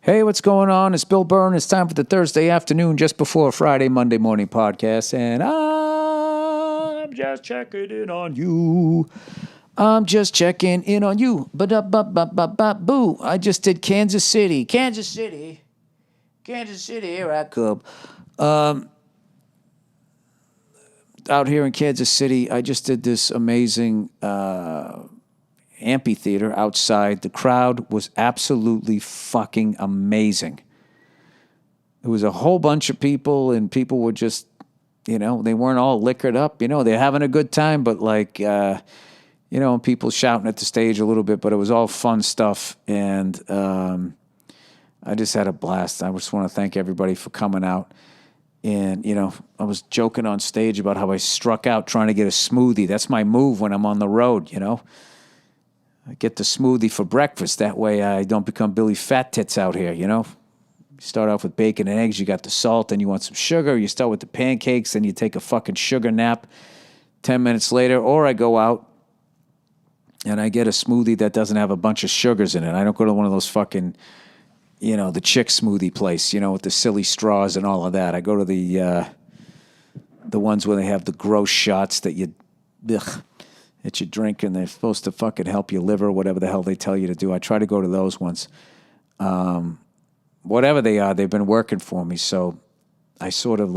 Hey, what's going on? It's Bill Burr, and it's time for the Thursday afternoon, just before Friday, Monday morning podcast, and I'm just checking in on you. I'm just checking in on you. Boo. I just did Kansas City. Here I come. Out here in Kansas City, I just did this amazing amphitheater outside. The crowd was absolutely fucking amazing. It was a whole bunch of people, and people were just, they weren't all liquored up. They're having a good time, but and people shouting at the stage a little bit, but it was all fun stuff, and I just had a blast. I just want to thank everybody for coming out. And, I was joking on stage about how I struck out trying to get a smoothie. That's my move when I'm on the road, I get the smoothie for breakfast. That way I don't become Billy Fat Tits out here, You start off with bacon and eggs. You got the salt, and you want some sugar. You start with the pancakes, then you take a fucking sugar nap 10 minutes later. Or I go out and I get a smoothie that doesn't have a bunch of sugars in it. I don't go to one of those fucking, the chick smoothie place, with the silly straws and all of that. I go to the ones where they have the gross shots that you drink, and they're supposed to fucking help your liver, whatever the hell they tell you to do. I try to go to those ones. Whatever they are, they've been working for me. So I sort of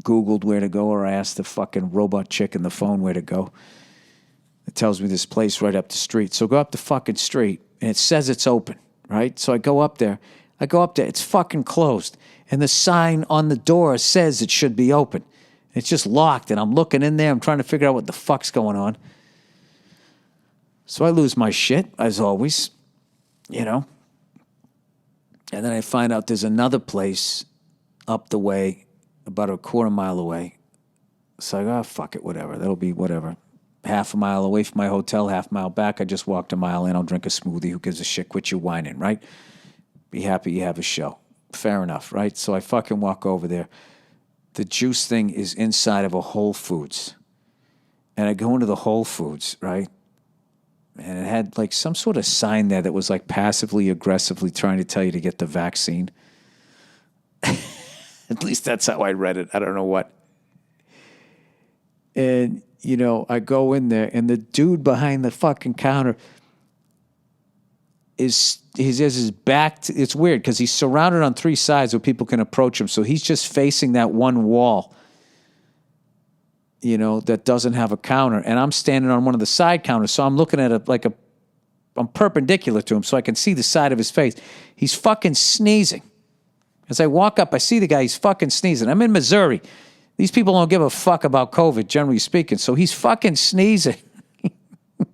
Googled where to go, or I asked the fucking robot chick in the phone where to go. It tells me this place right up the street. So go up the fucking street, and it says it's open, right? So I go up there. It's fucking closed. And the sign on the door says it should be open. It's just locked, and I'm looking in there. I'm trying to figure out what the fuck's going on. So I lose my shit, as always, And then I find out there's another place up the way, about a quarter mile away. So I go, fuck it, whatever. That'll be whatever. Half a mile away from my hotel, half a mile back. I just walked a mile in. I'll drink a smoothie. Who gives a shit? Quit your whining, right? Be happy you have a show. Fair enough, right? So I fucking walk over there. The juice thing is inside of a Whole Foods. And I go into the Whole Foods, right? And it had some sort of sign there that was passively aggressively trying to tell you to get the vaccine. At least that's how I read it. I don't know what. And, I go in there, and the dude behind the fucking counter has his back. It's weird because he's surrounded on three sides where people can approach him. So he's just facing that one wall, that doesn't have a counter. And I'm standing on one of the side counters. So I'm looking at I'm perpendicular to him so I can see the side of his face. He's fucking sneezing. As I walk up, I see the guy. He's fucking sneezing. I'm in Missouri. These people don't give a fuck about COVID, generally speaking. So he's fucking sneezing. I'm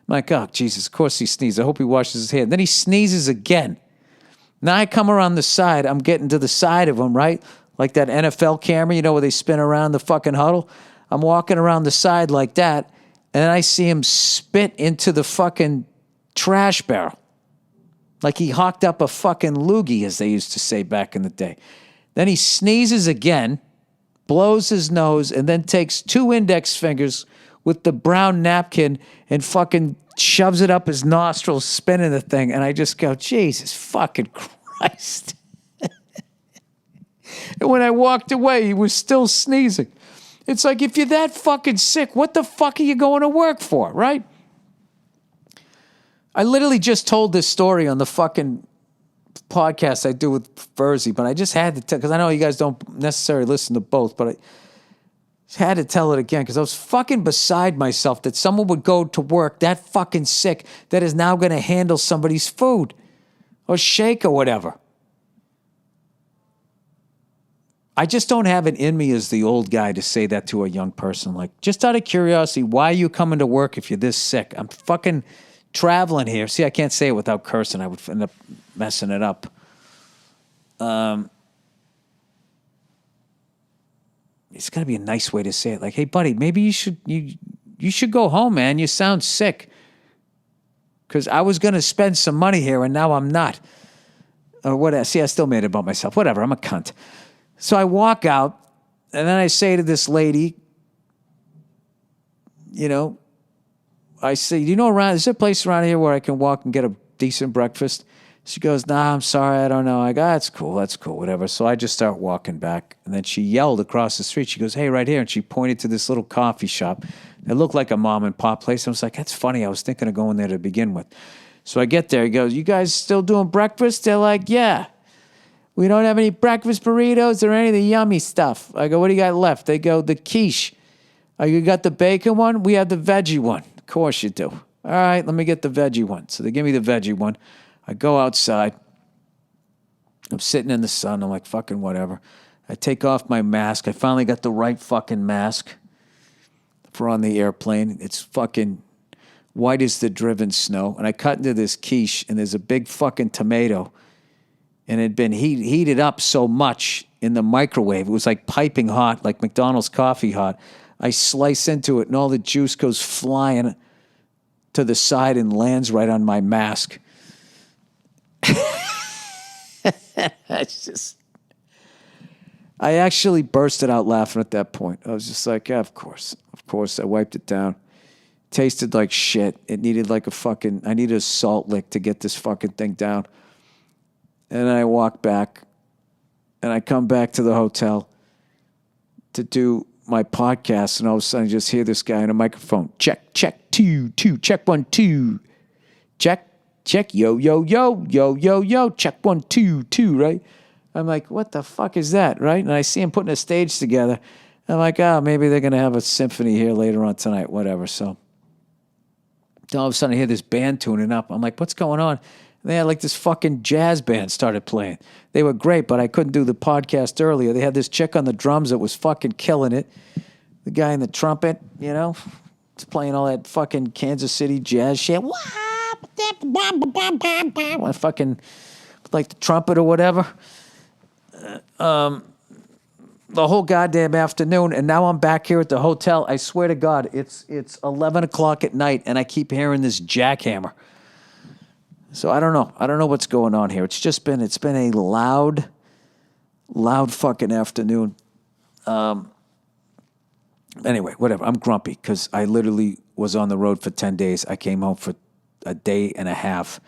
like, oh, Jesus, of course he sneezes. I hope he washes his hands. Then he sneezes again. Now I come around the side. I'm getting to the side of him, right? Like that NFL camera, where they spin around the fucking huddle. I'm walking around the side like that, and I see him spit into the fucking trash barrel. Like he hawked up a fucking loogie, as they used to say back in the day. Then he sneezes again, blows his nose, and then takes two index fingers with the brown napkin and fucking shoves it up his nostrils, spinning the thing. And I just go, Jesus fucking Christ. And when I walked away, he was still sneezing. It's like, if you're that fucking sick, what the fuck are you going to work for, right? I literally just told this story on the fucking podcast I do with Verzi, but I just had to tell, because I know you guys don't necessarily listen to both, but I had to tell it again because I was fucking beside myself that someone would go to work that fucking sick that is now going to handle somebody's food or shake or whatever. I just don't have it in me as the old guy to say that to a young person. Like, just out of curiosity, why are you coming to work if you're this sick? I'm fucking traveling here. See, I can't say it without cursing. I would end up messing it up. It's got to be a nice way to say it. Like, hey, buddy, maybe you should go home, man. You sound sick. Because I was going to spend some money here, and now I'm not. Or what? See, I still made it about myself. Whatever, I'm a cunt. So I walk out, and then I say to this lady, I say, is there a place around here where I can walk and get a decent breakfast? She goes, nah, I'm sorry, I don't know. I go, that's cool, whatever. So I just start walking back. And then she yelled across the street. She goes, hey, right here. And she pointed to this little coffee shop. It looked like a mom and pop place. I was like, that's funny. I was thinking of going there to begin with. So I get there. He goes, you guys still doing breakfast? They're like, yeah. We don't have any breakfast burritos or any of the yummy stuff. I go, what do you got left? They go, the quiche. You got the bacon one? We have the veggie one. Of course you do. All right, let me get the veggie one. So they give me the veggie one. I go outside. I'm sitting in the sun. I'm like, fucking whatever. I take off my mask. I finally got the right fucking mask for on the airplane. It's fucking white as the driven snow. And I cut into this quiche, and there's a big fucking tomato. And it had been heated up so much in the microwave. It was like piping hot, like McDonald's coffee hot. I slice into it, and all the juice goes flying to the side and lands right on my mask. I actually bursted out laughing at that point. I was just like, yeah, of course. I wiped it down. Tasted like shit. It needed like I needed a salt lick to get this fucking thing down. And then I walk back, and I come back to the hotel to do my podcast, and all of a sudden I just hear this guy on a microphone. Check, 2, check 1, 2. Check, yo, check 1, 2, right? I'm like, what the fuck is that, right? And I see him putting a stage together. I'm like, maybe they're going to have a symphony here later on tonight, whatever. So all of a sudden I hear this band tuning up. I'm like, what's going on? And they had like this fucking jazz band started playing. They were great, but I couldn't do the podcast earlier. They had this chick on the drums that was fucking killing it. The guy in the trumpet, it's playing all that fucking Kansas City jazz shit. Fucking like the trumpet or whatever. The whole goddamn afternoon, and now I'm back here at the hotel. I swear to God, it's 11 o'clock at night, and I keep hearing this jackhammer. So I don't know what's going on here. It's been a loud fucking afternoon. Anyway, whatever. I'm grumpy because I literally was on the road for 10 days. I came home for a day and a half.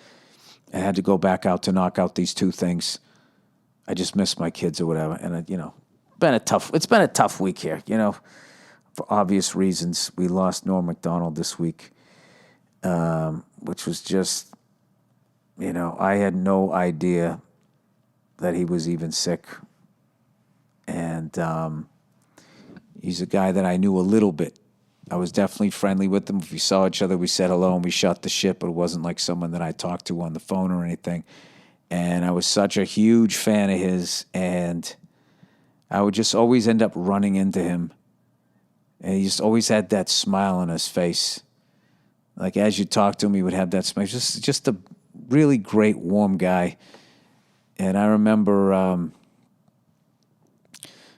I had to go back out to knock out these 2 things. I just missed my kids or whatever. And, it's been a tough week here, for obvious reasons. We lost Norm Macdonald this week, which was just, I had no idea that he was even sick. And he's a guy that I knew a little bit. I was definitely friendly with him. If we saw each other, we said hello and we shot the shit, but it wasn't like someone that I talked to on the phone or anything. And I was such a huge fan of his, and I would just always end up running into him. And he just always had that smile on his face. Like as you talk to him, he would have that smile. Just a really great, warm guy. And I remember I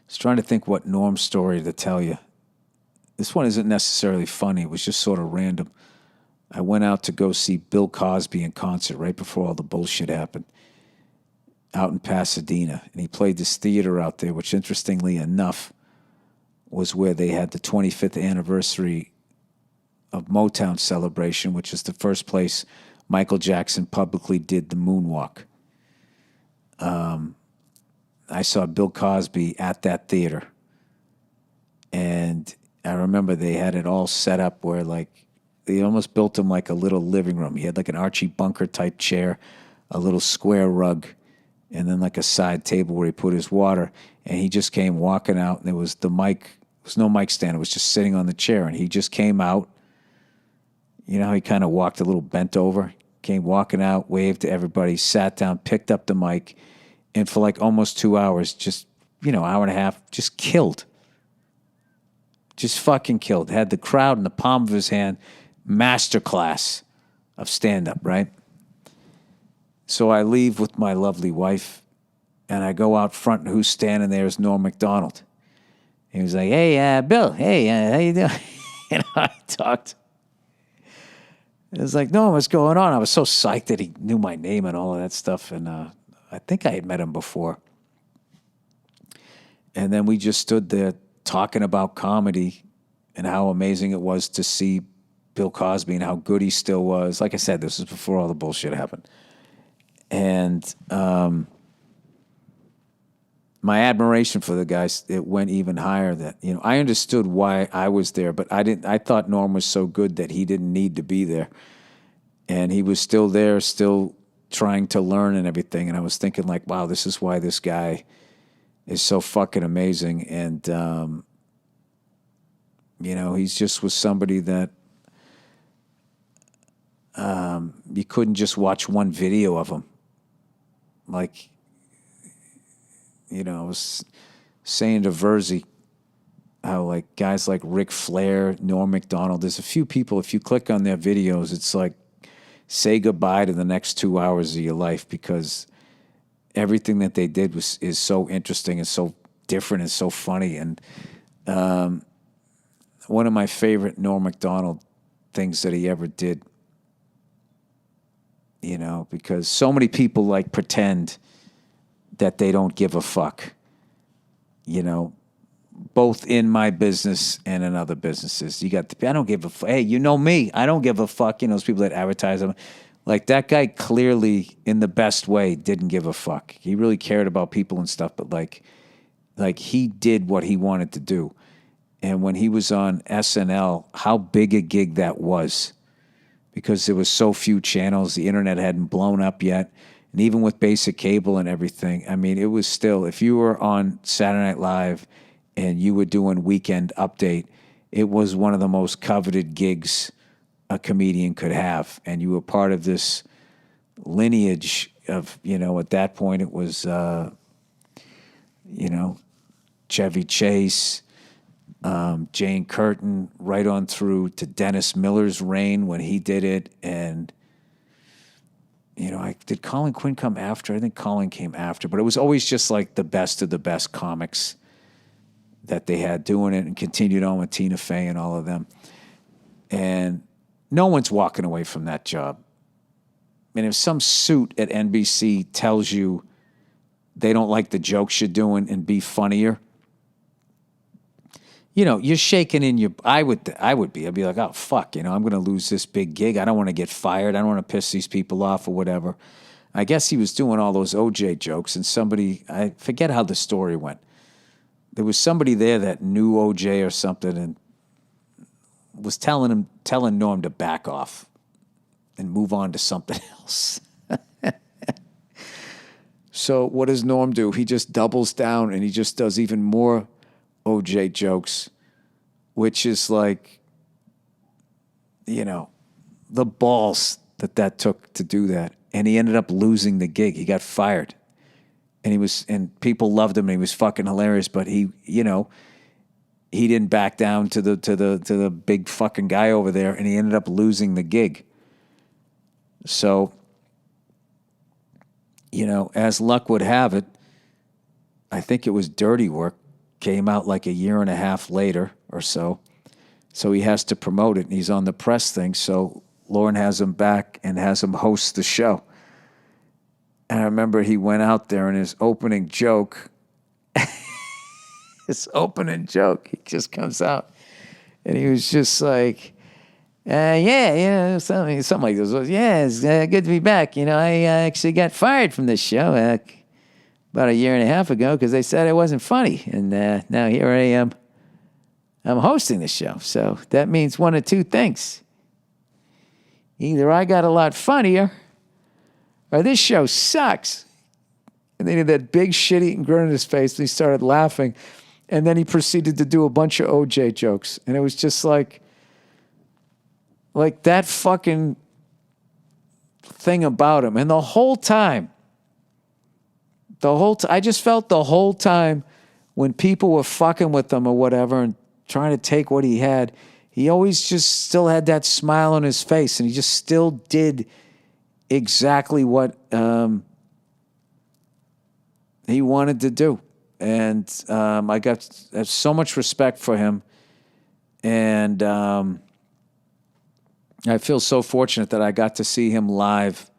was trying to think what Norm's story to tell you. This one isn't necessarily funny. It was just sort of random. I went out to go see Bill Cosby in concert right before all the bullshit happened out in Pasadena. And he played this theater out there, which interestingly enough was where they had the 25th anniversary of Motown celebration, which is the first place Michael Jackson publicly did the moonwalk. I saw Bill Cosby at that theater. And I remember they had it all set up where they almost built him like a little living room. He had like an Archie Bunker type chair, a little square rug, and then like a side table where he put his water. And he just came walking out, and there was no mic stand. It was just sitting on the chair. And he just came out. You know how he kind of walked a little bent over? Came walking out, waved to everybody, sat down, picked up the mic, and for like almost 2 hours, just, hour and a half, just killed. Just fucking killed. Had the crowd in the palm of his hand. Masterclass of stand-up, right? So I leave with my lovely wife, and I go out front, and who's standing there is Norm Macdonald. He was like, hey, Bill, hey, how you doing? I talked. It was like, no, what's going on? I was so psyched that he knew my name and all of that stuff, and I think I had met him before. And then we just stood there talking about comedy and how amazing it was to see Bill Cosby and how good he still was. Like I said, this was before all the bullshit happened. And my admiration for the guys, it went even higher. That, you know, I understood why I was there, but I thought Norm was so good that he didn't need to be there. And he was still there, still trying to learn and everything. And I was thinking, like, wow, this is why this guy is so fucking amazing. And, you know, he's just was somebody that you couldn't just watch one video of him. Like, you know, I was saying to Verzi how, like, guys like Ric Flair, Norm Macdonald, there's a few people, if you click on their videos, it's like, say goodbye to the next 2 hours of your life, because everything that they did is so interesting and so different and so funny. And one of my favorite Norm Macdonald things that he ever did, you know, because so many people like pretend that they don't give a fuck, you know, both in my business and in other businesses. You got I don't give a fuck. Hey, you know me, I don't give a fuck. You know, those people that advertise them. Like, that guy clearly, in the best way, didn't give a fuck. He really cared about people and stuff, but like he did what he wanted to do. And when he was on SNL, how big a gig that was, because there was so few channels, the internet hadn't blown up yet. And even with basic cable and everything, I mean, it was still, if you were on Saturday Night Live and you were doing Weekend Update, it was one of the most coveted gigs a comedian could have. And you were part of this lineage of, you know, at that point it was, you know, Chevy Chase, Jane Curtin, right on through to Dennis Miller's reign when he did it. And, you know, did Colin Quinn come after? I think Colin came after, but it was always just like the best of the best comics that they had doing it, and continued on with Tina Fey and all of them. And no one's walking away from that job. And if some suit at NBC tells you they don't like the jokes you're doing and be funnier, you know, you're shaking in your, I'd be like, oh, fuck, you know, I'm going to lose this big gig. I don't want to get fired. I don't want to piss these people off or whatever. I guess he was doing all those OJ jokes, and somebody, I forget how the story went. There was somebody there that knew OJ or something and was telling Norm to back off and move on to something else. So what does Norm do? He just doubles down and he just does even more OJ jokes, which is like, you know, the balls that took to do that. And he ended up losing the gig. He got fired. And people loved him and he was fucking hilarious, but he, you know, he didn't back down to the big fucking guy over there, and he ended up losing the gig. So, you know, as luck would have it, I think it was Dirty Work, came out like a year and a half later or so. So he has to promote it, and he's on the press thing. So Lauren has him back and has him host the show. And I remember he went out there, and his opening joke, he just comes out. And he was just like, something like this. Yeah, it's good to be back. You know, I actually got fired from this show about a year and a half ago because they said I wasn't funny. And now here I am. I'm hosting the show. So that means one of two things. Either I got a lot funnier or this show sucks. And then he had that big shit-eating grin on his face, and he started laughing. And then he proceeded to do a bunch of OJ jokes. And it was just like that fucking thing about him. And the whole time, I just felt the whole time when people were fucking with him or whatever and trying to take what he had, he always just still had that smile on his face, and he just still did exactly what he wanted to do. And I got so much respect for him. And I feel so fortunate that I got to see him live.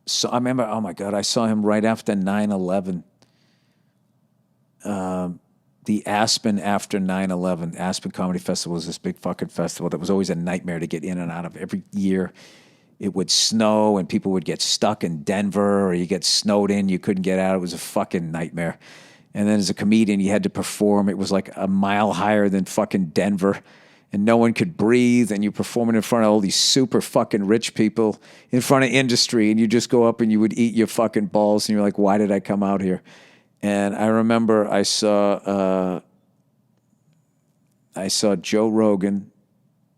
So I remember, oh my God, I saw him right after 9/11. the Aspen after 9/11. Aspen Comedy Festival was this big fucking festival that was always a nightmare to get in and out of. Every year it would snow and people would get stuck in Denver, or you get snowed in, you couldn't get out. It was a fucking nightmare. And then as a comedian, you had to perform. It was like a mile higher than fucking Denver, and no one could breathe, and you're performing in front of all these super fucking rich people in front of industry, and you just go up and you would eat your fucking balls, and you're like, why did I come out here? And I remember I saw Joe Rogan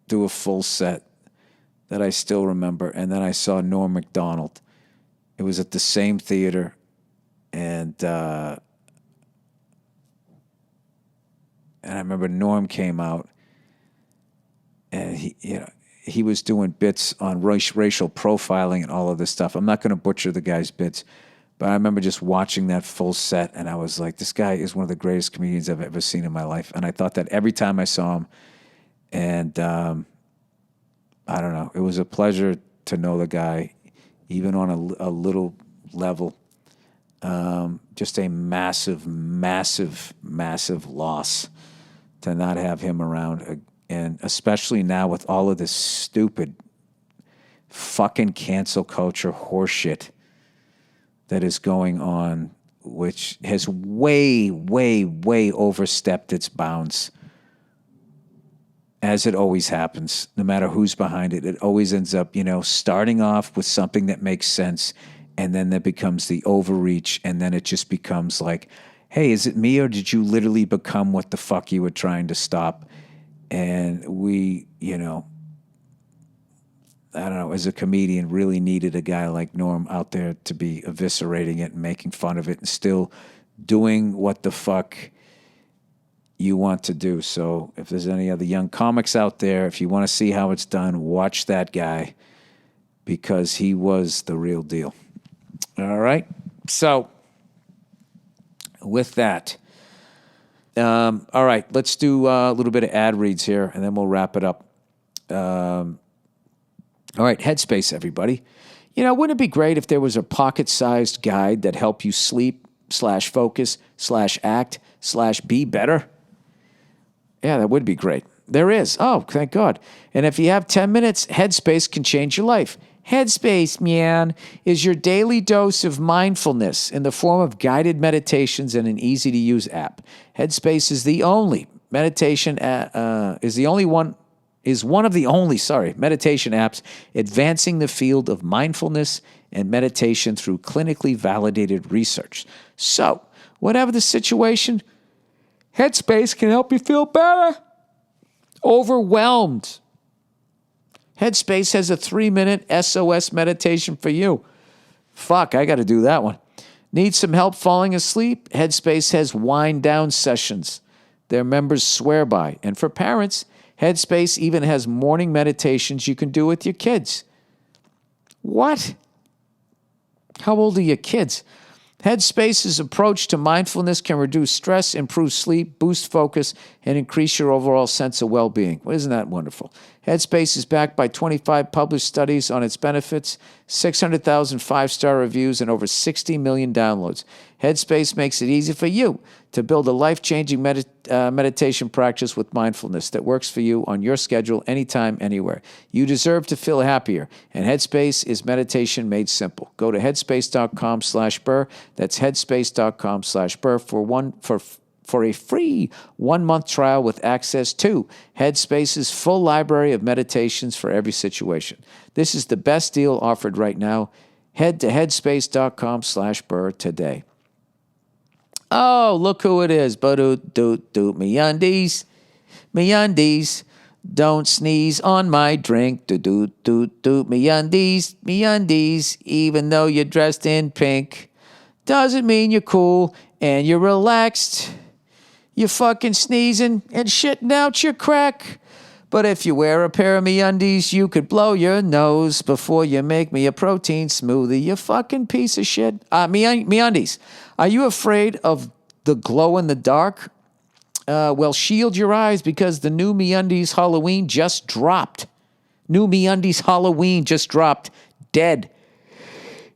do a full set that I still remember, and then I saw Norm Macdonald. It was at the same theater, and I remember Norm came out, and he was doing bits on racial profiling and all of this stuff. I'm not going to butcher the guy's bits, but I remember just watching that full set, and I was like, this guy is one of the greatest comedians I've ever seen in my life. And I thought that every time I saw him, and I don't know, it was a pleasure to know the guy, even on a little level. Just a massive, massive, massive loss to not have him around. And especially now with all of this stupid fucking cancel culture horseshit that is going on, which has way, way, way overstepped its bounds. As it always happens, no matter who's behind it, it always ends up, starting off with something that makes sense, and then that becomes the overreach, and then it just becomes like, hey, is it me, or did you literally become what the fuck you were trying to stop? And we, I don't know, as a comedian, really needed a guy like Norm out there to be eviscerating it and making fun of it and still doing what the fuck you want to do. So if there's any other young comics out there, if you want to see how it's done, watch that guy, because he was the real deal. All right? So with that, all right, let's do a little bit of ad reads here, and then we'll wrap it up. All right, Headspace, everybody. Wouldn't it be great if there was a pocket-sized guide that helped you sleep, /focus, /act, /be better? Yeah, that would be great. There is. Oh, thank God. And if you have 10 minutes, Headspace can change your life. Headspace, man, is your daily dose of mindfulness in the form of guided meditations and an easy-to-use app. Headspace is the only meditation one of the only meditation apps advancing the field of mindfulness and meditation through clinically validated research. So, whatever the situation, Headspace can help you feel better. Overwhelmed. Headspace has a 3-minute SOS meditation for you. Fuck, I got to do that one. Need some help falling asleep? Headspace has wind down sessions their members swear by. And for parents, Headspace even has morning meditations you can do with your kids. What? How old are your kids? Headspace's approach to mindfulness can reduce stress, improve sleep, boost focus, and increase your overall sense of well-being. Well, isn't that wonderful? Headspace is backed by 25 published studies on its benefits, 600,000 five-star reviews, and over 60 million downloads. Headspace makes it easy for you to build a life-changing meditation practice with mindfulness that works for you on your schedule, anytime, anywhere. You deserve to feel happier, and Headspace is meditation made simple. Go to headspace.com/Burr. That's headspace.com/Burr for a free 1-month trial with access to Headspace's full library of meditations for every situation. This is the best deal offered right now. Head to headspace.com/Burr today. Oh, look who it is. Me undies. Me undies. Don't sneeze on my drink. Me undies. Me undies. Even though you're dressed in pink, doesn't mean you're cool and you're relaxed. You're fucking sneezing and shitting out your crack. But if you wear a pair of MeUndies, you could blow your nose before you make me a protein smoothie, you fucking piece of shit. MeUndies, are you afraid of the glow in the dark? Well, shield your eyes because the new MeUndies Halloween just dropped. New MeUndies Halloween just dropped. Dead.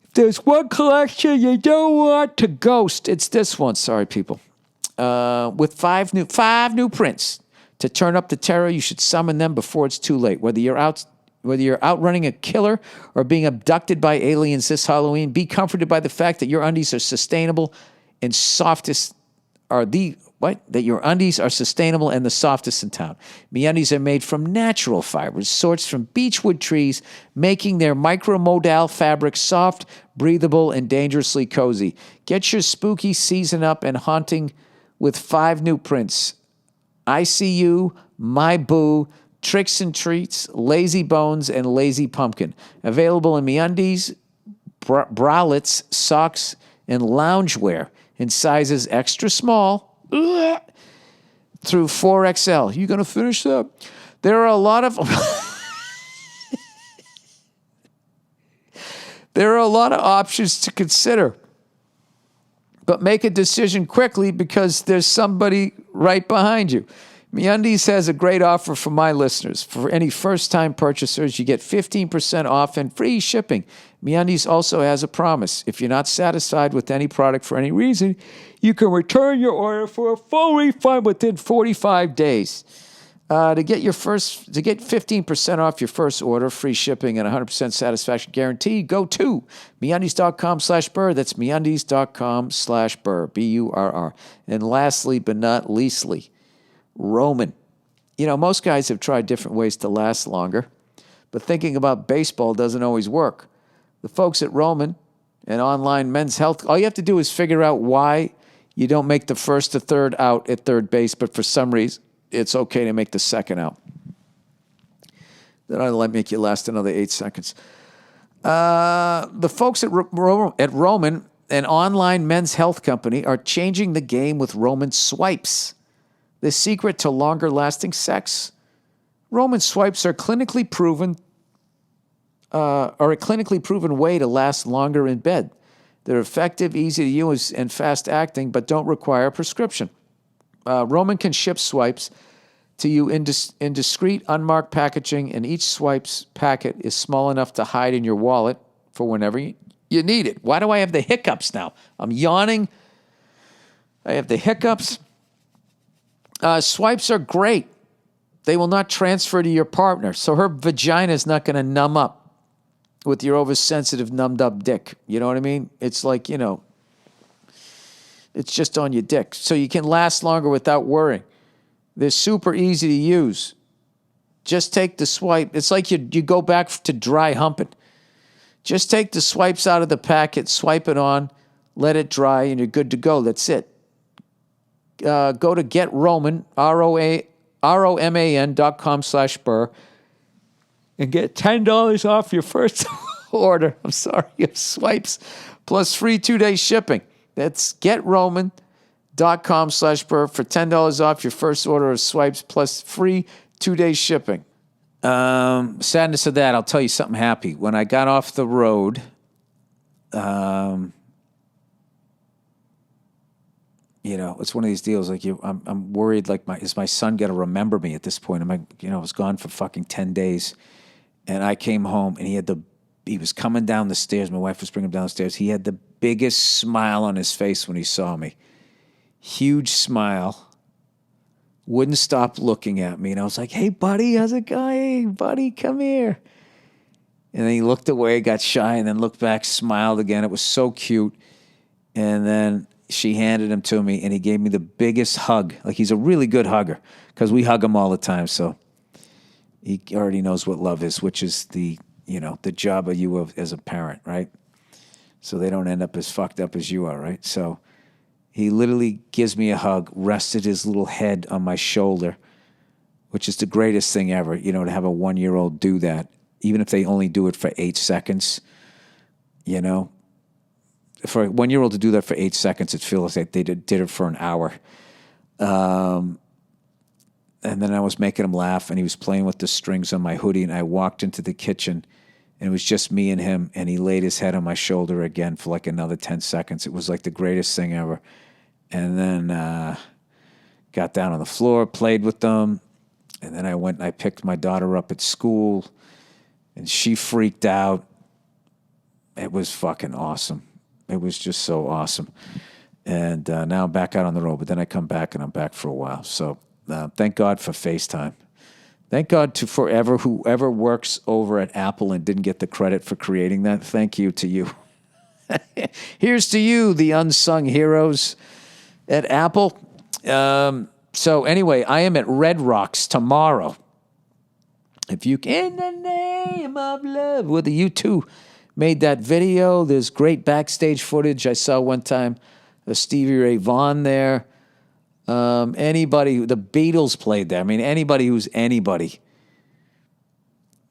If there's one collection you don't want to ghost, it's this one. Sorry, people. with five new prints. To turn up the terror, you should summon them before it's too late. Whether you're outrunning a killer or being abducted by aliens this Halloween, be comforted by the fact that your undies are sustainable and softest that your undies are sustainable and the softest in town. MeUndies are made from natural fibers sourced from beechwood trees, making their micromodal fabric soft, breathable, and dangerously cozy. Get your spooky season up and haunting with 5 new prints. I See You, My Boo, Tricks and Treats, Lazy Bones, and Lazy Pumpkin. Available in MeUndies, bralettes, socks, and loungewear in sizes extra small through 4XL. You going to finish that? There are a lot of options to consider. But make a decision quickly because there's somebody right behind you. MeUndies has a great offer for my listeners. For any first-time purchasers, you get 15% off and free shipping. MeUndies also has a promise. If you're not satisfied with any product for any reason, you can return your order for a full refund within 45 days. To get 15% off your first order, free shipping, and 100% satisfaction guarantee, go to MeUndies.com/Burr. That's MeUndies.com/Burr, B-U-R-R. And lastly, but not leastly, Roman. Most guys have tried different ways to last longer, but thinking about baseball doesn't always work. The folks at Roman and online men's health, all you have to do is figure out why you don't make the first to third out at third base, but for some reason, it's okay to make the second out. Then I'll make you last another 8 seconds. The folks at Roman, an online men's health company, are changing the game with Roman swipes. The secret to longer-lasting sex. Roman swipes are a clinically proven way to last longer in bed. They're effective, easy to use, and fast-acting, but don't require a prescription. Roman can ship swipes to you in discreet, unmarked packaging, and each swipe's packet is small enough to hide in your wallet for whenever you need it. Why do I have the hiccups now? I'm yawning. I have the hiccups. Swipes are great. They will not transfer to your partner, so her vagina is not going to numb up with your oversensitive, numbed-up dick. You know what I mean? It's like, it's just on your dick. So you can last longer without worrying. They're super easy to use. Just take the swipe. It's like you go back to dry humping. Just take the swipes out of the packet, swipe it on, let it dry, and you're good to go. That's it. Go to GetRoman, ROMAN.com/Burr, and get $10 off your first order. I'm sorry, of swipes, plus free 2-day shipping. That's GetRoman.com/Burr for $10 off your first order of swipes, plus free 2-day shipping. Sadness of that, I'll tell you something happy. When I got off the road, it's one of these deals. Like I'm worried. Like, is my son going to remember me at this point? I was gone for fucking 10 days, and I came home, and he was coming down the stairs. My wife was bringing him down the stairs. He had the biggest smile on his face when he saw me. Huge smile. Wouldn't stop looking at me, and I was like, "Hey, buddy, how's it going? Hey, buddy, come here." And then he looked away, got shy, and then looked back, smiled again. It was so cute. And then she handed him to me, and he gave me the biggest hug. Like, he's a really good hugger because we hug him all the time. So he already knows what love is, which is the job of you as a parent, right? So they don't end up as fucked up as you are, right? So he literally gives me a hug, rested his little head on my shoulder, which is the greatest thing ever, to have a 1-year-old do that, even if they only do it for 8 seconds, For a 1-year-old to do that for 8 seconds, it feels like they did it for an hour. And then I was making him laugh, and he was playing with the strings on my hoodie, and I walked into the kitchen, and it was just me and him, and he laid his head on my shoulder again for like another 10 seconds. It was like the greatest thing ever. And then got down on the floor, played with them, and then I went and I picked my daughter up at school, and she freaked out. It was fucking awesome. It was just so awesome. And now I'm back out on the road, but then I come back and I'm back for a while. So thank God for FaceTime. Thank God to forever whoever works over at Apple and didn't get the credit for creating that. Thank you to you. Here's to you, the unsung heroes at Apple. So anyway, I am at Red Rocks tomorrow. If you can, in the name of love, where the U2 made that video. There's great backstage footage. I saw one time Stevie Ray Vaughan there. Anybody, the Beatles played there. I mean, anybody who's anybody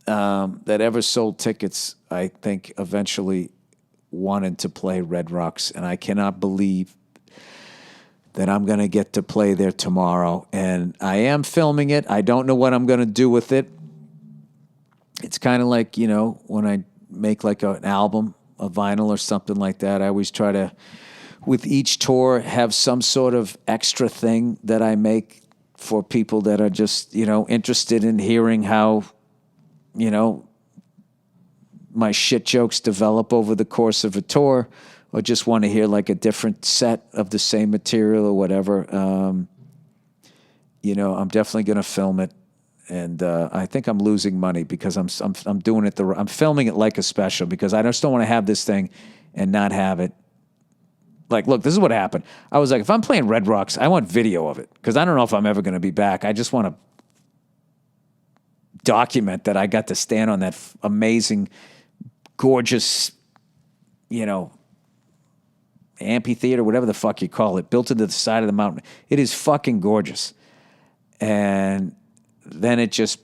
that ever sold tickets, I think eventually wanted to play Red Rocks. And I cannot believe that I'm going to get to play there tomorrow. And I am filming it. I don't know what I'm going to do with it. It's kind of like, you know, when I make like an album, a vinyl or something like that, I always try to, with each tour, have some sort of extra thing that I make for people that are just, you know, interested in hearing how, you know, my shit jokes develop over the course of a tour, or just want to hear like a different set of the same material or whatever. You know, I'm definitely going to film it. And I think I'm losing money because I'm doing it I'm filming it like a special because I just don't want to have this thing and not have it. Like, look, this is what happened. I was like, if I'm playing Red Rocks, I want video of it because I don't know if I'm ever going to be back. I just want to document that I got to stand on that amazing, gorgeous, you know, amphitheater, whatever the fuck you call it, built into the side of the mountain. It is fucking gorgeous. And then it just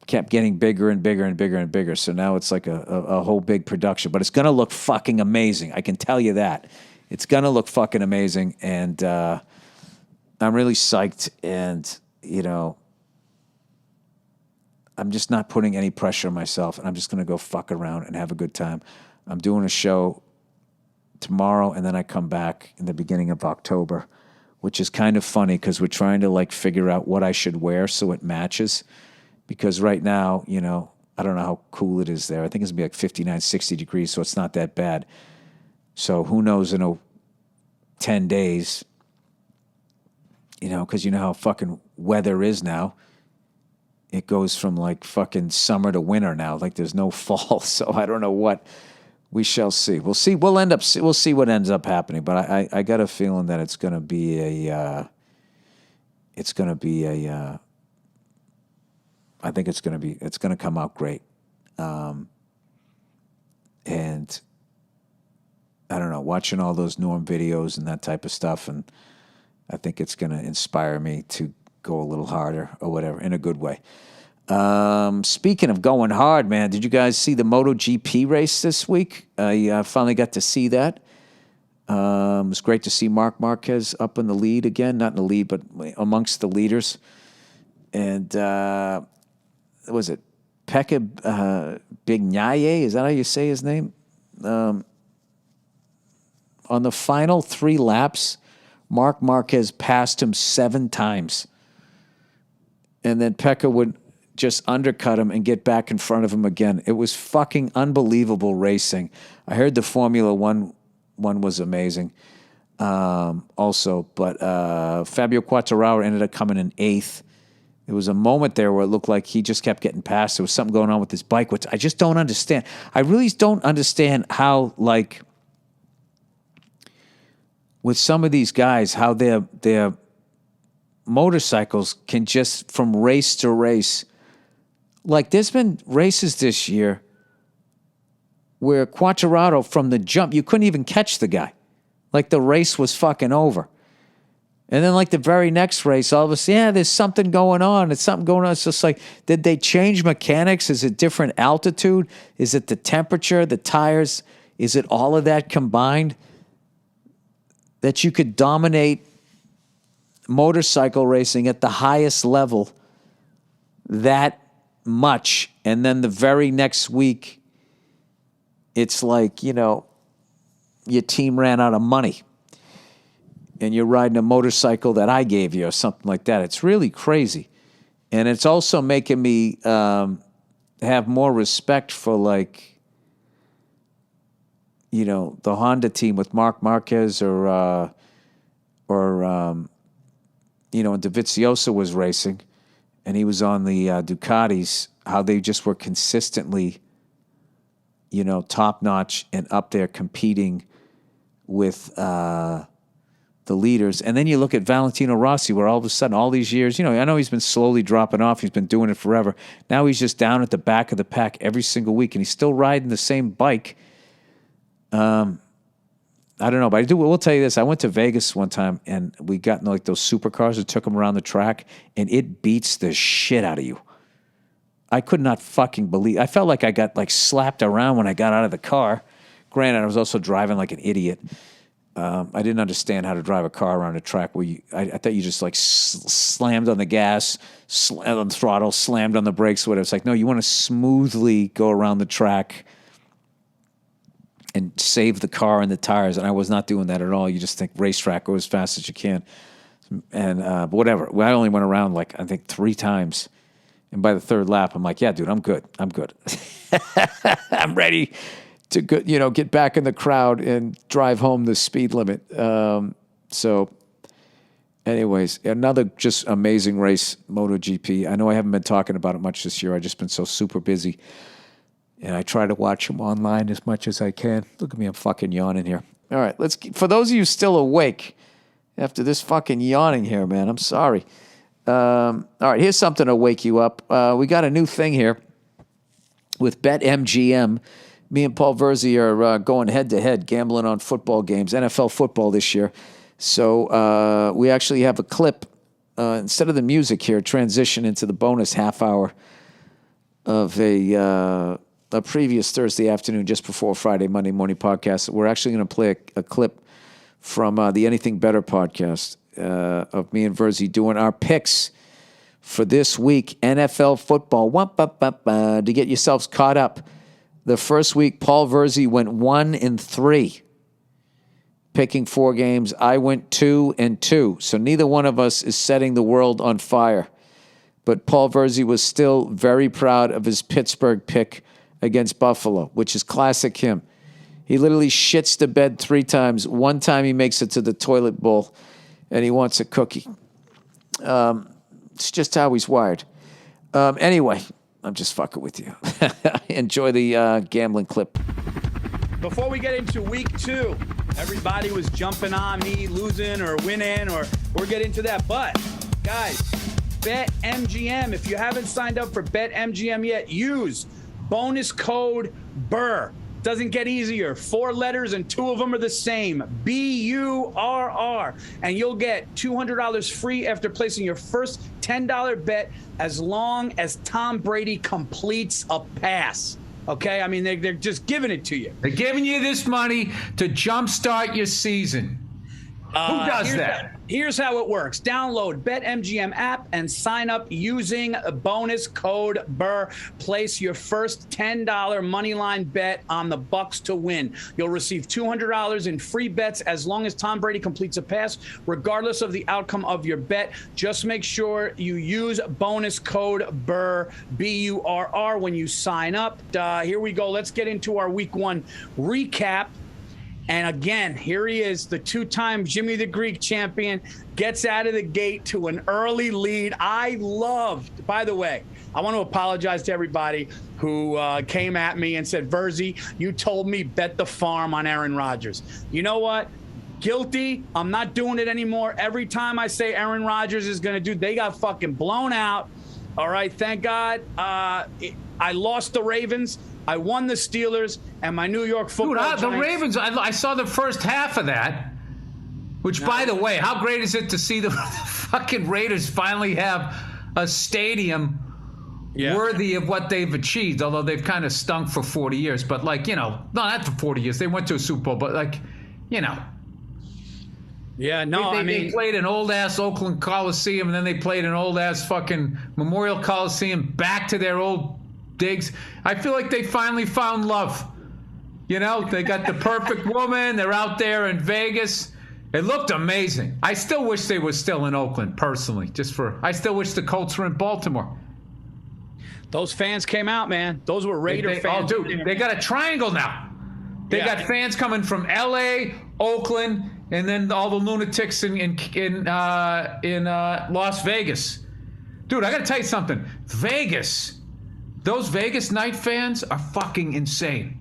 kept getting bigger and bigger and bigger and bigger. So now it's like a whole big production. But it's going to look fucking amazing. I can tell you that. It's going to look fucking amazing. And I'm really psyched. And, you know, I'm just not putting any pressure on myself. And I'm just going to go fuck around and have a good time. I'm doing a show tomorrow, and then I come back in the beginning of October, which is kind of funny because we're trying to like figure out what I should wear so it matches. Because right now, you know, I don't know how cool it is there. I think it's going to be like 59, 60 degrees, so it's not that bad. So who knows in 10 days, you know, because you know how fucking weather is now. It goes from like fucking summer to winter now. Like there's no fall. So I don't know what. We shall see. We'll see. We'll see what ends up happening. But I got a feeling that it's going to be I think it's going to come out great. And I don't know, watching all those Norm videos and that type of stuff, and I think it's going to inspire me to go a little harder or whatever in a good way. Speaking of going hard, man, did you guys see the MotoGP race this week? I finally got to see that. It was great to see Marc Marquez up in the lead again. Not in the lead, but amongst the leaders. And was it Pecca Bagnaia? Is that how you say his name? On the final 3 laps, Marc Marquez passed him 7 times. And then Pecca would just undercut him and get back in front of him again. It was fucking unbelievable racing. I heard the Formula One was amazing also, but Fabio Quartararo ended up coming in 8th. There was a moment there where it looked like he just kept getting past. There was something going on with his bike, which I just don't understand. I really don't understand how, like, with some of these guys, how their motorcycles can just, from race to race, like there's been races this year where Quartararo from the jump, you couldn't even catch the guy. Like the race was fucking over. And then like the very next race, all of a sudden, yeah, there's something going on. It's something going on. It's just like, did they change mechanics? Is it different altitude? Is it the temperature, the tires? Is it all of that combined that you could dominate motorcycle racing at the highest level that much, and then the very next week it's like, you know, your team ran out of money and you're riding a motorcycle that I gave you or something like that. It's really crazy. And it's also making me have more respect for, like, the Honda team with Mark Marquez or when Dovizioso was racing and he was on the Ducatis, how they just were consistently, top-notch and up there competing with the leaders. And then you look at Valentino Rossi, where all of a sudden, all these years, I know he's been slowly dropping off. He's been doing it forever. Now he's just down at the back of the pack every single week, and he's still riding the same bike. I don't know, but we'll tell you this. I went to Vegas one time, and we got in like those supercars that took them around the track, and it beats the shit out of you. I could not fucking believe. I felt like I got like slapped around when I got out of the car. Granted, I was also driving like an idiot. I didn't understand how to drive a car around a track where I thought you just like slammed on the gas, slammed on the throttle, slammed on the brakes, whatever. It's like, no, you want to smoothly go around the track and save the car and the tires. And I was not doing that at all. You just think racetrack, go as fast as you can. And but whatever. I only went around like, I think 3 times. And by the 3rd lap, I'm like, yeah, dude, I'm good. I'm ready to go, get back in the crowd and drive home the speed limit. So anyways, another just amazing race, MotoGP. I know I haven't been talking about it much this year. I've just been so super busy. And I try to watch them online as much as I can. Look at me, I'm fucking yawning here. All right, for those of you still awake after this fucking yawning here, man, I'm sorry. All right, here's something to wake you up. We got a new thing here with BetMGM. Me and Paul Verzi are going head-to-head, gambling on football games, NFL football this year. So we actually have a clip, instead of the music here, transition into the bonus half hour of a previous Thursday afternoon, just before Friday, Monday morning podcast. We're actually going to play a clip from the Anything Better podcast of me and Verzi doing our picks for this week, NFL football. To get yourselves caught up. The first week, Paul Verzi went 1-3, picking 4 games. I went 2-2. So neither one of us is setting the world on fire. But Paul Verzi was still very proud of his Pittsburgh pick against Buffalo, which is classic him. He literally shits the bed 3 times. One time he makes it to the toilet bowl, and he wants a cookie. It's just how he's wired. Anyway, I'm just fucking with you. Enjoy the gambling clip. Before we get into week 2, everybody was jumping on me losing or winning, or we'll get into that. But, guys, BetMGM, if you haven't signed up for BetMGM yet, use bonus code Burr. Doesn't get easier. 4 letters and 2 of them are the same. BURR. And you'll get $200 free after placing your first $10 bet as long as Tom Brady completes a pass. Okay? I mean, they're just giving it to you. They're giving you this money to jumpstart your season. Who does that? Here's how it works. Download BetMGM app and sign up using bonus code Burr. Place your first $10 moneyline bet on the Bucks to win. You'll receive $200 in free bets as long as Tom Brady completes a pass, regardless of the outcome of your bet. Just make sure you use bonus code Burr, B-U-R-R, when you sign up. Here we go. Let's get into our week 1 recap. And again, here he is, the 2-time Jimmy the Greek champion, gets out of the gate to an early lead. I loved, by the way, I want to apologize to everybody who came at me and said, Verzi, you told me bet the farm on Aaron Rodgers. You know what? Guilty. I'm not doing it anymore. Every time I say Aaron Rodgers is going to do, they got fucking blown out. All right, thank God. I lost the Ravens. I won the Steelers and my New York Football Dude, the Ravens, I saw the first half of that, which, by the way, how great is it to see the fucking Raiders finally have a stadium worthy of what they've achieved, although they've kind of stunk for 40 years. But, like, no, not for 40 years. They went to a Super Bowl, but, like, Yeah, no, they played an old-ass Oakland Coliseum, and then they played an old-ass fucking Memorial Coliseum back to their old digs. I feel like they finally found love. They got the perfect woman. They're out there in Vegas. It looked amazing. I still wish they were still in Oakland, personally. I still wish the Colts were in Baltimore. Those fans came out, man. Those were Raider fans. Oh, dude, they got a triangle now. They got fans coming from L.A., Oakland, and then all the lunatics in Las Vegas. Dude, I got to tell you something. Vegas, those Vegas night fans are fucking insane.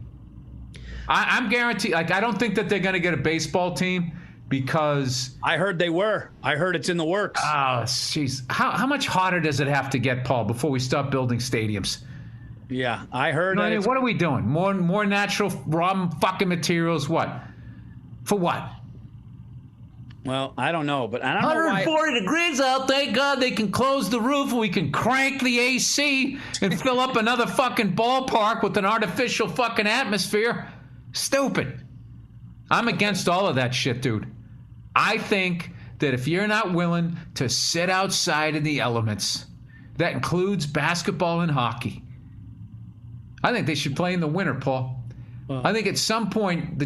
I'm guaranteed. Like, I don't think that they're going to get a baseball team because I heard they were. I heard it's in the works. Oh, jeez. How much hotter does it have to get, Paul, before we start building stadiums? Yeah, I heard. You know what I mean? What are we doing? More natural raw fucking materials? What? For what? Well, I don't know, but I don't know why. 140 degrees out. Thank God they can close the roof and we can crank the AC and fill up another fucking ballpark with an artificial fucking atmosphere. Stupid. I'm against all of that shit, dude. I think that if you're not willing to sit outside in the elements, that includes basketball and hockey, I think they should play in the winter, Paul. I think at some point,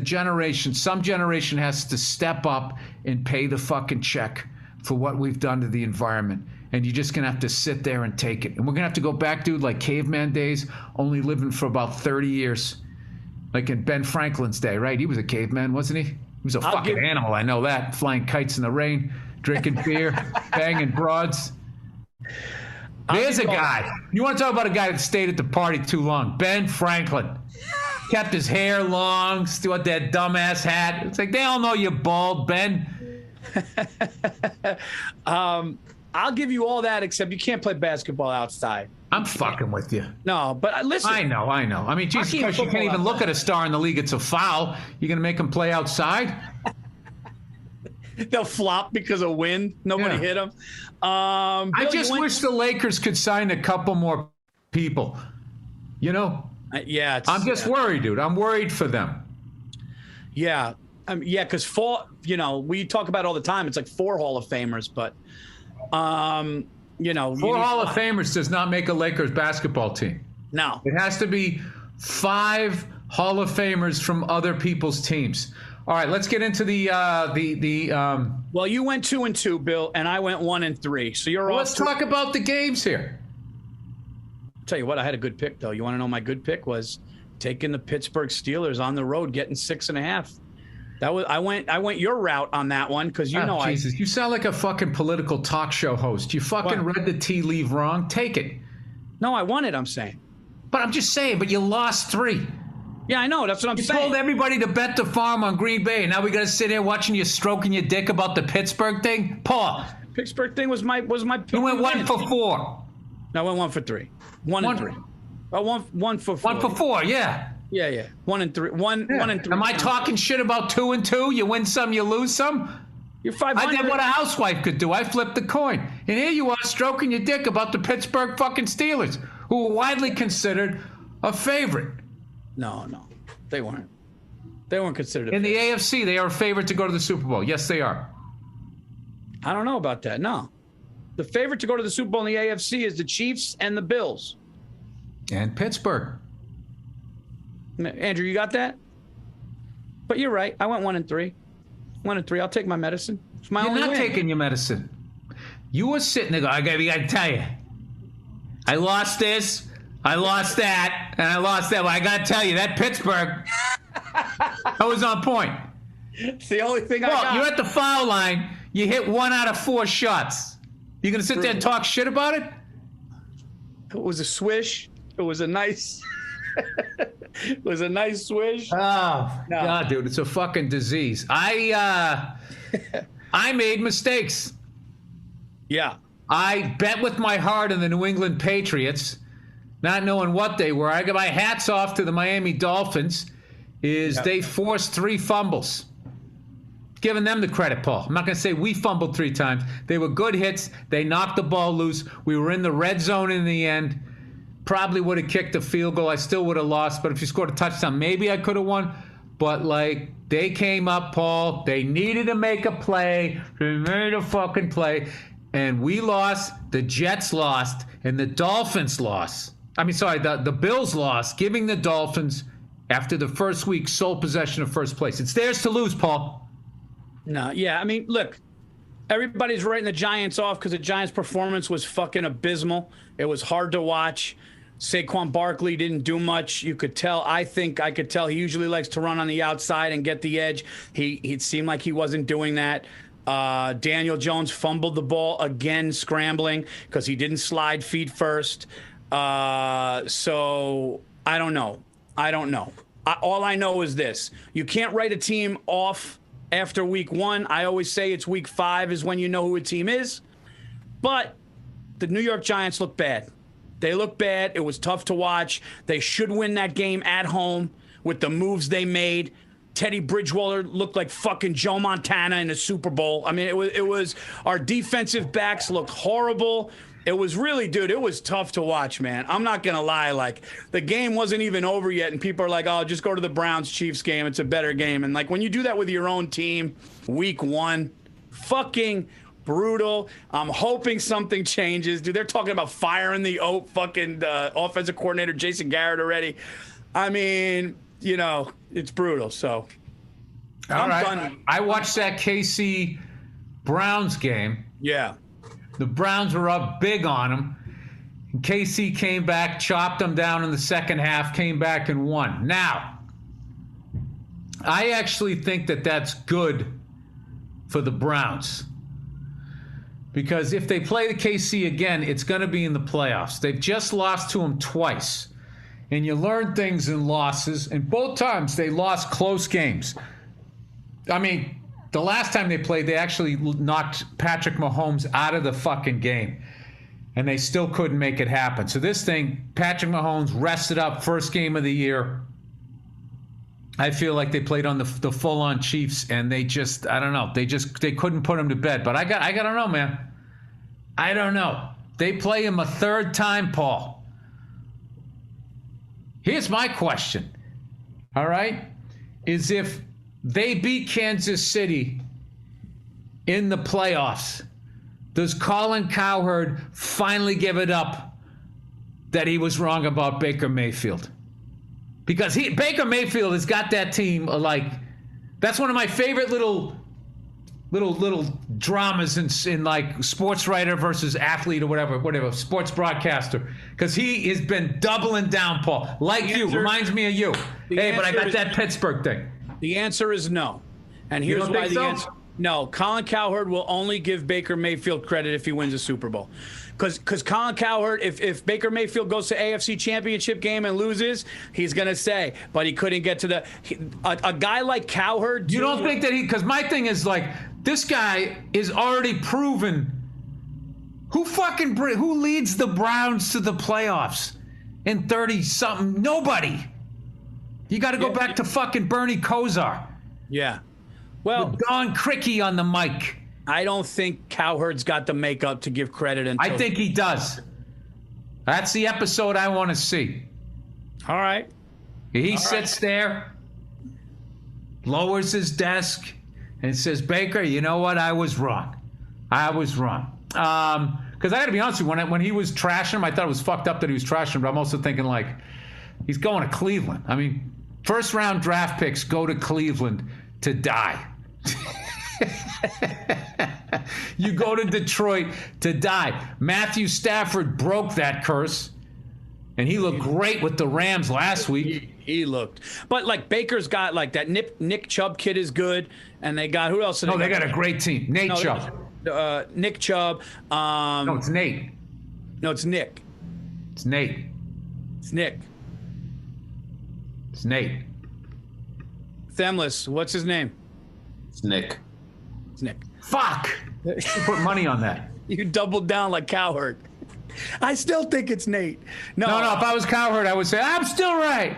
some generation has to step up and pay the fucking check for what we've done to the environment. And you're just going to have to sit there and take it. And we're going to have to go back, dude, like caveman days, only living for about 30 years. Like in Ben Franklin's day, right? He was a caveman, wasn't he? He was a fucking animal, I know that. Flying kites in the rain, drinking beer, banging broads. There's a guy. You want to talk about a guy that stayed at the party too long? Ben Franklin. Kept his hair long, still had that dumbass hat. It's like, they all know you're bald, Ben. I'll give you all that, except you can't play basketball outside. I'm fucking with you. No, but listen. I know. I mean, Jesus Christ, you can't even look at a star in the league. It's a foul. You're going to make him play outside? They'll flop because of wind. Nobody hit them. I just wish the Lakers could sign a couple more people. You know? Yeah. I'm just worried, dude. I'm worried for them. Yeah. Because we talk about it all the time. It's like 4 Hall of Famers, but, 4 Hall of Famers does not make a Lakers basketball team. No. It has to be 5 Hall of Famers from other people's teams. All right, let's get into the. Well, you went 2-2, Bill, and I went 1-3. So you're. Well, let's talk about the games here. I'll tell you what, I had a good pick though. You want to know my good pick was taking the Pittsburgh Steelers on the road, getting 6.5. That was I went your route on that one because Jesus, you sound like a fucking political talk show host. You fucking read the tea leaf wrong. Take it. No, I won it. I'm saying. But I'm just saying. But you lost 3. Yeah, I know. That's what I'm saying. You told everybody to bet the farm on Green Bay, and now we got to sit here watching you stroking your dick about the Pittsburgh thing, Paul. Pittsburgh thing was my pick. You went 1 for 4. No, I went 1 for 3. 1-3. Oh, one for 4. 1 for 4. Yeah. Yeah. 1-3. 1-3. Am I talking shit about 2-2? You win some, you lose some. You're 500. I did what a housewife could do. I flipped the coin, and here you are stroking your dick about the Pittsburgh fucking Steelers, who are widely considered a favorite. No, they weren't. They weren't considered in the AFC. They are a favorite to go to the Super Bowl. Yes, they are. I don't know about that. No, the favorite to go to the Super Bowl in the AFC is the Chiefs and the Bills. And Pittsburgh. Andrew, you got that? But you're right. I went 1-3. 1-3. I'll take my medicine. It's my only win. You're not taking your medicine. You were sitting there. I gotta tell you, I lost this. I lost that, and I lost that. But I got to tell you, that Pittsburgh, I was on point. It's the only thing I got. You're at the foul line. You hit 1 out of 4 shots. You going to sit there and talk shit about it? It was a swish. It was a nice it was a nice swish. Oh, no. God, dude, it's a fucking disease. I made mistakes. Yeah. I bet with my heart in the New England Patriots, not knowing what they were. I got my hats off to the Miami Dolphins. They forced 3 fumbles. Giving them the credit, Paul. I'm not going to say we fumbled 3 times. They were good hits. They knocked the ball loose. We were in the red zone in the end. Probably would have kicked a field goal. I still would have lost. But if you scored a touchdown, maybe I could have won. But, they came up, Paul. They needed to make a play. They made a fucking play. And we lost. The Jets lost. And the Dolphins lost. The Bills lost, giving the Dolphins, after the first week, sole possession of first place. It's theirs to lose, Paul. No, yeah. Look, everybody's writing the Giants off because the Giants' performance was fucking abysmal. It was hard to watch. Saquon Barkley didn't do much. You could tell. I think I could tell he usually likes to run on the outside and get the edge. It seemed like he wasn't doing that. Daniel Jones fumbled the ball again, scrambling because he didn't slide feet first. So I don't know. All I know is this. You can't write a team off after week 1. I always say it's week 5 is when you know who a team is. But the New York Giants look bad. They look bad. It was tough to watch. They should win that game at home with the moves they made. Teddy Bridgewater looked like fucking Joe Montana in the Super Bowl. I mean, it was our defensive backs looked horrible. It was really, dude, it was tough to watch, man. I'm not going to lie. Like, the game wasn't even over yet, and people are like, oh, just go to the Browns-Chiefs game. It's a better game. And, like, when you do that with your own team, week 1, fucking brutal. I'm hoping something changes. Dude, they're talking about firing the fucking offensive coordinator, Jason Garrett, already. I mean, you know, it's brutal. So, all right. I watched that KC Browns game. Yeah. The Browns were up big on them. And KC came back, chopped them down in the second half, came back and won. Now, I actually think that that's good for the Browns. Because if they play the KC again, it's going to be in the playoffs. They've just lost to them twice. And you learn things in losses. And both times they lost close games. I mean, the last time they played, they actually knocked Patrick Mahomes out of the fucking game. And they still couldn't make it happen. So this thing, Patrick Mahomes rested up, first game of the year. I feel like they played on the full-on Chiefs, and they just, I don't know, they couldn't put him to bed. But I don't know, man. I don't know. They play him a third time, Paul. Here's my question, all right, is if they beat Kansas City in the playoffs, does Colin Cowherd finally give it up that he was wrong about Baker Mayfield? Because Baker Mayfield has got that team like, that's one of my favorite little dramas in like sports writer versus athlete or whatever, sports broadcaster. Because he has been doubling down, Paul, like you, reminds me of you. Hey, but I got that Pittsburgh thing. The answer is no. And here's why the answer. No, Colin Cowherd will only give Baker Mayfield credit if he wins a Super Bowl. Because Colin Cowherd, if Baker Mayfield goes to AFC Championship game and loses, he's going to say, but he couldn't get to a guy like Cowherd. You don't think that because my thing is like, this guy is already proven. Who leads the Browns to the playoffs in 30-something? Nobody. You got to go back to fucking Bernie Kosar. Yeah. Well, with Don Criqui on the mic. I don't think Cowherd's got the makeup to give credit until. I think he does. That's the episode I want to see. All right. He sits there, lowers his desk, and says, Baker, you know what? I was wrong. Because I got to be honest with you, when he was trashing him, I thought it was fucked up that he was trashing him, but I'm also thinking, like, he's going to Cleveland. I mean, first-round draft picks go to Cleveland to die. You go to Detroit to die. Matthew Stafford broke that curse, and he looked great with the Rams last week. He looked. But, like, Baker's got, like, that Nick Chubb kid is good, and they got, who else? They got a great team. Chubb. Nick Chubb. No, it's Nate. No, it's Nick. It's Nate. It's Nick. It's Nate. Themless, what's his name? It's Nick. It's Nick. Fuck! You put money on that. You doubled down like Cowherd. I still think it's Nate. No, if I was Cowherd, I would say, I'm still right.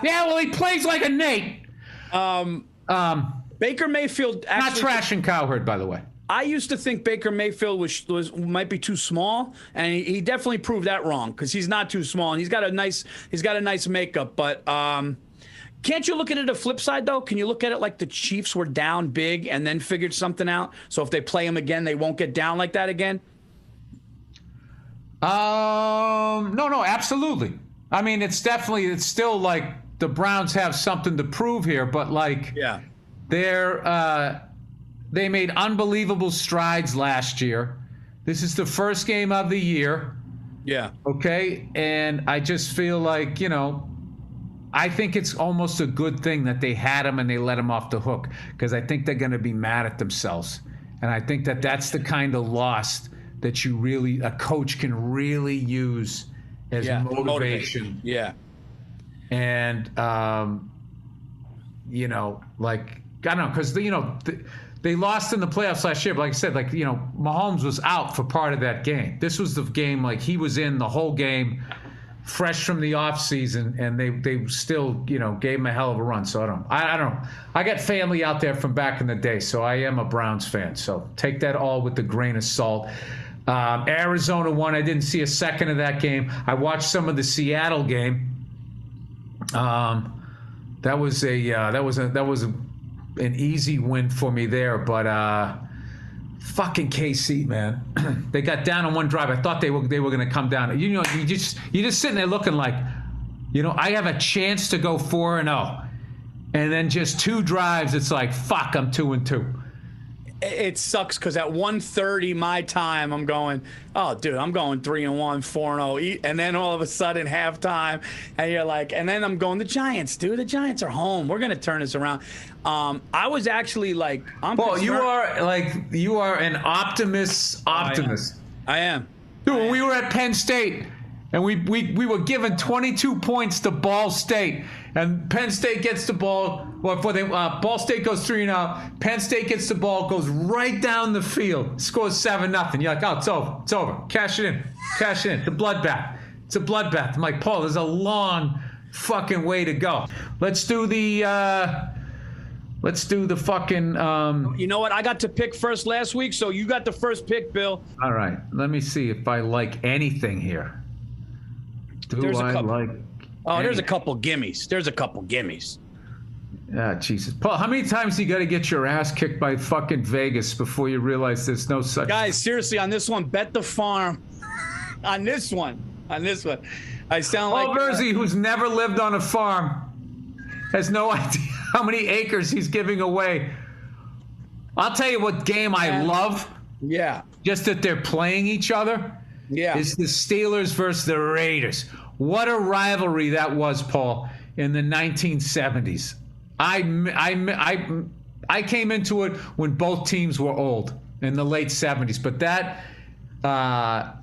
Yeah, well, he plays like a Nate. Baker Mayfield actually... Not trashing Cowherd, by the way. I used to think Baker Mayfield might be too small, and he definitely proved that wrong because he's not too small, and he's got a nice makeup. But can't you look at it a flip side though? Can you look at it like the Chiefs were down big and then figured something out? So if they play him again, they won't get down like that again. No, absolutely. I mean, it's still like the Browns have something to prove here, but like, yeah, they made unbelievable strides last year. This is the first game of the year. Yeah. Okay. And I just feel like, I think it's almost a good thing that they had him and they let him off the hook, because I think they're going to be mad at themselves. And I think that that's the kind of loss that a coach can really use as motivation. Yeah. And, like, I don't know, because, they lost in the playoffs last year. But like I said, Mahomes was out for part of that game. This was the game, like, he was in the whole game, fresh from the offseason, and they still, gave him a hell of a run. So I don't know. I got family out there from back in the day, so I am a Browns fan. So take that all with a grain of salt. Arizona won. I didn't see a second of that game. I watched some of the Seattle game. That was an easy win for me there, but fucking KC, man, they got down on one drive. I thought they were going to come down. You're just sitting there looking like, I have a chance to go 4-0, and then just 2 drives, it's like, fuck, I'm 2-2. It sucks because at 1:30 my time, I'm going, oh, dude, I'm going 3-1, 4-0, and then all of a sudden halftime, and you're like, and then I'm going, the Giants, dude, the Giants are home. We're gonna turn this around. I was actually like, Paul, you are an optimist. I am. Dude, when we were at Penn State, and we were given 22 points to Ball State, and Penn State gets the ball. Well, Ball State goes 3-0. Penn State gets the ball, goes right down the field, scores 7-0. You're like, oh, it's over. Cash it in. It's a bloodbath. I'm like, Paul, there's a long fucking way to go. Let's do the fucking. You know what? I got to pick first last week, so you got the first pick, Bill. All right. Let me see if I like anything here. There's a couple gimmies. Ah, Jesus. Paul, how many times you got to get your ass kicked by fucking Vegas before you realize there's no such... Guys, seriously, on this one, bet the farm. on this one. I sound like... Verzi, who's never lived on a farm, has no idea how many acres he's giving away. I'll tell you what game I love. Yeah. Just that they're playing each other. Yeah. Is the Steelers versus the Raiders. What a rivalry that was, Paul, in the 1970s. I came into it when both teams were old in the late 70s, but that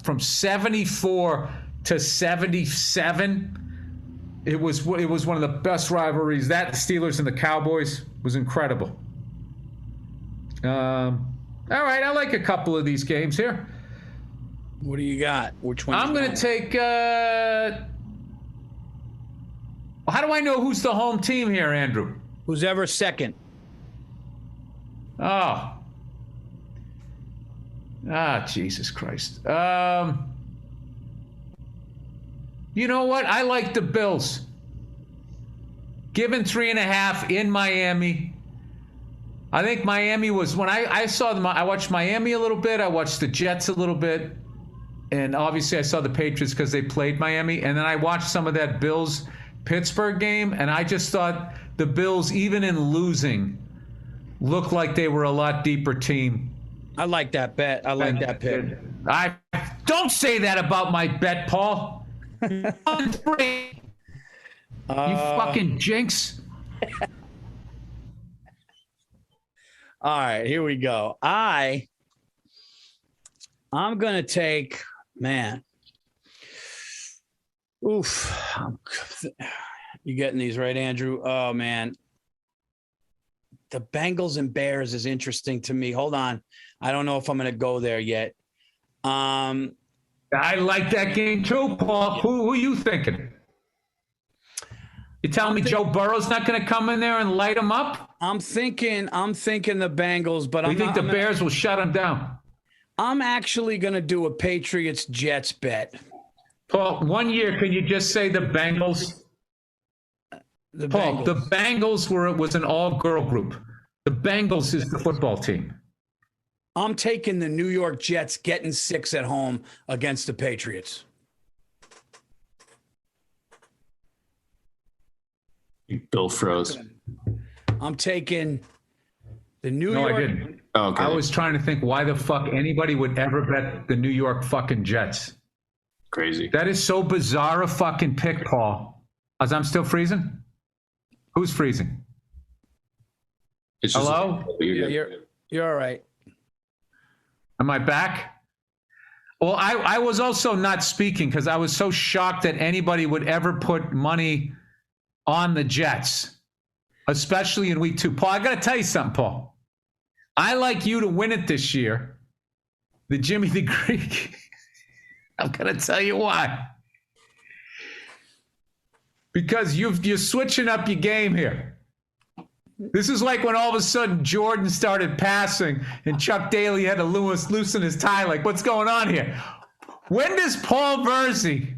from 74 to 77, it was one of the best rivalries. That the Steelers and the Cowboys was incredible. All right, I like a couple of these games here. What do you got? Which one? I'm going to take. How do I know who's the home team here, Andrew? Who's ever second? Oh. Jesus Christ. You know what? I like the Bills. Given 3.5 in Miami. I think Miami was, when I saw them, I watched Miami a little bit. I watched the Jets a little bit. And obviously I saw the Patriots because they played Miami. And then I watched some of that Bills-Pittsburgh game. And I just thought the Bills, even in losing, looked like they were a lot deeper team. I like that bet. I like that pick. Don't say that about my bet, Paul. You fucking jinx. All right, here we go. I'm going to take, man. Oof. You getting these right, Andrew? Oh, man. The Bengals and Bears is interesting to me. Hold on. I don't know if I'm going to go there yet. I like that game too, Paul. Who are you thinking? You telling me Joe Burrow's not going to come in there and light him up? I'm thinking the Bengals, but I think the Bears will shut him down. I'm actually going to do a Patriots Jets bet. Paul, 1 year, can you just say the Bengals? The Bengals was an all-girl group. The Bengals is the football team. I'm taking the New York Jets getting 6 at home against the Patriots. Bill froze. I'm taking the New York. No, I didn't. Oh, okay. I was trying to think why the fuck anybody would ever bet the New York fucking Jets. Crazy. That is so bizarre a fucking pick, Paul. As I'm still freezing? Who's freezing? It's just Hello? You're all right. Am I back? Well, I was also not speaking because I was so shocked that anybody would ever put money on the Jets, especially in week 2. Paul, I got to tell you something, Paul. I like you to win it this year. The Jimmy the Greek. I'm going to tell you why. Because you're switching up your game here. This is like when all of a sudden Jordan started passing and Chuck Daly had to loosen his tie. Like, what's going on here? When does Paul Verzi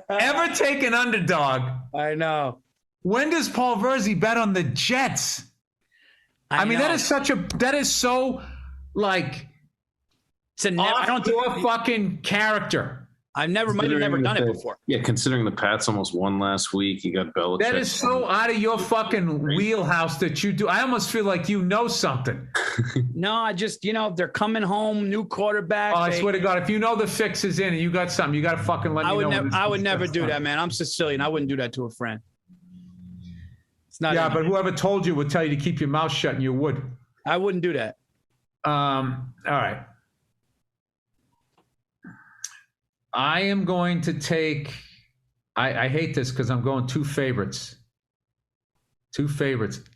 ever take an underdog? I know. When does Paul Verzi bet on the Jets? I mean, know. that is so like It's a off your fucking character. Might have never done it before. Yeah, considering the Pats almost won last week, you got Belichick. That is so out of your fucking wheelhouse that you do. I almost feel like you know something. No, I just, they're coming home, new quarterback. Oh, I swear to God, if you know the fix is in and you got something, you got to fucking let me know. I would never do that, man. I'm Sicilian. I wouldn't do that to a friend. It's not. Yeah, but whoever told you would tell you to keep your mouth shut, and you would. I wouldn't do that. All right. I am going to take. I hate this because I'm going two favorites.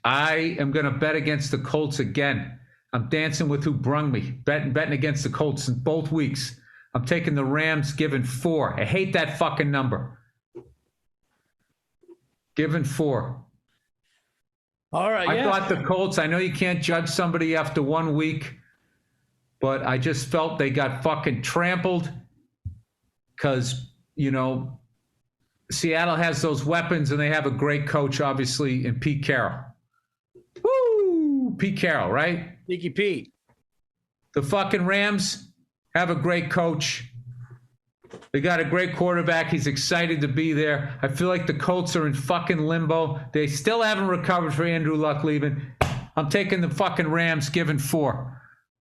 I am going to bet against the Colts again. I'm dancing with who brung me. Betting against the Colts in both weeks. I'm taking the Rams, giving 4. I hate that fucking number. Giving 4. All right. I thought the Colts. I know you can't judge somebody after 1 week, but I just felt they got fucking trampled. Because, Seattle has those weapons and they have a great coach, obviously, in Pete Carroll. Woo! Pete Carroll, right? Sneaky Pete. The fucking Rams have a great coach. They got a great quarterback. He's excited to be there. I feel like the Colts are in fucking limbo. They still haven't recovered for Andrew Luck leaving. I'm taking the fucking Rams, giving 4.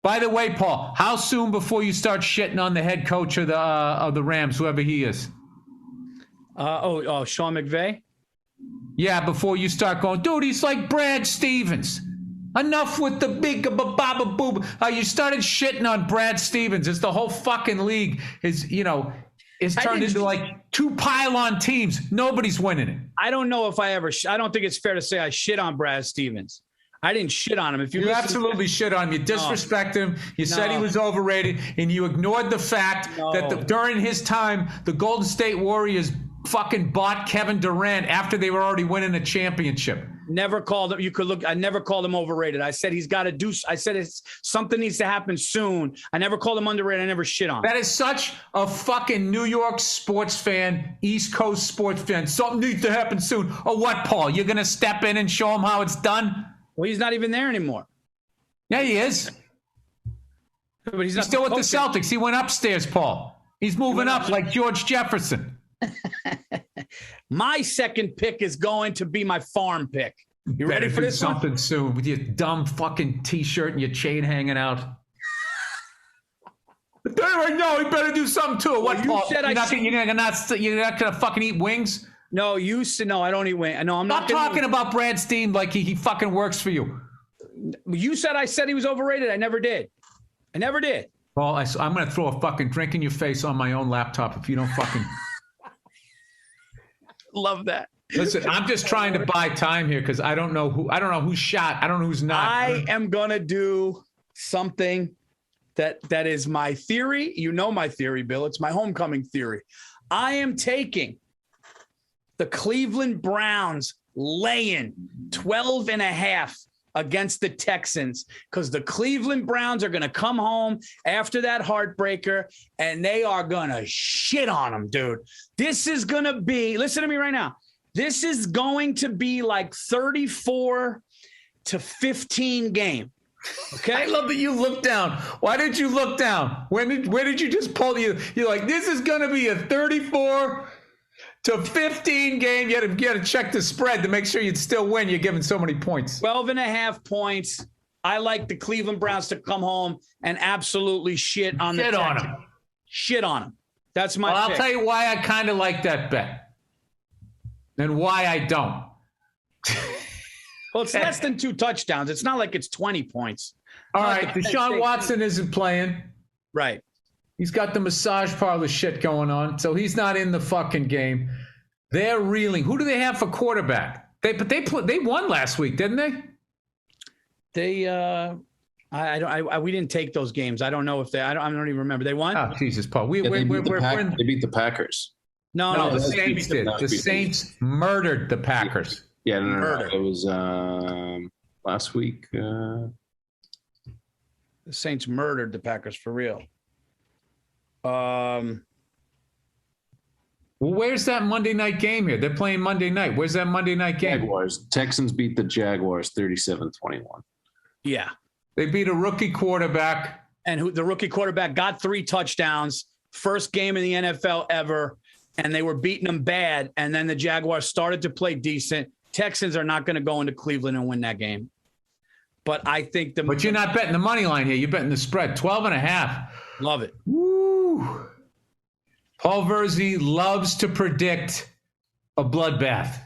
By the way, Paul, how soon before you start shitting on the head coach of the Rams, whoever he is? Sean McVay? Yeah, before you start going, dude, he's like Brad Stevens. Enough with the big baba boob. You started shitting on Brad Stevens. It's the whole fucking league is turned into like 2 pylon teams. Nobody's winning it. I don't know if I don't think it's fair to say I shit on Brad Stevens. I didn't shit on him. If you absolutely shit on him. You disrespect him. You said he was overrated, and you ignored the fact that during his time, the Golden State Warriors fucking bought Kevin Durant after they were already winning a championship. Never called him. I never called him overrated. I said he's got to do. I said something needs to happen soon. I never called him underrated. I never shit on him. That is such a fucking New York sports fan, East Coast sports fan. Something needs to happen soon. Or what, Paul? You're going to step in and show him how it's done? Well, he's not even there anymore. Yeah, he is. But he's still with the Celtics. He went upstairs, Paul. He's moving up like George Jefferson. My second pick is going to be my farm pick. You ready for this? Something soon with your dumb fucking T-shirt and your chain hanging out. No, he better do something too. What, Paul? You're not gonna fucking eat wings? No, I don't eat wings. No, I'm not talking about Brad Steen like he fucking works for you. You said I said he was overrated. I never did. Paul, I'm going to throw a fucking drink in your face on my own laptop if you don't fucking... Love that. Listen, I'm just trying to buy time here because I don't know who's shot. I don't know who's not. I am going to do something that is my theory. You know my theory, Bill. It's my homecoming theory. I am taking the Cleveland Browns laying 12.5 against the Texans because the Cleveland Browns are going to come home after that heartbreaker and they are going to shit on them, dude. This is going to be, listen to me right now. This is going to be like 34-15 game. Okay. I love that you look down. Why did you look down? Where did you just pull? You're like, this is going to be a 34-15 game. You had to check the spread to make sure you'd still win. You're giving so many points. 12.5 points. I like the Cleveland Browns to come home and absolutely shit on the Texans. Shit on them. That's my I'll pick. tell you why I kind of like that bet and why I don't. Well, it's less than 2 touchdowns. It's not like it's 20 points. All right, Deshaun Watson isn't playing. Right. He's got the massage parlor shit going on, so he's not in the fucking game. They're reeling. Who do they have for quarterback? They won last week, didn't they? They we didn't take those games. I don't know if I don't even remember. They won? Oh, Jesus, Paul. They beat the Packers. No, the Saints did. The Saints murdered the Packers. Yeah, no. It was last week. The Saints murdered the Packers for real. Well, where's that Monday night game here? They're playing Monday night. Where's that Monday night game? Jaguars. Texans beat the Jaguars 37-21. Yeah. They beat a rookie quarterback. And the rookie quarterback got 3 touchdowns. First game in the NFL ever. And they were beating them bad. And then the Jaguars started to play decent. Texans are not going to go into Cleveland and win that game. But I think But you're not betting the money line here. You're betting the spread. 12.5. Love it. Woo. Paul Verzi loves to predict a bloodbath.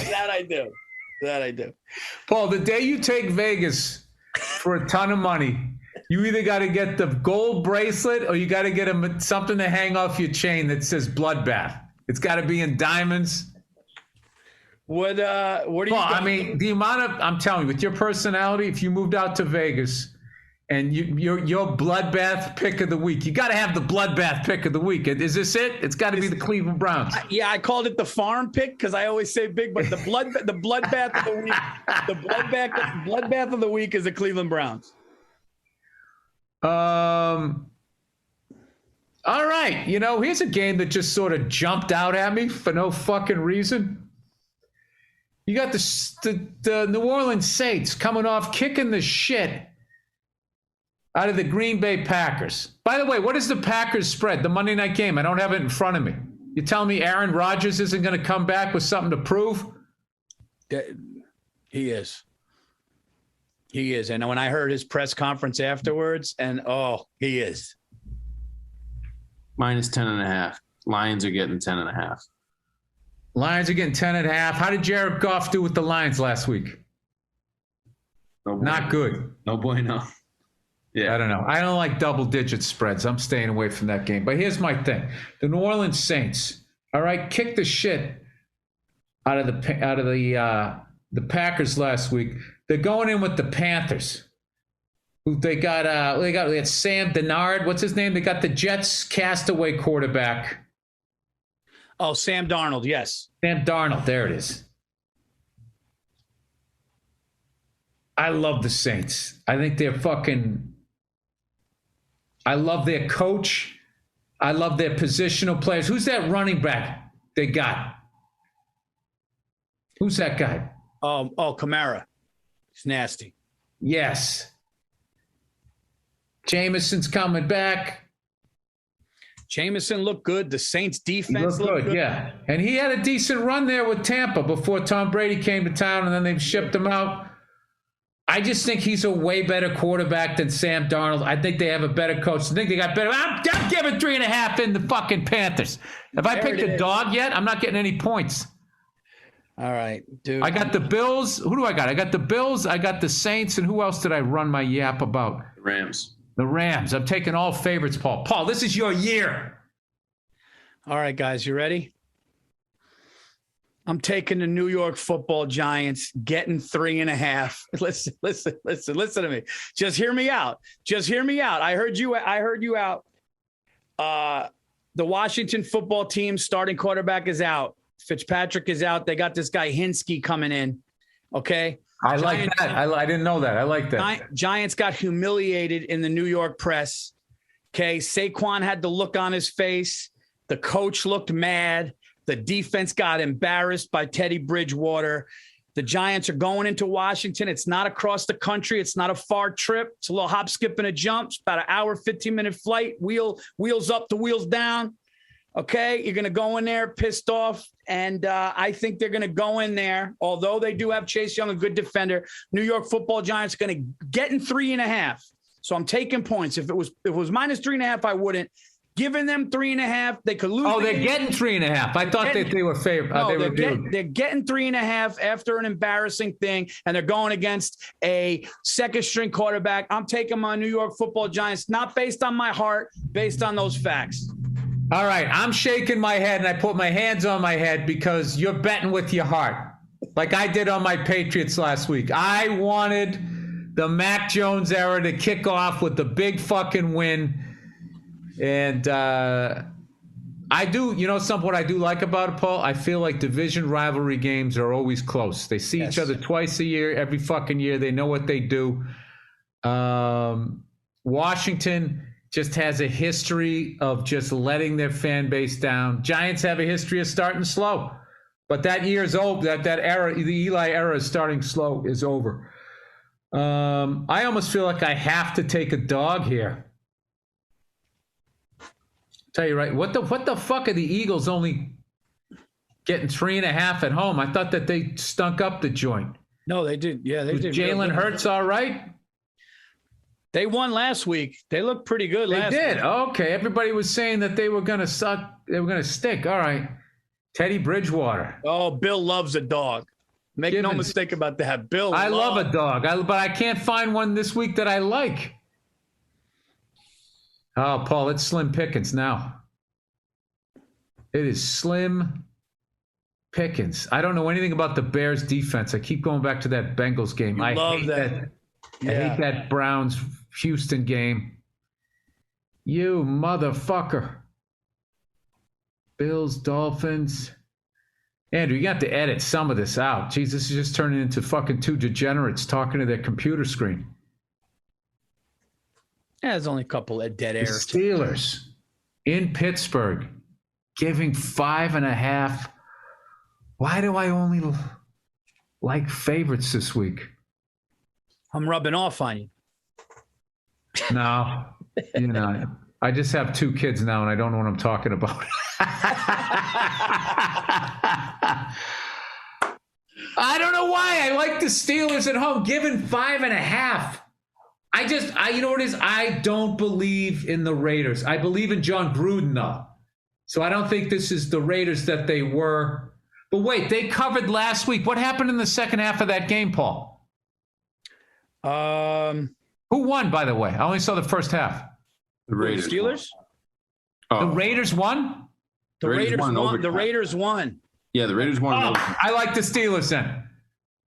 That I do. Paul, the day you take Vegas for a ton of money, you either got to get the gold bracelet or you got to get something to hang off your chain that says bloodbath. It's got to be in diamonds. What do you? Well, I mean, the amount of, I'm telling you, with your personality, if you moved out to Vegas and your bloodbath pick of the week, you got to have the bloodbath pick of the week. Is this it? It's got to be the Cleveland Browns. Yeah, I called it the farm pick because I always say big, but the bloodbath of the week, the bloodbath of the week is the Cleveland Browns. All right. You know, here's a game that just sort of jumped out at me for no fucking reason. You got the New Orleans Saints coming off kicking the shit out of the Green Bay Packers. By the way, what is the Packers spread? The Monday night game. I don't have it in front of me. You telling me Aaron Rodgers isn't going to come back with something to prove? He is. And when I heard his press conference afterwards, he is. Minus 10.5. Lions are getting 10.5. Lions are getting 10.5. How did Jared Goff do with the Lions last week? Not good. No bueno. Yeah. I don't know. I don't like double-digit spreads. I'm staying away from that game. But here's my thing: the New Orleans Saints, all right, kicked the shit out of the Packers last week. They're going in with the Panthers. They got Sam Darnold. What's his name? They got the Jets castaway quarterback. Oh, Sam Darnold. Yes, Sam Darnold. There it is. I love the Saints. I think they're fucking. I love their coach. I love their positional players. Who's that running back they got? Who's that guy? Kamara. He's nasty. Yes. Jameson's coming back. Jameson looked good. The Saints defense looked good. Yeah. And he had a decent run there with Tampa before Tom Brady came to town and then they shipped him out. I just think he's a way better quarterback than Sam Darnold. I think they have a better coach. I think they got better. I'm giving 3.5 in the fucking Panthers. Have I picked a dog yet? I'm not getting any points. All right, dude. I got the Bills. Who do I got? I got the Bills. I got the Saints. And who else did I run my yap about? The Rams. The Rams. I'm taking all favorites, Paul. Paul, this is your year. All right, guys. You ready? I'm taking the New York Football Giants, getting 3.5. Listen to me. Just hear me out. I heard you out. The Washington football team starting quarterback is out. Fitzpatrick is out. They got this guy Hinsky coming in. Okay. I like that. I didn't know that. I like that. Giants got humiliated in the New York press. Okay. Saquon had the look on his face. The coach looked mad. The defense got embarrassed by Teddy Bridgewater. The Giants are going into Washington. It's not across the country. It's not a far trip. It's a little hop, skip, and a jump. It's about an hour, 15-minute flight. Wheels up to wheels down. Okay, you're going to go in there pissed off, and I think they're going to go in there, although they do have Chase Young, a good defender. New York Football Giants are going to get in 3.5. So I'm taking points. If it was minus 3.5, I wouldn't. Giving them 3.5. They could lose. Oh, they're getting 3.5. I thought that they were favored. No, they were they're getting 3.5 after an embarrassing thing, and they're going against a second-string quarterback. I'm taking my New York Football Giants, not based on my heart, based on those facts. All right, I'm shaking my head, and I put my hands on my head because you're betting with your heart, like I did on my Patriots last week. I wanted the Mac Jones era to kick off with the big fucking win. And I do, what I do like about it, Paul? I feel like division rivalry games are always close. They see each other twice a year, every fucking year. They know what they do. Washington just has a history of just letting their fan base down. Giants have a history of starting slow. But that year is over. That era, the Eli era is starting slow, is over. I almost feel like I have to take a dog here. Tell you right, what the fuck are the Eagles only getting 3.5 at home? I thought that they stunk up the joint. No, they did. Yeah, they did. Jalen Hurts all right? They won last week. They looked pretty good last week. They did. Okay. Everybody was saying that they were going to suck. They were going to stink. All right. Teddy Bridgewater. Oh, Bill loves a dog. Make no mistake about that. Bill I love a dog, but I can't find one this week that I like. Oh, Paul, it's slim pickings now. It is slim pickings. I don't know anything about the Bears defense. I keep going back to that Bengals game. I hate that. Yeah. I hate that Browns-Houston game. You motherfucker. Bills, Dolphins. Andrew, you got to edit some of this out. Jeez, this is just turning into fucking two degenerates talking to their computer screen. Yeah, there's only a couple of dead air. The Steelers in Pittsburgh giving 5.5. Why do I only like favorites this week? I'm rubbing off on you. No, I just have 2 kids now, and I don't know what I'm talking about. I don't know why I like the Steelers at home, giving 5.5. You know what it is? I don't believe in the Raiders. I believe in John Gruden, though. So I don't think this is the Raiders that they were. But wait, they covered last week. What happened in the second half of that game, Paul? Who won, by the way? I only saw the first half. The Raiders. The Steelers? Oh. The Raiders won? The Raiders won. The Raiders won. Yeah, the Raiders won. I like the Steelers then.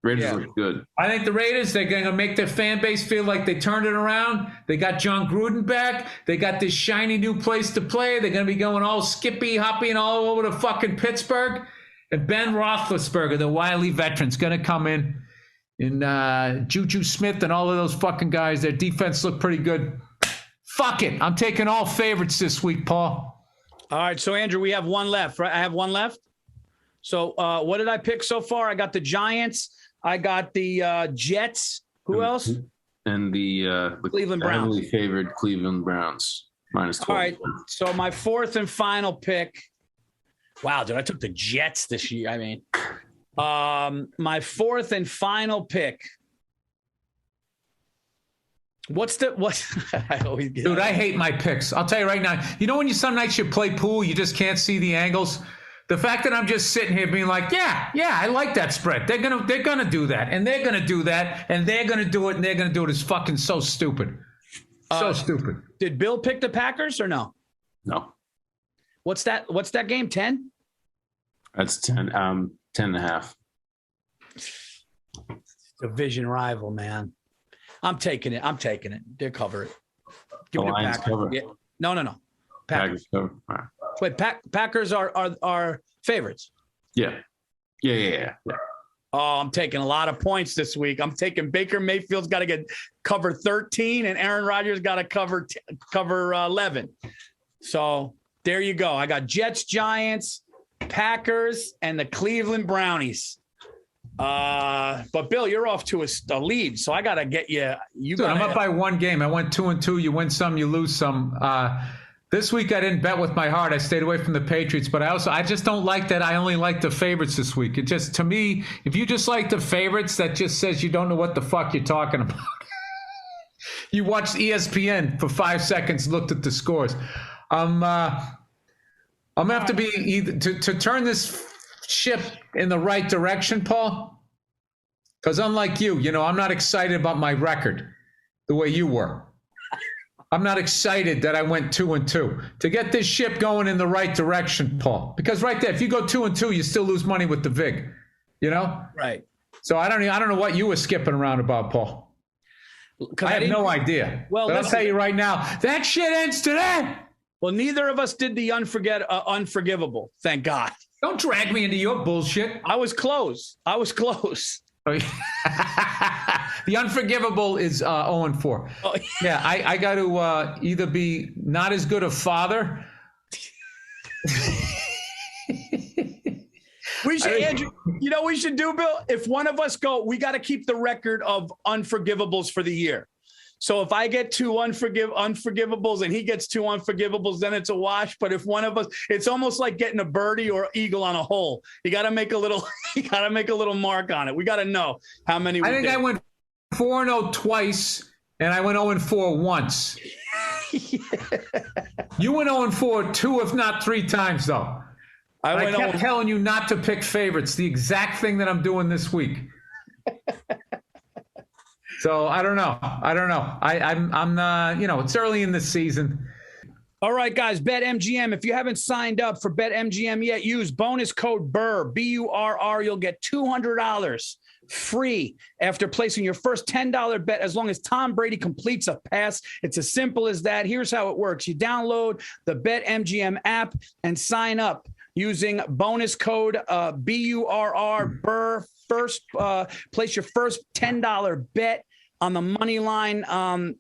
Raiders look good. I think the Raiders, they're going to make their fan base feel like they turned it around. They got John Gruden back. They got this shiny new place to play. They're going to be going all skippy, hopping all over to fucking Pittsburgh. And Ben Roethlisberger, the wily veteran's going to come in. And Juju Smith and all of those fucking guys, their defense looked pretty good. Fuck it. I'm taking all favorites this week, Paul. All right, so Andrew, we have one left, right? I have one left. So what did I pick so far? I got the Giants. I got the Jets. Who else? And the Cleveland Browns. Heavily favored Cleveland Browns. -12. All right, so my fourth and final pick. Wow, dude, I took the Jets this year. I mean, my fourth and final pick. I always get Dude, I hate my picks. I'll tell you right now. You know when some nights you play pool, you just can't see the angles? The fact that I'm just sitting here being like, yeah, I like that spread. They're gonna do that, and they're gonna do that, and they're gonna do it, and they're gonna do it is fucking so stupid. So stupid. Did Bill pick the Packers or no? No. What's that game? 10? That's 10. 10.5. Division rival, man. I'm taking it. They'll cover it. Give me the Lions Packers. cover. Yeah. No. Packers cover. All right. Wait, Packers are favorites. Yeah. Oh, I'm taking a lot of points this week. I'm taking Baker Mayfield's got to get cover 13, and Aaron Rodgers got to cover 11. So there you go. I got Jets, Giants, Packers, and the Cleveland Brownies. But Bill, you're off to a lead, so I got to get you. Dude, I'm up by one game. I went 2-2. You win some, you lose some. This week I didn't bet with my heart. I stayed away from the Patriots, but I just don't like that. I only like the favorites this week. It just, to me, if you just like the favorites, that just says you don't know what the fuck you're talking about. You watched ESPN for 5 seconds, looked at the scores. I'm gonna have to be either to turn this ship in the right direction, Paul. Because unlike you, I'm not excited about my record the way you were. I'm not excited that I went 2-2. To get this ship going in the right direction, Paul. Because right there, if you go 2-2, you still lose money with the VIG. Right. So I don't know what you were skipping around about, Paul. I have no idea. Well, but I'll tell you right now, that shit ends today. Well, neither of us did the unforgivable. Thank God. Don't drag me into your bullshit. I was close. The unforgivable is 0-4. Oh. Yeah, I got to either be not as good a father. We should, Andrew, we should do, Bill? If one of us go, we got to keep the record of unforgivables for the year. So if I get 2 unforgivables and he gets 2 unforgivables, then it's a wash. But if one of us, it's almost like getting a birdie or eagle on a hole. You got to make a little mark on it. We got to know how many. I think I went 4-0 twice, and I went 0-4 once. Yeah. You went 0-4 2, if not 3 times, though. I kept telling you not to pick favorites. The exact thing that I'm doing this week. So I don't know. I'm it's early in the season. All right, guys, BetMGM. If you haven't signed up for BetMGM yet, use bonus code BURR, BURR. You'll get $200 free after placing your first $10 bet as long as Tom Brady completes a pass. It's as simple as that. Here's how it works. You download the BetMGM app and sign up using bonus code BURR, BURR. First, place your first $10 bet on the money line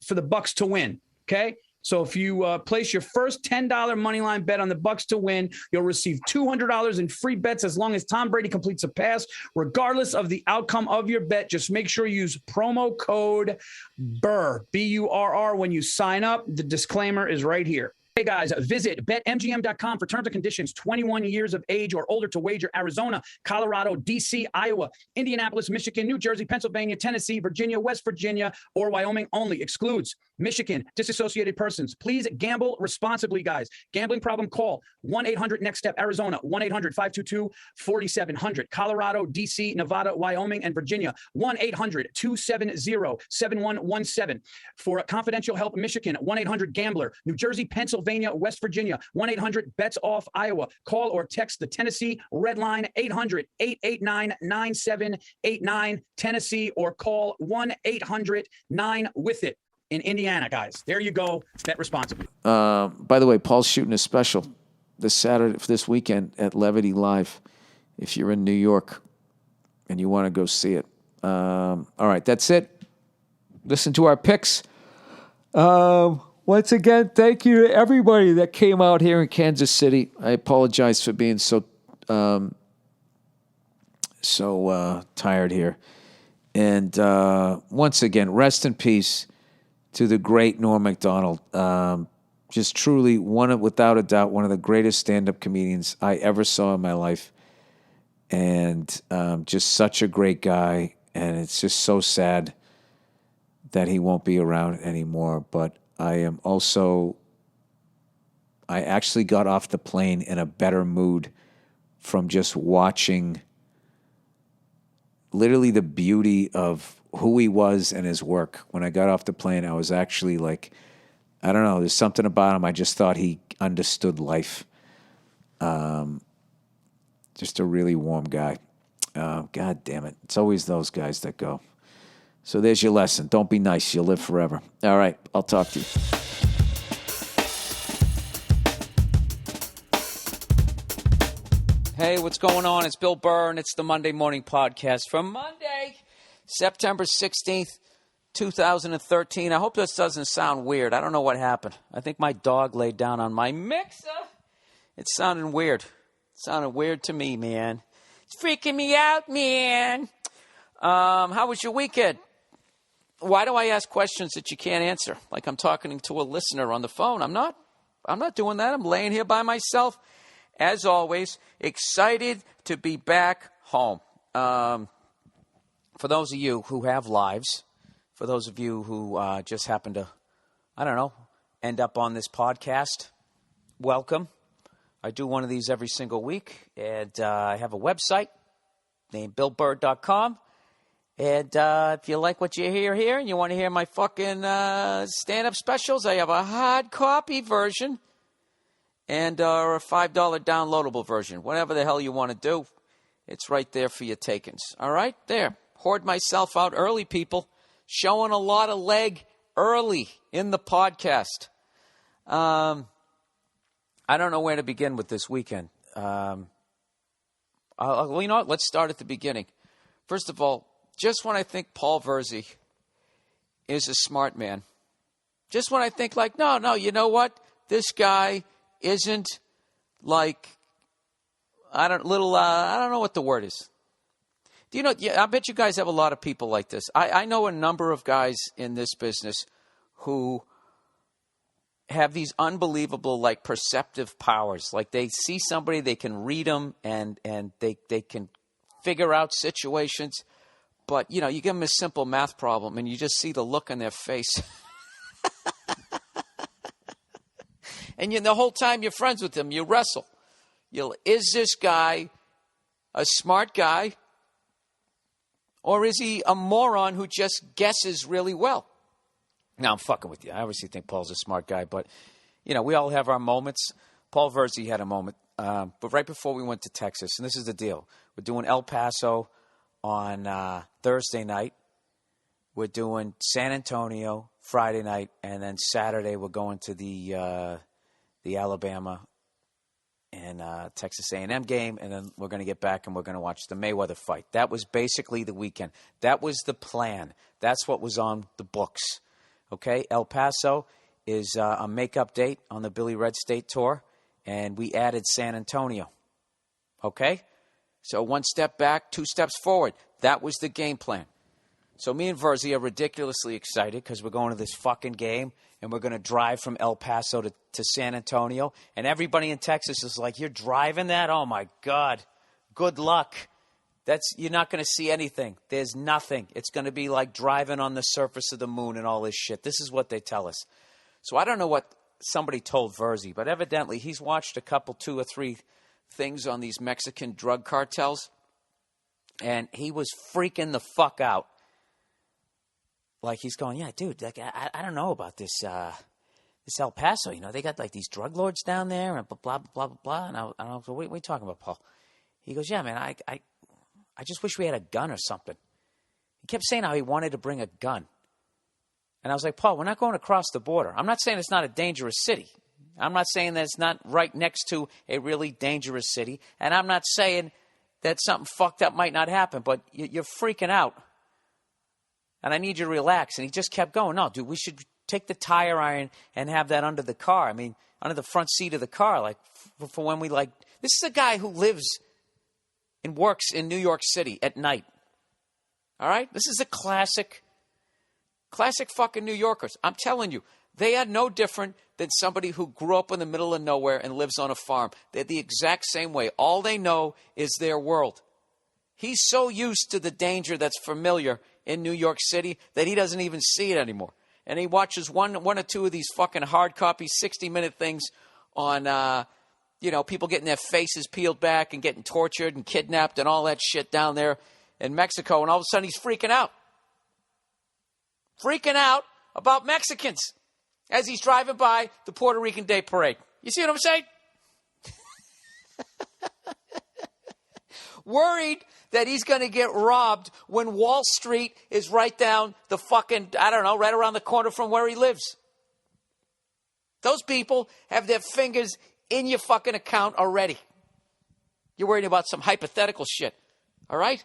for the Bucks to win. Okay. So if you place your first $10 money line bet on the Bucks to win, you'll receive $200 in free bets as long as Tom Brady completes a pass, regardless of the outcome of your bet. Just make sure you use promo code BURR, BURR, when you sign up. The disclaimer is right here. Hey guys, visit betmgm.com for terms and conditions. 21 years of age or older to wager. Arizona, Colorado, D.C., Iowa, Indianapolis, Michigan, New Jersey, Pennsylvania, Tennessee, Virginia, West Virginia, or Wyoming only. Excludes Michigan, disassociated persons. Please gamble responsibly, guys. Gambling problem, call 1-800-NEXT-STEP. Arizona, 1-800-522-4700. Colorado, D.C., Nevada, Wyoming, and Virginia, 1-800-270-7117. For confidential help, Michigan, 1-800-GAMBLER. New Jersey, Pennsylvania, West Virginia, 1-800-BETS-OFF. Iowa. Call or text the Tennessee Red Line, 800-889-9789. Tennessee, or call 1-800-9-WITH-IT. In Indiana, guys. There you go. Bet responsibly. By the way, Paul's shooting a special this weekend at Levity Live. If you're in New York and you want to go see it. All right, that's it. Listen to our picks. Once again, thank you to everybody that came out here in Kansas City. I apologize for being so tired here. And once again, rest in peace to the great Norm Macdonald. Just truly, without a doubt, one of the greatest stand-up comedians I ever saw in my life. And just such a great guy. And it's just so sad that he won't be around anymore. But I actually got off the plane in a better mood from just watching literally the beauty of who he was and his work. When I got off the plane, I was actually like, I don't know, there's something about him. I just thought he understood life. Just a really warm guy. God damn it. It's always those guys that go. So there's your lesson. Don't be nice. You'll live forever. All right. I'll talk to you. Hey, what's going on? It's Bill Burr, and it's the Monday Morning Podcast for Monday, September 16th, 2013. I hope this doesn't sound weird. I don't know what happened. I think my dog laid down on my mixer. It sounded weird. It sounded weird to me, man. It's freaking me out, man. How was your weekend? Why do I ask questions that you can't answer? Like I'm talking to a listener on the phone. I'm not doing that. I'm laying here by myself. As always, excited to be back home. For those of you who have lives, for those of you who just happen to, I don't know, end up on this podcast, welcome. I do one of these every single week, and I have a website named BillBurr.com. And if you like what you hear here and you want to hear my fucking stand-up specials, I have a hard copy version and or a $5 downloadable version. Whatever the hell you want to do, it's right there for your takings. All right? There. Hoard myself out early, people. Showing a lot of leg early in the podcast. I don't know where to begin with this weekend. Well, you know what? Let's start at the beginning. First of all, just when I think Paul Verzi is a smart man, just when I think like, no, you know what? This guy isn't like, I don't know what the word is. Do you know, I bet you guys have a lot of people like this. I know a number of guys in this business who have these unbelievable, like, perceptive powers. Like, they see somebody, they can read them, and they can figure out situations. But, you know, you give them a simple math problem, and you just see the look on their face. And the whole time you're friends with them, you wrestle. Is this guy a smart guy? Or is he a moron who just guesses really well? Now, I'm fucking with you. I obviously think Paul's a smart guy, but, you know, we all have our moments. Paul Verzi had a moment. But right before we went to Texas, and this is the deal. We're doing El Paso on Thursday night. We're doing San Antonio Friday night. And then Saturday we're going to the Alabama and Texas A&M game, and then we're going to get back and we're going to watch the Mayweather fight. That was basically the weekend. That was the plan. That's what was on the books. Okay, El Paso is a makeup date on the Billy Red State Tour, and we added San Antonio. Okay? So one step back, two steps forward. That was the game plan. So me and Verzi are ridiculously excited because we're going to this fucking game, and we're going to drive from El Paso to San Antonio. And everybody in Texas is like, you're driving that? Oh, my God. Good luck. You're not going to see anything. There's nothing. It's going to be like driving on the surface of the moon and all this shit. This is what they tell us. So I don't know what somebody told Verzi, but evidently he's watched a couple, 2 or 3 things on these Mexican drug cartels, and he was freaking the fuck out. Like, he's going, yeah, dude, like, I don't know about this El Paso. You know, they got, like, these drug lords down there and blah, blah, blah, blah, blah. And I was like, what are you talking about, Paul? He goes, yeah, man, I just wish we had a gun or something. He kept saying how he wanted to bring a gun. And I was like, Paul, we're not going across the border. I'm not saying it's not a dangerous city. I'm not saying that it's not right next to a really dangerous city. And I'm not saying that something fucked up might not happen. But you're freaking out. And I need you to relax. And he just kept going. No, dude, we should take the tire iron and have that under the car. I mean, under the front seat of the car. Like, for when we like, this is a guy who lives and works in New York City at night. All right? This is a classic fucking New Yorkers. I'm telling you, they are no different than somebody who grew up in the middle of nowhere and lives on a farm. They're the exact same way. All they know is their world. He's so used to the danger that's familiar in New York City that he doesn't even see it anymore. And he watches one or two of these fucking hard copy 60-minute things on, people getting their faces peeled back and getting tortured and kidnapped and all that shit down there in Mexico. And all of a sudden he's freaking out. Freaking out about Mexicans as he's driving by the Puerto Rican Day Parade. You see what I'm saying? Worried that he's going to get robbed when Wall Street is right down the fucking, right around the corner from where he lives. Those people have their fingers in your fucking account already. You're worried about some hypothetical shit. All right?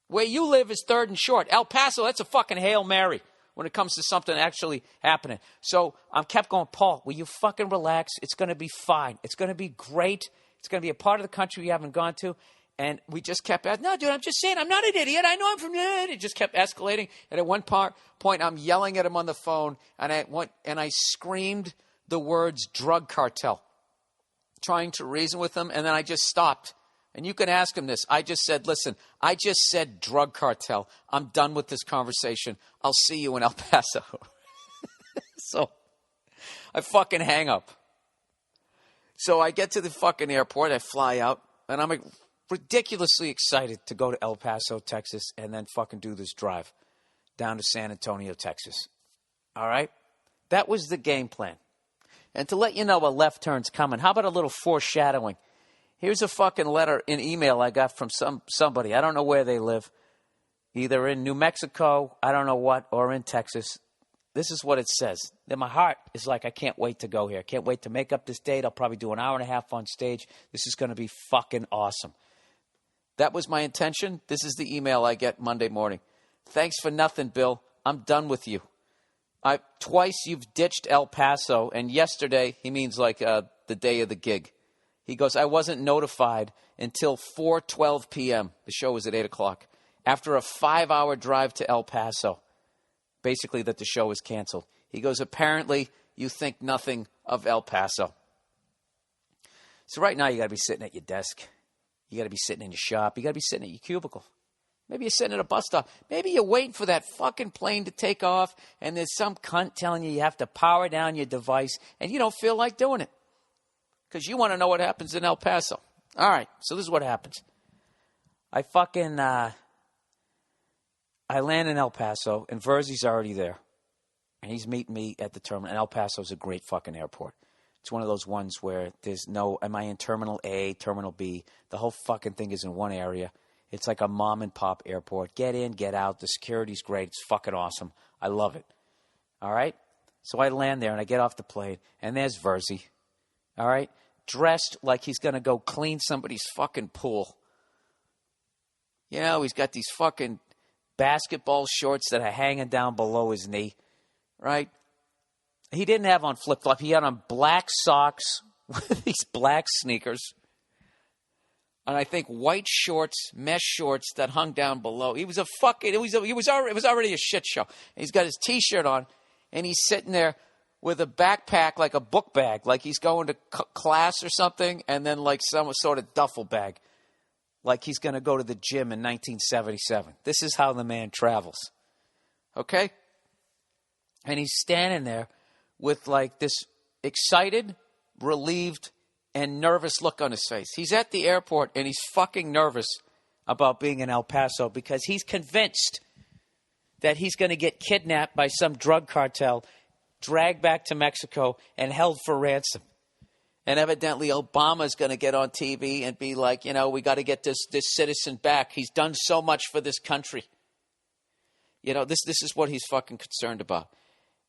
Where you live is third and short. El Paso, that's a fucking Hail Mary when it comes to something actually happening. So I kept going, Paul, will you fucking relax? It's going to be fine. It's going to be great. It's going to be a part of the country we haven't gone to. And we just kept asking, no, dude, I'm just saying, I'm not an idiot. I know I'm from there. It just kept escalating. And at one point, I'm yelling at him on the phone, and I screamed the words drug cartel, trying to reason with him, and then I just stopped. And you can ask him this. I just said, listen, I just said drug cartel. I'm done with this conversation. I'll see you in El Paso. So I fucking hang up. So I get to the fucking airport. I fly out, and I'm ridiculously excited to go to El Paso, Texas, and then fucking do this drive down to San Antonio, Texas. All right? That was the game plan. And to let you know a left turn's coming, how about a little foreshadowing? Here's a fucking letter, an email I got from somebody. I don't know where they live. Either in New Mexico, I don't know what, or in Texas. This is what it says. Then my heart is like, I can't wait to go here. I can't wait to make up this date. I'll probably do an hour and a half on stage. This is going to be fucking awesome. That was my intention. This is the email I get Monday morning. Thanks for nothing, Bill. I'm done with you. Twice you've ditched El Paso, and yesterday, he means like the day of the gig. He goes, I wasn't notified until 4:12 p.m. The show was at 8 o'clock. After a 5-hour drive to El Paso, basically that the show was canceled. He goes, apparently you think nothing of El Paso. So right now you got to be sitting at your desk. You got to be sitting in your shop. You got to be sitting at your cubicle. Maybe you're sitting at a bus stop. Maybe you're waiting for that fucking plane to take off, and there's some cunt telling you have to power down your device, and you don't feel like doing it because you want to know what happens in El Paso. All right, so this is what happens. I land in El Paso, and Verzi's already there. And he's meeting me at the terminal. And El Paso's a great fucking airport. It's one of those ones where there's no, am I in Terminal A, Terminal B? The whole fucking thing is in one area. It's like a mom and pop airport. Get in, get out. The security's great. It's fucking awesome. I love it. All right? So I land there, and I get off the plane, and there's Verzi. All right? Dressed like he's going to go clean somebody's fucking pool. You know, he's got these fucking basketball shorts that are hanging down below his knee, right? He didn't have on flip-flop. He had on black socks with these black sneakers. And I think white shorts, mesh shorts that hung down below. It was already a shit show. And he's got his T-shirt on, and he's sitting there with a backpack, like a book bag, like he's going to class or something, and then like some sort of duffel bag, like he's going to go to the gym in 1977. This is how the man travels. Okay? And he's standing there with like this excited, relieved, and nervous look on his face. He's at the airport, and he's fucking nervous about being in El Paso because he's convinced that he's going to get kidnapped by some drug cartel, dragged back to Mexico, and held for ransom. And evidently Obama's going to get on TV and be like, you know, we got to get this citizen back. He's done so much for this country. You know, this is what he's fucking concerned about.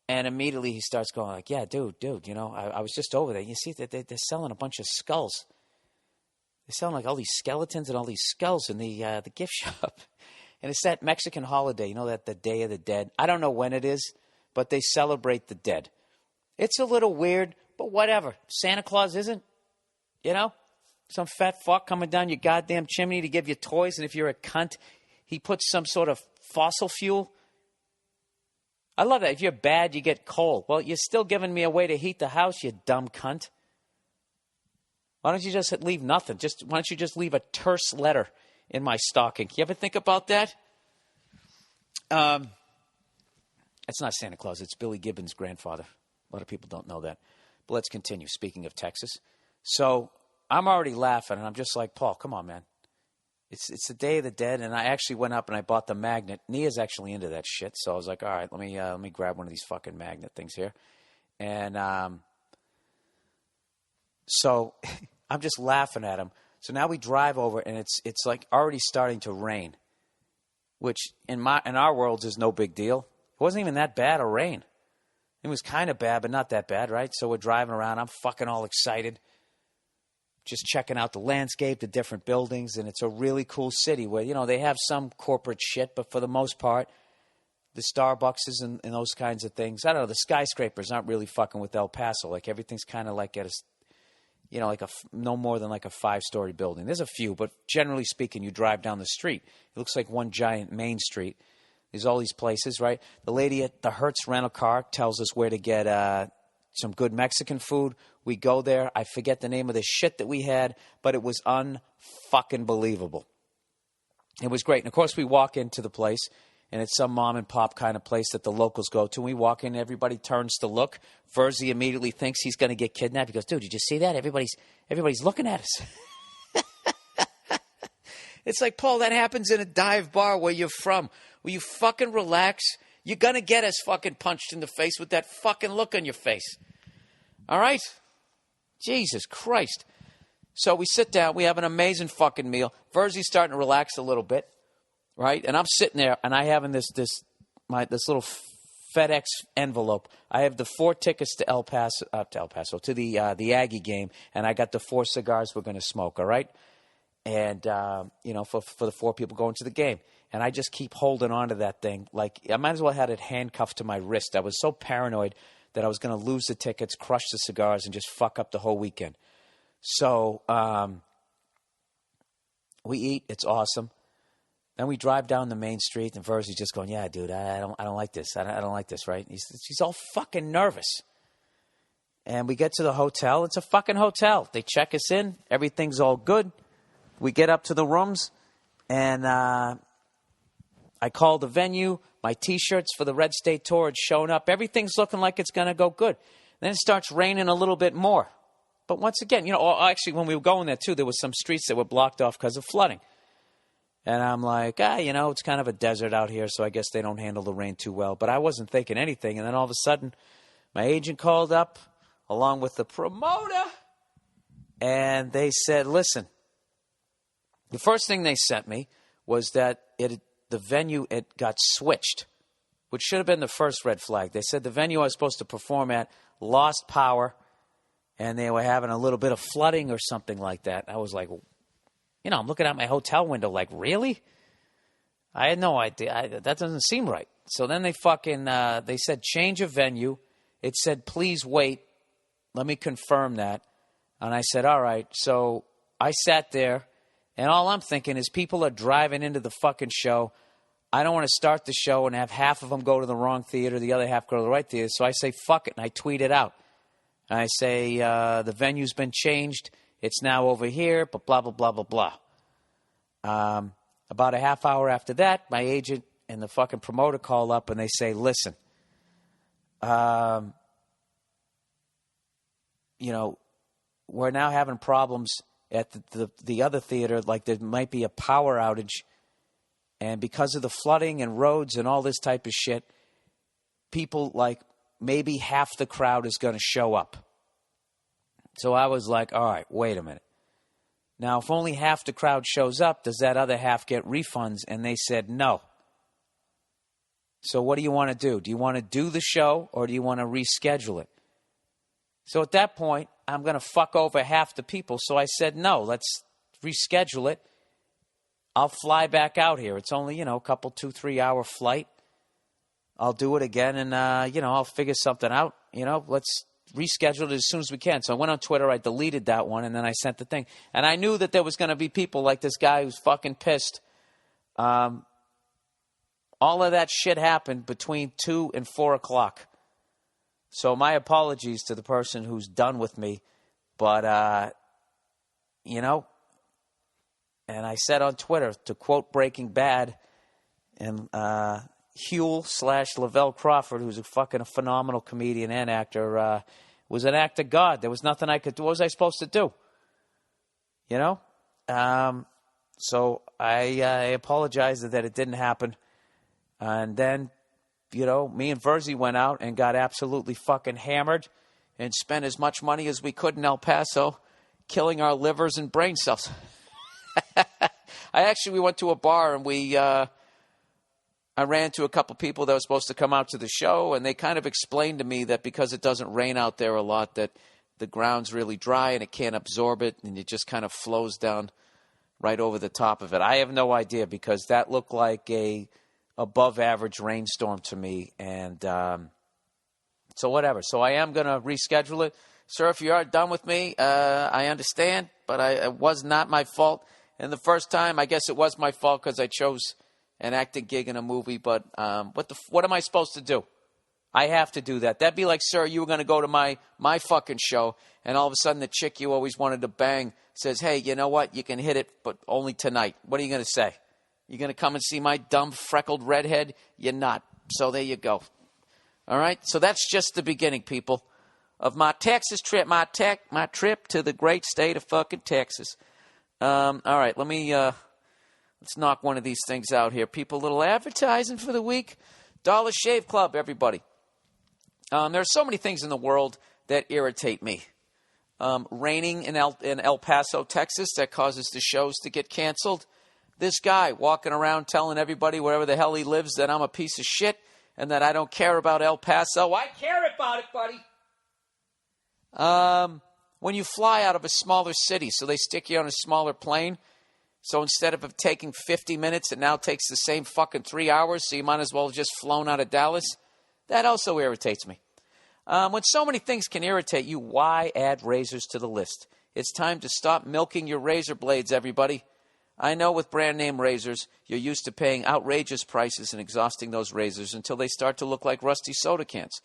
And immediately he starts going like, yeah, dude, you know, I was just over there. You see that they're selling a bunch of skulls. They're selling like all these skeletons and all these skulls in the gift shop. And it's that Mexican holiday, you know, that the Day of the Dead. I don't know when it is, but they celebrate the dead. It's a little weird. But whatever. Santa Claus isn't, you know, some fat fuck coming down your goddamn chimney to give you toys. And if you're a cunt, he puts some sort of fossil fuel. I love that. If you're bad, you get coal. Well, you're still giving me a way to heat the house, you dumb cunt. Why don't you just leave nothing? Why don't you just leave a terse letter in my stocking? You ever think about that? It's not Santa Claus. It's Billy Gibbons' grandfather. A lot of people don't know that. But let's continue. Speaking of Texas. So I'm already laughing, and I'm just like, Paul, come on, man. It's the Day of the Dead, and I actually went up and I bought the magnet. Nia's actually into that shit, so I was like, all right, let me grab one of these fucking magnet things here. And so I'm just laughing at him. So now we drive over, and it's like already starting to rain, which in our worlds is no big deal. It wasn't even that bad of rain. It was kind of bad, but not that bad, right? So we're driving around. I'm fucking all excited. Just checking out the landscape, the different buildings, and it's a really cool city where, you know, they have some corporate shit, but for the most part, the Starbucks and those kinds of things. I don't know, the skyscrapers aren't really fucking with El Paso. Like, everything's kind of like at a, you know, like no more than like a 5-story building. There's a few, but generally speaking, you drive down the street. It looks like one giant main street. There's all these places, right? The lady at the Hertz rental car tells us where to get some good Mexican food. We go there. I forget the name of the shit that we had, but it was unfucking believable. It was great. And, of course, we walk into the place, and it's some mom and pop kind of place that the locals go to. And we walk in, everybody turns to look. Verzi immediately thinks he's going to get kidnapped. He goes, dude, did you see that? Everybody's looking at us. It's like, Paul, that happens in a dive bar where you're from. Will you fucking relax? You're going to get us fucking punched in the face with that fucking look on your face. All right? Jesus Christ. So we sit down. We have an amazing fucking meal. Verzi's starting to relax a little bit, right? And I'm sitting there, and I have in this little FedEx envelope. I have the 4 tickets to to the Aggie game, and I got the 4 cigars we're going to smoke, all right? And, for the 4 people going to the game. And I just keep holding on to that thing. Like, I might as well have had it handcuffed to my wrist. I was so paranoid that I was going to lose the tickets, crush the cigars, and just fuck up the whole weekend. So we eat. It's awesome. Then we drive down the main street, and Verzi's just going, yeah, dude, I don't like this. I don't like this, right? He's all fucking nervous. And we get to the hotel. It's a fucking hotel. They check us in. Everything's all good. We get up to the rooms, and I call the venue. My T-shirts for the Red State Tour had shown up. Everything's looking like it's going to go good. Then it starts raining a little bit more. But once again, actually, when we were going there, too, there was some streets that were blocked off because of flooding. And I'm like, it's kind of a desert out here, so I guess they don't handle the rain too well. But I wasn't thinking anything. And then all of a sudden, my agent called up along with the promoter, and they said, listen, the first thing they sent me was that the venue got switched, which should have been the first red flag. They said the venue I was supposed to perform at lost power, and they were having a little bit of flooding or something like that. I was like, I'm looking out my hotel window like, really? I had no idea. That doesn't seem right. So then they they said change of venue. It said, please wait. Let me confirm that. And I said, all right. So I sat there. And all I'm thinking is people are driving into the fucking show. I don't want to start the show and have half of them go to the wrong theater, the other half go to the right theater. So I say, fuck it, and I tweet it out. And I say, the venue's been changed. It's now over here, but blah, blah, blah, blah, blah. About a half hour after that, my agent and the fucking promoter call up, and they say, listen, we're now having problems at the other theater, like there might be a power outage. And because of the flooding and roads and all this type of shit, people, like, maybe half the crowd is going to show up. So I was like, all right, wait a minute. Now, if only half the crowd shows up, does that other half get refunds? And they said no. So what do you want to do? Do you want to do the show, or do you want to reschedule it? So at that point, I'm going to fuck over half the people. So I said, no, let's reschedule it. I'll fly back out here. It's only, a couple, 2-3 hour flight. I'll do it again, and, I'll figure something out. Let's reschedule it as soon as we can. So I went on Twitter. I deleted that one, and then I sent the thing. And I knew that there was going to be people like this guy who's fucking pissed. All of that shit happened between 2 and 4 o'clock. So my apologies to the person who's done with me. But, and I said on Twitter, to quote Breaking Bad, and Huel/Lavelle Crawford, who's a fucking phenomenal comedian and actor, was an act of God. There was nothing I could do. What was I supposed to do? So I apologize that it didn't happen. And then, me and Verzi went out and got absolutely fucking hammered and spent as much money as we could in El Paso, killing our livers and brain cells. We went to a bar, and I ran into a couple people that were supposed to come out to the show, and they kind of explained to me that because it doesn't rain out there a lot, that the ground's really dry and it can't absorb it, and it just kind of flows down right over the top of it. I have no idea, because that looked like a above average rainstorm to me. And so whatever. So I am going to reschedule it. Sir, if you are done with me, I understand, but it was not my fault. And the first time, I guess it was my fault because I chose an acting gig in a movie. But what am I supposed to do? I have to do that. That'd be like, sir, you were going to go to my fucking show, and all of a sudden the chick you always wanted to bang says, hey, you know what? You can hit it, but only tonight. What are you going to say? You're going to come and see my dumb, freckled redhead? You're not. So there you go. All right? So that's just the beginning, people, of my Texas trip, my trip to the great state of fucking Texas. All right, let's knock one of these things out here. People, a little advertising for the week. Dollar Shave Club, everybody. There are so many things in the world that irritate me. Raining in El Paso, Texas, that causes the shows to get canceled. This guy walking around telling everybody wherever the hell he lives that I'm a piece of shit and that I don't care about El Paso. I care about it, buddy. When you fly out of a smaller city, so they stick you on a smaller plane. So instead of taking 50 minutes, it now takes the same fucking 3 hours, so you might as well have just flown out of Dallas. That also irritates me. When so many things can irritate you, why add razors to the list? It's time to stop milking your razor blades, everybody. I know with brand name razors, you're used to paying outrageous prices and exhausting those razors until they start to look like rusty soda cans.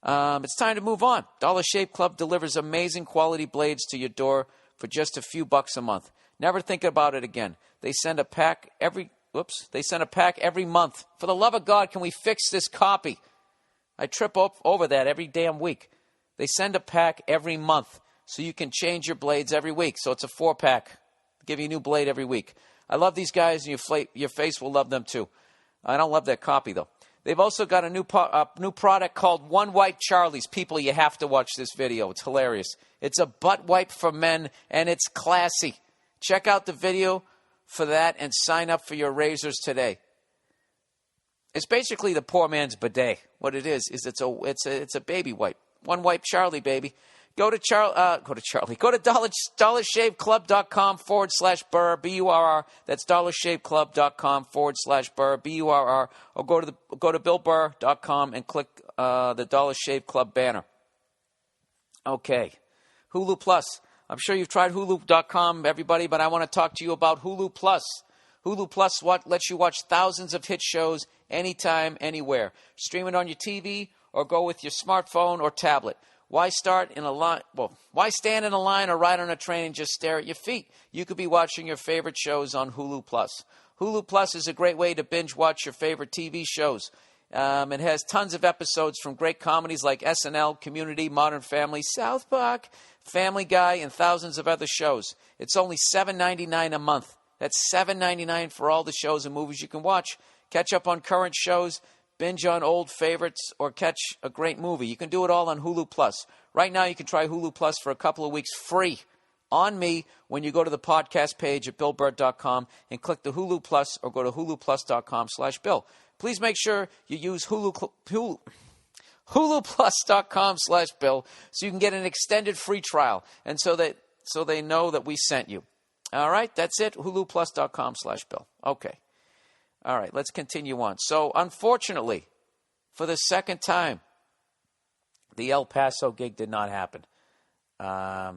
It's time to move on. Dollar Shave Club delivers amazing quality blades to your door for just a few bucks a month. Never think about it again. They send a pack every month. For the love of God, can we fix this copy? I trip over that every damn week. They send a pack every month so you can change your blades every week. So it's a 4-pack. Give you a new blade every week. I love these guys, and your face will love them too. I don't love that copy, though. They've also got a new product called One Wipe Charlie's. People, you have to watch this video. It's hilarious. It's a butt wipe for men, and it's classy. Check out the video for that and sign up for your razors today. It's basically the poor man's bidet. What it is it's a baby wipe. One Wipe Charlie, baby. Go to dollarshaveclub.com/Burr, BURR. That's dollarshaveclub.com/Burr, BURR. Or go to BillBurr.com and click the Dollar Shave Club banner. Okay. Hulu Plus. I'm sure you've tried Hulu.com, everybody, but I want to talk to you about Hulu Plus. Hulu Plus lets you watch thousands of hit shows anytime, anywhere. Stream it on your TV or go with your smartphone or tablet. Why stand in a line or ride on a train and just stare at your feet? You could be watching your favorite shows on Hulu Plus. Hulu Plus is a great way to binge watch your favorite TV shows. It has tons of episodes from great comedies like SNL, Community, Modern Family, South Park, Family Guy, and thousands of other shows. It's only $7.99 a month. That's $7.99 for all the shows and movies you can watch. Catch up on current shows, binge on old favorites, or catch a great movie. You can do it all on Hulu Plus. Right now, you can try Hulu Plus for a couple of weeks free on me when you go to the podcast page at BillBurr.com and click the Hulu Plus or go to HuluPlus.com/Bill. Please make sure you use HuluPlus.com/Bill so you can get an extended free trial and so they know that we sent you. All right, that's it. HuluPlus.com/Bill. Okay. All right, let's continue on. So, unfortunately, for the second time, the El Paso gig did not happen. I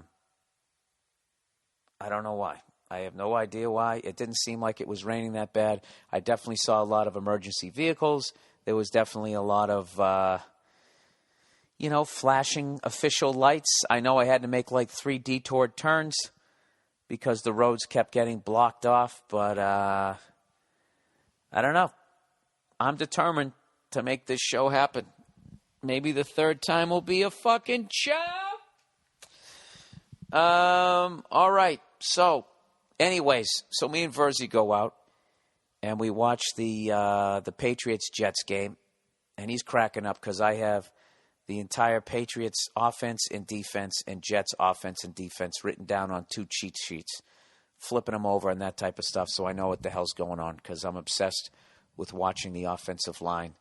don't know why. I have no idea why. It didn't seem like it was raining that bad. I definitely saw a lot of emergency vehicles. There was definitely a lot of, flashing official lights. I know I had to make like 3 detoured turns because the roads kept getting blocked off. But I don't know. I'm determined to make this show happen. Maybe the third time will be a fucking charm. All right. So, anyways, me and Verzi go out, and we watch the Patriots Jets game, and he's cracking up because I have the entire Patriots offense and defense and Jets offense and defense written down on 2 cheat sheets, flipping them over and that type of stuff, so I know what the hell's going on because I'm obsessed with watching the offensive line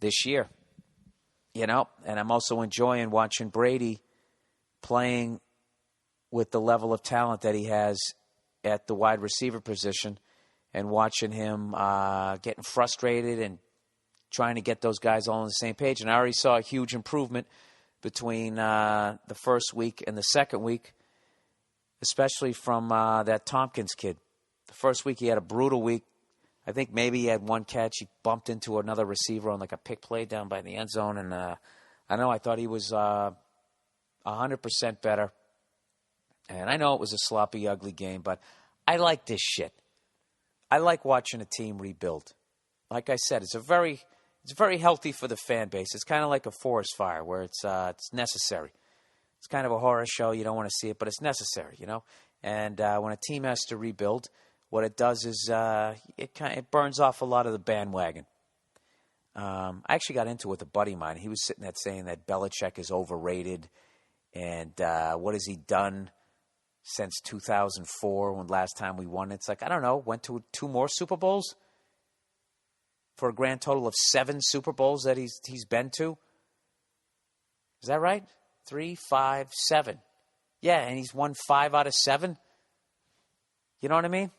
this year, and I'm also enjoying watching Brady playing with the level of talent that he has at the wide receiver position and watching him getting frustrated and trying to get those guys all on the same page. And I already saw a huge improvement between the first week and the second week, especially from that Tompkins kid. The first week he had a brutal week. I think maybe he had 1 catch. He bumped into another receiver on like a pick play down by the end zone. And I thought he was 100% better. And I know it was a sloppy, ugly game, but I like this shit. I like watching a team rebuild. Like I said, it's very healthy for the fan base. It's kind of like a forest fire where it's necessary. It's kind of a horror show. You don't want to see it, but it's necessary, you know. And when a team has to rebuild, what it does is it burns off a lot of the bandwagon. I actually got into it with a buddy of mine. He was sitting there saying that Belichick is overrated, and what has he done since 2004 when last time we won? It's like, I don't know, went to 2 more Super Bowls for a grand total of 7 Super Bowls that he's been to. Is that right? 3, 5, 7. Yeah, and he's won 5 out of 7. You know what I mean?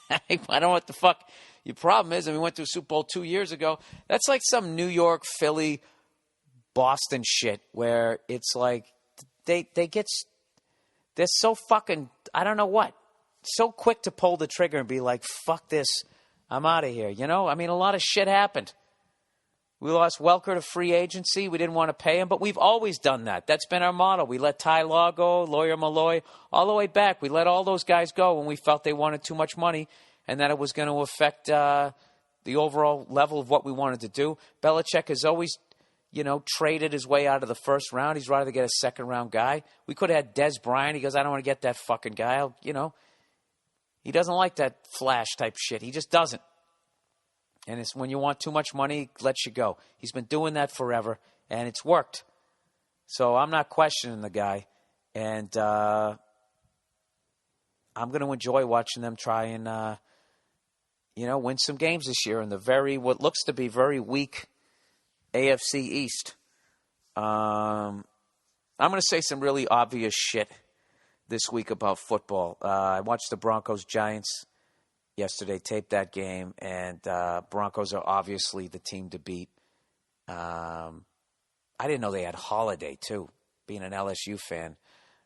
I don't know what the fuck your problem is. We went to a Super Bowl 2 years ago. That's like some New York, Philly, Boston shit where it's like they're so fucking, I don't know what, so quick to pull the trigger and be like, fuck this, I'm out of here. You know, I mean, a lot of shit happened. We lost Welker to free agency. We didn't want to pay him, but we've always done that. That's been our model. We let Ty Law go, Lawyer Malloy, all the way back. We let all those guys go when we felt they wanted too much money and that it was going to affect the overall level of what we wanted to do. Belichick has always, you know, traded his way out of the first round. He's rather get a second-round guy. We could have had Des Bryant. He goes, I don't want to get that fucking guy. You know, he doesn't like that flash-type shit. He just doesn't. And it's when you want too much money, he lets you go. He's been doing that forever, and it's worked. So I'm not questioning the guy. And I'm going to enjoy watching them try and, win some games this year in the what looks to be very weak AFC East. I'm going to say some really obvious shit this week about football. I watched the Broncos-Giants yesterday, taped that game, and Broncos are obviously the team to beat. I didn't know they had Holiday, too. Being an LSU fan,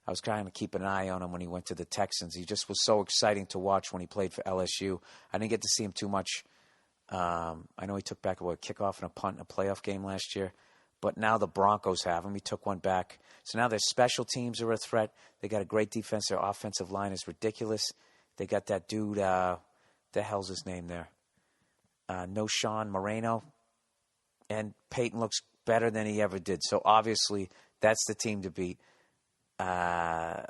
I was trying to keep an eye on him when he went to the Texans. He just was so exciting to watch when he played for LSU. I didn't get to see him too much. I know he took back a kickoff and a punt in a playoff game last year, but now the Broncos have him. He took one back. So now their special teams are a threat. They got a great defense. Their offensive line is ridiculous. They got that dude, the hell's his name there? No Sean Moreno. And Peyton looks better than he ever did. So obviously that's the team to beat. The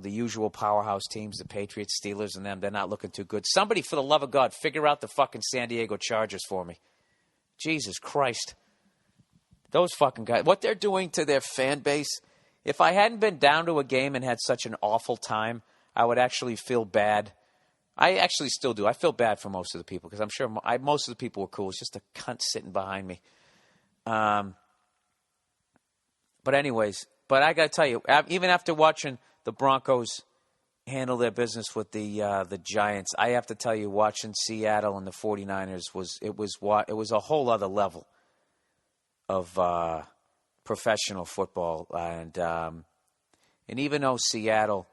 usual powerhouse teams, the Patriots, Steelers, and them, they're not looking too good. Somebody, for the love of God, figure out the fucking San Diego Chargers for me. Jesus Christ. Those fucking guys. What they're doing to their fan base. If I hadn't been down to a game and had such an awful time, I would actually feel bad. I actually still do. I feel bad for most of the people because I'm sure most of the people were cool. It's just a cunt sitting behind me. But I got to tell you, even after watching the Broncos handle their business with the Giants, I have to tell you, watching Seattle and the 49ers it was a whole other level of professional football. And even though Seattle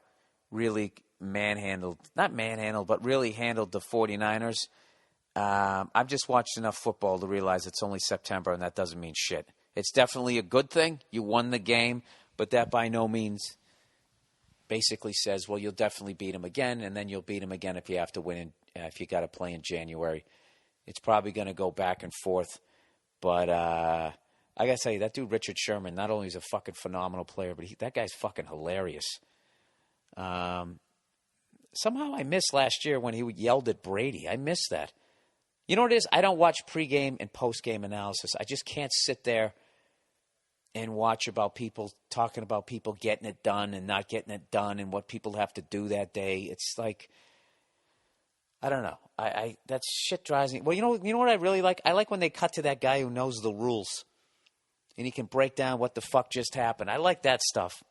really really handled the 49ers, I've just watched enough football to realize it's only September, and that doesn't mean shit. It's definitely a good thing. You won the game, but that by no means basically says, well, you'll definitely beat them again, and then you'll beat them again if you have to win, if you got to play in January. It's probably going to go back and forth. But I got to tell you, that dude Richard Sherman, not only is a fucking phenomenal player, but that guy's fucking hilarious. Somehow I missed last year when he yelled at Brady. I missed that. You know what it is? I don't watch pregame and postgame analysis. I just can't sit there and watch about people talking about people getting it done and not getting it done and what people have to do that day. It's like, I don't know. That shit drives me. Well, you know what I really like? I like when they cut to that guy who knows the rules and he can break down what the fuck just happened. I like that stuff.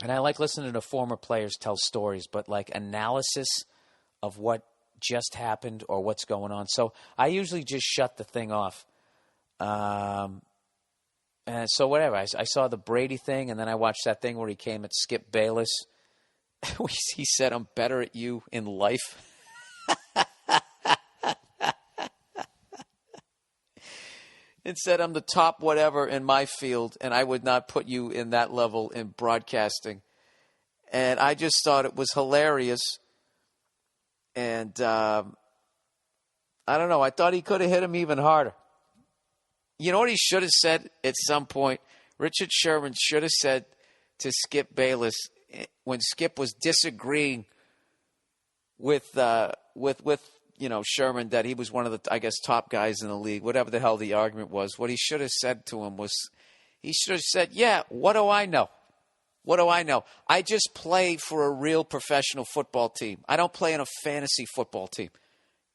And I like listening to former players tell stories, but like analysis of what just happened or what's going on. So I usually just shut the thing off. And so whatever. I saw the Brady thing, and then I watched that thing where he came at Skip Bayless. He said, I'm better at you in life. It said, I'm the top whatever in my field, and I would not put you in that level in broadcasting. And I just thought it was hilarious And I don't know. I thought he could have hit him even harder. You know what he should have said at some point? Richard Sherman should have said to Skip Bayless when Skip was disagreeing with Sherman that he was one of the, I guess, top guys in the league, whatever the hell the argument was. What he should have said to him was, he should have said, yeah, what do I know? What do I know? I just play for a real professional football team. I don't play in a fantasy football team.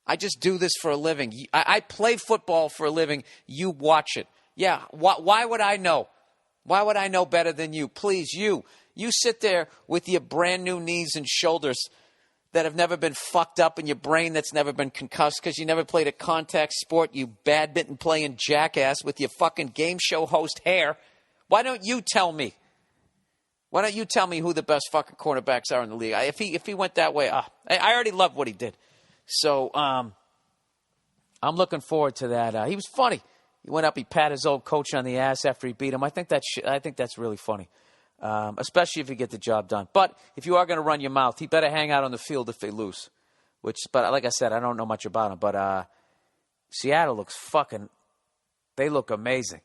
I just do this for a living. I play football for a living. You watch it. Yeah, why would I know? Why would I know better than you? Please, you sit there with your brand new knees and shoulders that have never been fucked up and your brain that's never been concussed because you never played a contact sport, you badminton playing jackass with your fucking game show host hair. Why don't you tell me? Why don't you tell me who the best fucking cornerbacks are in the league? If he went that way, I already loved what he did. So I'm looking forward to that. He was funny. He went up, he pat his old coach on the ass after he beat him. I think that's really funny, especially if you get the job done. But if you are going to run your mouth, he better hang out on the field if they lose. But like I said, I don't know much about him. But Seattle looks they look amazing.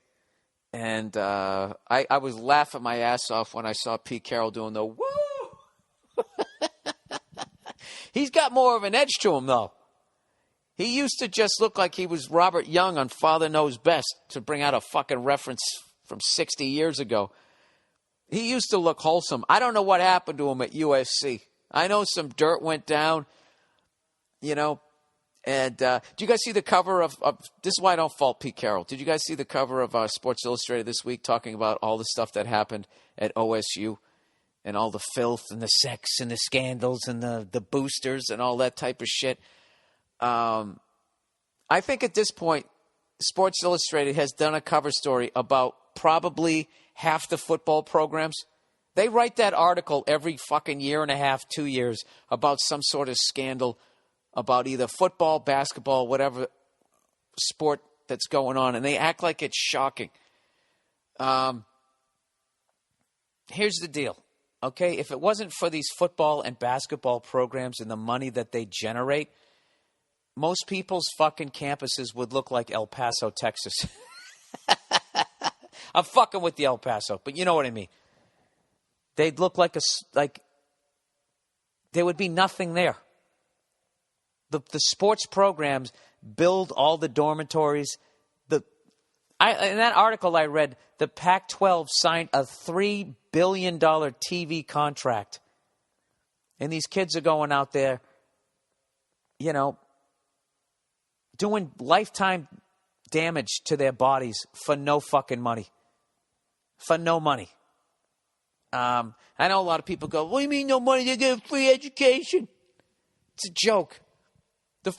And I was laughing my ass off when I saw Pete Carroll doing the woo. He's got more of an edge to him, though. He used to just look like he was Robert Young on Father Knows Best, to bring out a fucking reference from 60 years ago. He used to look wholesome. I don't know what happened to him at USC. I know some dirt went down, And do you guys see the cover of this is why I don't fault Pete Carroll. Did you guys see the cover of Sports Illustrated this week talking about all the stuff that happened at OSU and all the filth and the sex and the scandals and the boosters and all that type of shit? I think at this point, Sports Illustrated has done a cover story about probably half the football programs. They write that article every fucking year and a half, 2 years, about some sort of scandal about either football, basketball, whatever sport that's going on, and they act like it's shocking. Here's the deal, okay? If it wasn't for these football and basketball programs and the money that they generate, most people's fucking campuses would look like El Paso, Texas. I'm fucking with the El Paso, but you know what I mean. They'd look like there would be nothing there. The sports programs build all the dormitories. In that article I read, the Pac-12 signed a $3 billion TV contract. And these kids are going out there, doing lifetime damage to their bodies for no fucking money. For no money. I know a lot of people go, what do you mean no money? They get free education. It's a joke.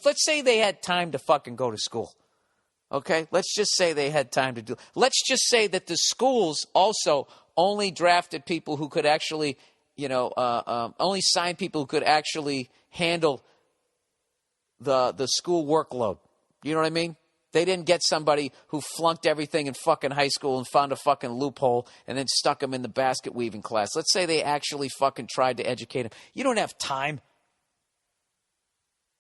Let's say they had time to fucking go to school. Okay? Let's just say they had time to do. Let's just say that the schools also only drafted people who could actually, only signed people who could actually handle the school workload. You know what I mean? They didn't get somebody who flunked everything in fucking high school and found a fucking loophole and then stuck them in the basket weaving class. Let's say they actually fucking tried to educate them. You don't have time.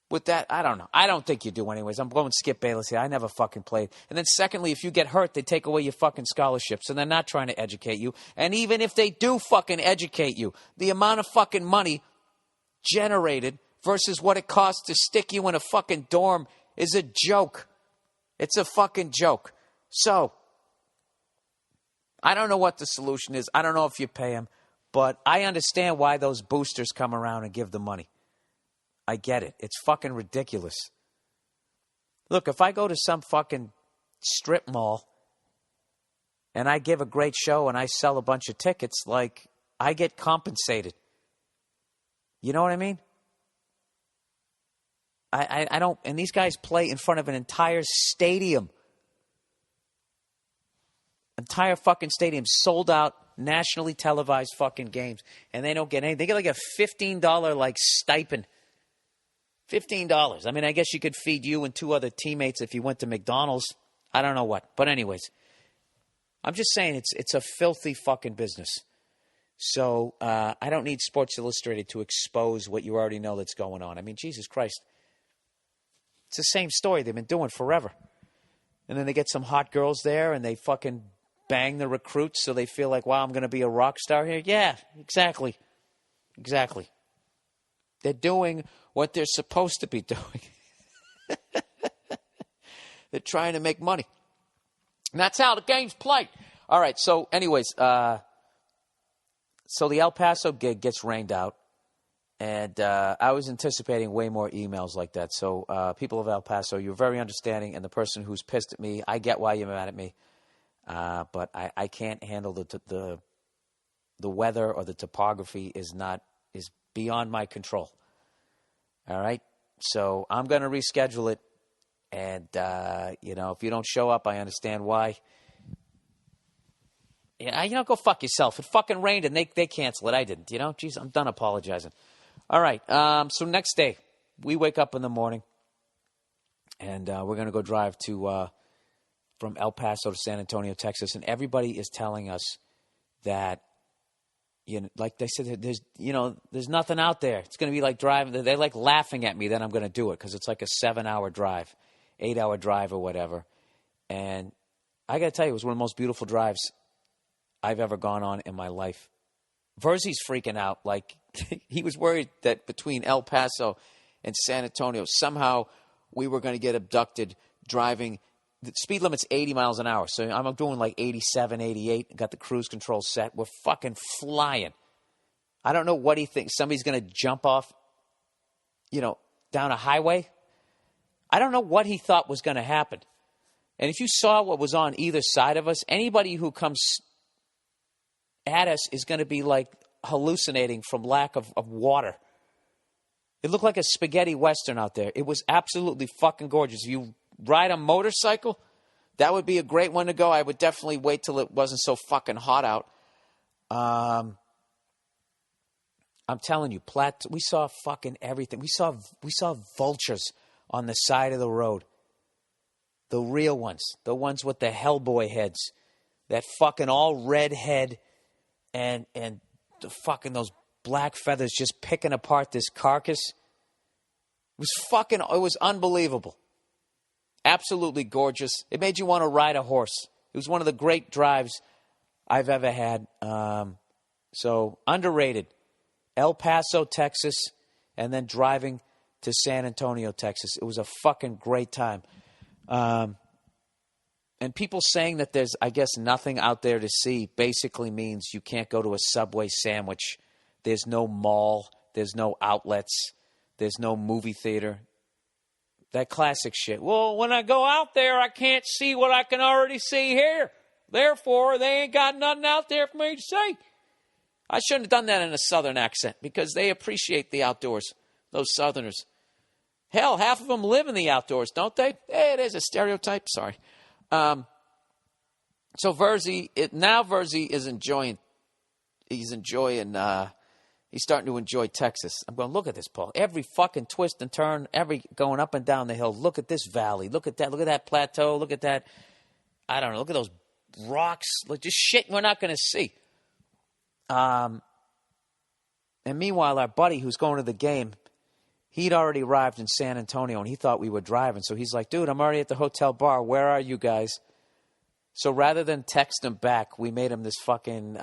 With that, I don't know. I don't think you do anyways. I'm going Skip Bayless here. I never fucking played. And then secondly, if you get hurt, they take away your fucking scholarships. And they're not trying to educate you. And even if they do fucking educate you, the amount of fucking money generated versus what it costs to stick you in a fucking dorm is a joke. It's a fucking joke. So, I don't know what the solution is. I don't know if you pay them. But I understand why those boosters come around and give the money. I get it. It's fucking ridiculous. Look, if I go to some fucking strip mall and I give a great show and I sell a bunch of tickets, I get compensated. You know what I mean? I don't, and these guys play in front of an entire stadium. Entire fucking stadium, sold out, nationally televised fucking games, and they don't get anything. They get like a $15 stipend. $15. I mean, I guess you could feed you and two other teammates if you went to Macdonald's. I don't know what. But anyways, I'm just saying it's a filthy fucking business. So I don't need Sports Illustrated to expose what you already know that's going on. I mean, Jesus Christ. It's the same story they've been doing forever. And then they get some hot girls there and they fucking bang the recruits so they feel like, wow, I'm going to be a rock star here. Yeah, exactly. Exactly. They're doing what they're supposed to be doing. They're trying to make money. And that's how the game's played. All right, so anyways, so the El Paso gig gets rained out. And I was anticipating way more emails like that. So people of El Paso, you're very understanding. And the person who's pissed at me, I get why you're mad at me. But I can't handle the weather or the topography is beyond my control. All right? So I'm going to reschedule it. And, if you don't show up, I understand why. Yeah, go fuck yourself. It fucking rained and they cancel it. I didn't, Jeez, I'm done apologizing. All right. So next day, we wake up in the morning, and we're going to go drive from El Paso to San Antonio, Texas. And everybody is telling us that, like they said, there's nothing out there. It's going to be like driving. They're like laughing at me that I'm going to do it because it's like a 7-hour drive, 8-hour drive or whatever. And I got to tell you, it was one of the most beautiful drives I've ever gone on in my life. Verzi's freaking out. Like, he was worried that between El Paso and San Antonio, somehow we were going to get abducted driving. The speed limit's 80 miles an hour. So I'm doing like 87, 88. Got the cruise control set. We're fucking flying. I don't know what he thinks. Somebody's going to jump off, down a highway. I don't know what he thought was going to happen. And if you saw what was on either side of us, anybody who comes at us is going to be like hallucinating from lack of water. It looked like a spaghetti western out there. It was absolutely fucking gorgeous. If you ride a motorcycle, that would be a great one to go. I would definitely wait till it wasn't so fucking hot out. I'm telling you, we saw fucking everything. We saw vultures on the side of the road. The real ones. The ones with the Hellboy heads. That fucking all red head. And the fucking those black feathers just picking apart this carcass. It was unbelievable. Absolutely gorgeous. It made you want to ride a horse. It was one of the great drives I've ever had. So underrated. El Paso, Texas, and then driving to San Antonio, Texas. It was a fucking great time. And people saying that there's, I guess, nothing out there to see basically means you can't go to a Subway sandwich. There's no mall. There's no outlets. There's no movie theater. That classic shit. Well, when I go out there, I can't see what I can already see here. Therefore, they ain't got nothing out there for me to see. I shouldn't have done that in a Southern accent because they appreciate the outdoors, those Southerners. Hell, half of them live in the outdoors, don't they? It is a stereotype. Sorry. So Verzi is enjoying. He's starting to enjoy Texas. I'm going, look at this, Paul. Every fucking twist and turn, going up and down the hill. Look at this valley. Look at that plateau. Look at that. I don't know. Look at those rocks. Look, just shit we're not going to see. And meanwhile, our buddy who's going to the game, he'd already arrived in San Antonio, and he thought we were driving. So he's like, dude, I'm already at the hotel bar. Where are you guys? So rather than text him back, we made him this fucking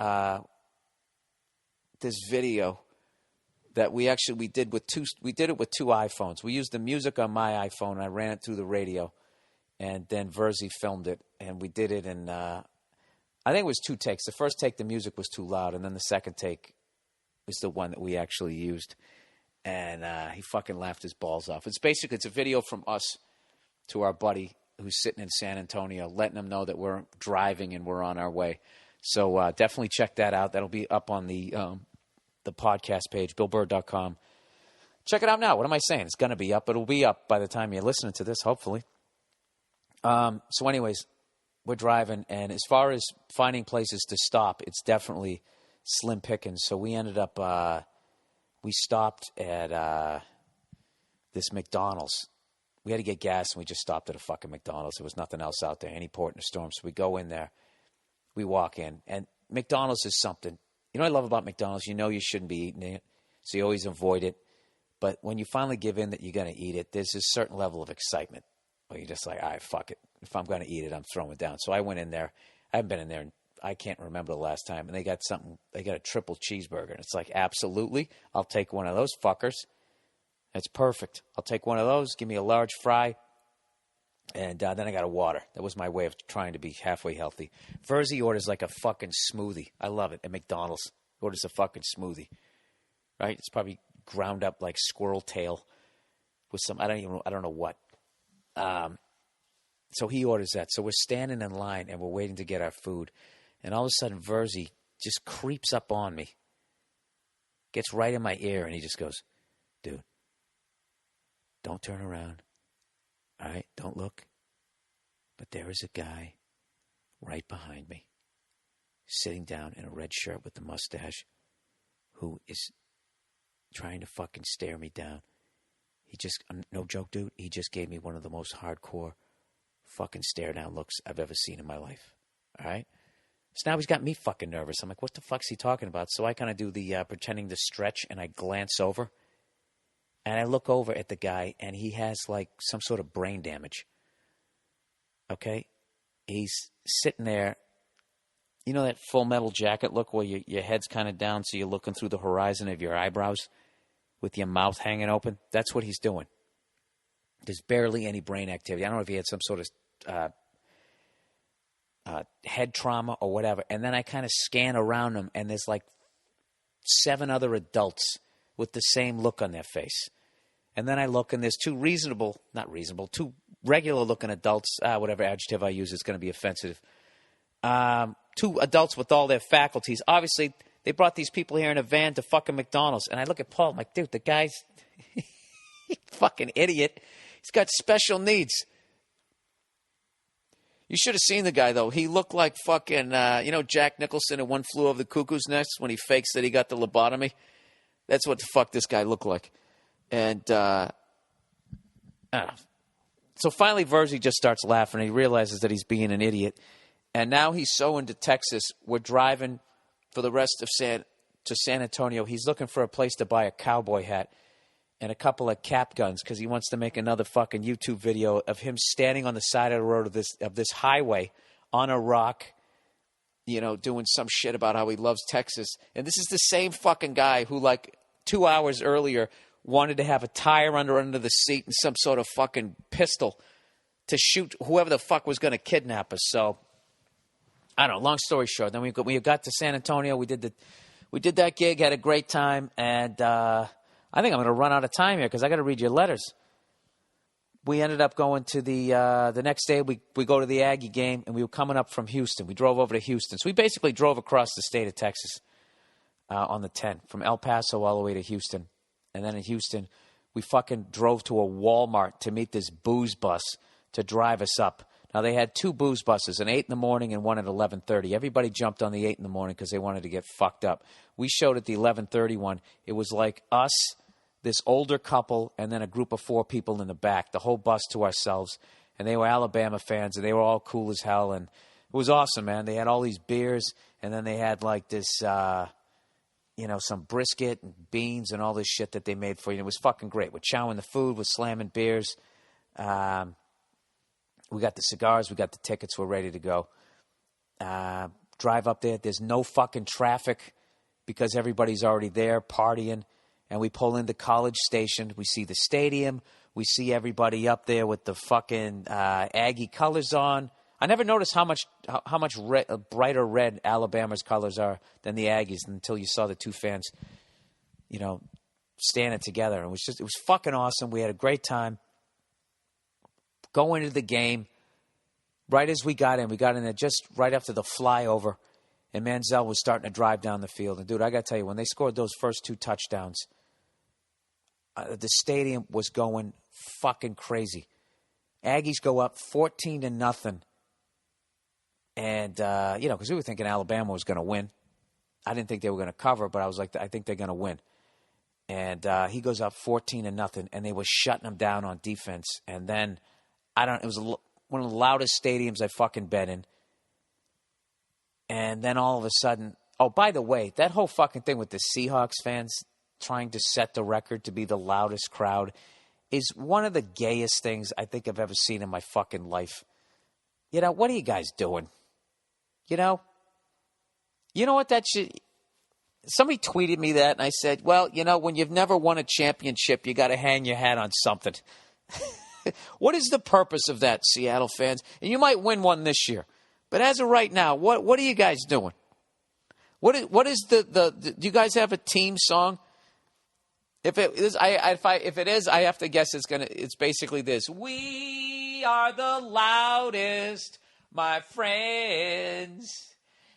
this video that we did it with two iPhones. We used the music on my iPhone, and I ran it through the radio. And then Verzi filmed it, and we did it in, I think it was 2 takes. The first take, the music was too loud, and then the second take was the one that we actually used. And he fucking laughed his balls off. It's a video from us to our buddy who's sitting in San Antonio, letting him know that we're driving and we're on our way. So definitely check that out. That'll be up on the podcast page, BillBurr.com. Check it out now. What am I saying? It's going to be up. It'll be up by the time you're listening to this, hopefully. So anyways, we're driving. And as far as finding places to stop, it's definitely slim pickings. So we ended up, we stopped at this Macdonald's. We had to get gas, and we just stopped at a fucking McDonald's. There was nothing else out there, any port in a storm. So we go in there. We walk in. And McDonald's is something. You know what I love about McDonald's? You know you shouldn't be eating it, so you always avoid it. But when you finally give in that you're going to eat it, there's a certain level of excitement where you're just like, all right, fuck it. If I'm going to eat it, I'm throwing it down. So I went in there. I haven't been in there in I can't remember the last time. And they got a triple cheeseburger. And it's like, absolutely, I'll take one of those fuckers. That's perfect. I'll take one of those. Give me a large fry. And then I got a water. That was my way of trying to be halfway healthy. Verzi orders like a fucking smoothie. I love it. At McDonald's, orders a fucking smoothie. Right? It's probably ground up like squirrel tail with some, I don't know what. So he orders that. So we're standing in line and we're waiting to get our food. And all of a sudden, Verzi just creeps up on me, gets right in my ear, and he just goes, dude, don't turn around. All right, don't look. But there is a guy right behind me, sitting down in a red shirt with the mustache, who is trying to fucking stare me down. He just, no joke, dude, he just gave me one of the most hardcore fucking stare down looks I've ever seen in my life. All right? So now he's got me fucking nervous. I'm like, what the fuck's he talking about? So I kind of do the pretending to stretch, and I glance over. And I look over at the guy, and he has like some sort of brain damage. Okay? He's sitting there. You know that Full Metal Jacket look where your head's kind of down so you're looking through the horizon of your eyebrows with your mouth hanging open? That's what he's doing. There's barely any brain activity. I don't know if he had some sort of head trauma or whatever. And then I kind of scan around him, and there's like 7 other adults with the same look on their face. And then I look, and there's two regular-looking adults, whatever adjective I use is going to be offensive. 2 adults with all their faculties. Obviously, they brought these people here in a van to fucking McDonald's. And I look at Paul, I'm like, dude, the guy's fucking idiot. He's got special needs. You should have seen the guy, though. He looked like fucking, Jack Nicholson in One Flew Over the Cuckoo's Nest when he fakes that he got the lobotomy. That's what the fuck this guy looked like. And so finally Verzi just starts laughing, and he realizes that he's being an idiot. And now he's so into Texas, we're driving for the rest of San Antonio. He's looking for a place to buy a cowboy hat and a couple of cap guns because he wants to make another fucking YouTube video of him standing on the side of the road of this highway on a rock, doing some shit about how he loves Texas. And this is the same fucking guy who, like, 2 hours earlier wanted to have a tire under the seat and some sort of fucking pistol to shoot whoever the fuck was going to kidnap us. So, I don't know. Long story short, then we got to San Antonio. We did that gig, had a great time, and I think I'm going to run out of time here because I got to read your letters. We ended up going to the next day. We go to the Aggie game, and we were coming up from Houston. We drove over to Houston. So we basically drove across the state of Texas on the 10, from El Paso all the way to Houston. And then in Houston, we fucking drove to a Walmart to meet this booze bus to drive us up. Now, they had 2 booze buses, an 8 in the morning and one at 11:30. Everybody jumped on the 8 in the morning because they wanted to get fucked up. We showed at the 11:30 one. It was like us, this older couple, and then a group of 4 people in the back, the whole bus to ourselves. And they were Alabama fans, and they were all cool as hell. And it was awesome, man. They had all these beers, and then they had like this, some brisket and beans and all this shit that they made for you. It was fucking great. We're chowing the food, we're slamming beers. We got the cigars, we got the tickets, we're ready to go. Drive up there. There's no fucking traffic because everybody's already there partying. And we pull into College Station. We see the stadium. We see everybody up there with the fucking Aggie colors on. I never noticed how much brighter red Alabama's colors are than the Aggies until you saw the 2 fans, standing together. It was fucking awesome. We had a great time. Going into the game, right as we got in there just right after the flyover, and Manziel was starting to drive down the field. And, dude, I got to tell you, when they scored those first 2 touchdowns, the stadium was going fucking crazy. Aggies go up 14-0. And, because we were thinking Alabama was going to win. I didn't think they were going to cover, but I was like, I think they're going to win. And he goes up 14-0, and they were shutting them down on defense. And then, it was one of the loudest stadiums I've fucking been in. And then all of a sudden, Oh, by the way, that whole fucking thing with the Seahawks fans trying to set the record to be the loudest crowd is one of the gayest things I think I've ever seen in my fucking life. You know, what are you guys doing? You know what that should... Somebody tweeted me that, and I said, well, you know, when you've never won a championship, you got to hang your hat on something. What is the purpose of that, Seattle fans? And you might win one this year. But as of right now, what are you guys doing? What is the do you guys have a team song? If it is, if it is, I have to guess it's basically this. We are the loudest, my friends.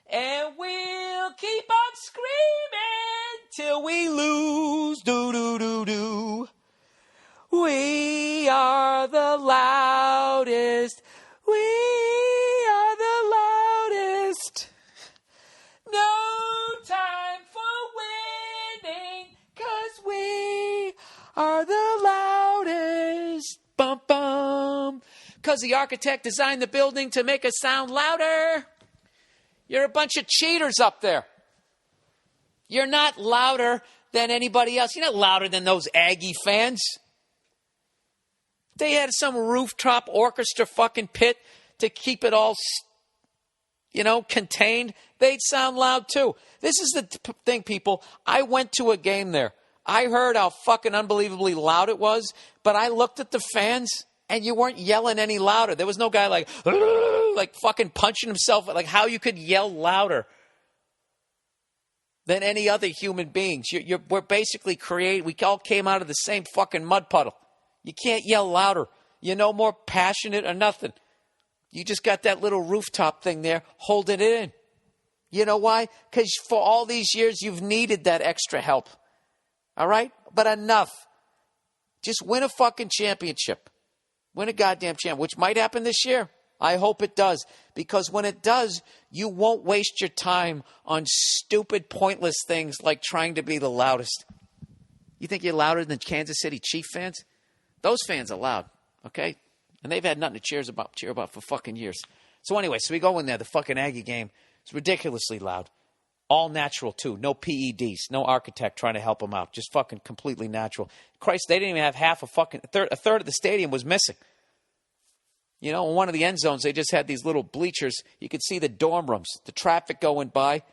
And we'll keep on screaming till we lose. Do, do, do, do. We are the loudest. We are the loudest. No time for winning, 'cause we are the loudest. Bum, bum. 'Cause the architect designed the building to make us sound louder. You're a bunch of cheaters up there. You're not louder than anybody else. You're not louder than those Aggie fans. They had some rooftop orchestra fucking pit to keep it all, contained. They'd sound loud too. This is the thing, people. I went to a game there. I heard how fucking unbelievably loud it was, but I looked at the fans and you weren't yelling any louder. There was no guy like fucking punching himself, like how you could yell louder than any other human beings. We're basically we all came out of the same fucking mud puddle. You can't yell louder. You're no more passionate or nothing. You just got that little rooftop thing there holding it in. You know why? Because for all these years, you've needed that extra help. All right? But enough. Just win a fucking championship. Win a goddamn champ, which might happen this year. I hope it does. Because when it does, you won't waste your time on stupid, pointless things like trying to be the loudest. You think you're louder than Kansas City Chief fans? Those fans are loud, okay? And they've had nothing to cheer about for fucking years. So anyway, we go in there, the fucking Aggie game. It's ridiculously loud. All natural, too. No PEDs. No architect trying to help them out. Just fucking completely natural. Christ, they didn't even have a third of the stadium was missing. In one of the end zones, they just had these little bleachers. You could see the dorm rooms, the traffic going by.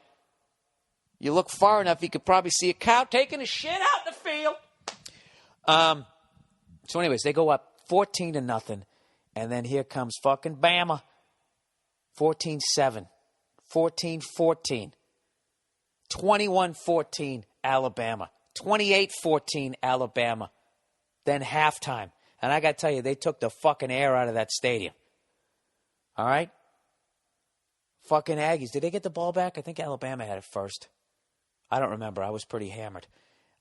You look far enough, you could probably see a cow taking a shit out in the field. So anyways, they go up 14-0, and then here comes fucking Bama. 14-7, 14-14, 21-14 Alabama, 28-14 Alabama, then halftime. And I got to tell you, they took the fucking air out of that stadium. All right? Fucking Aggies. Did they get the ball back? I think Alabama had it first. I don't remember. I was pretty hammered.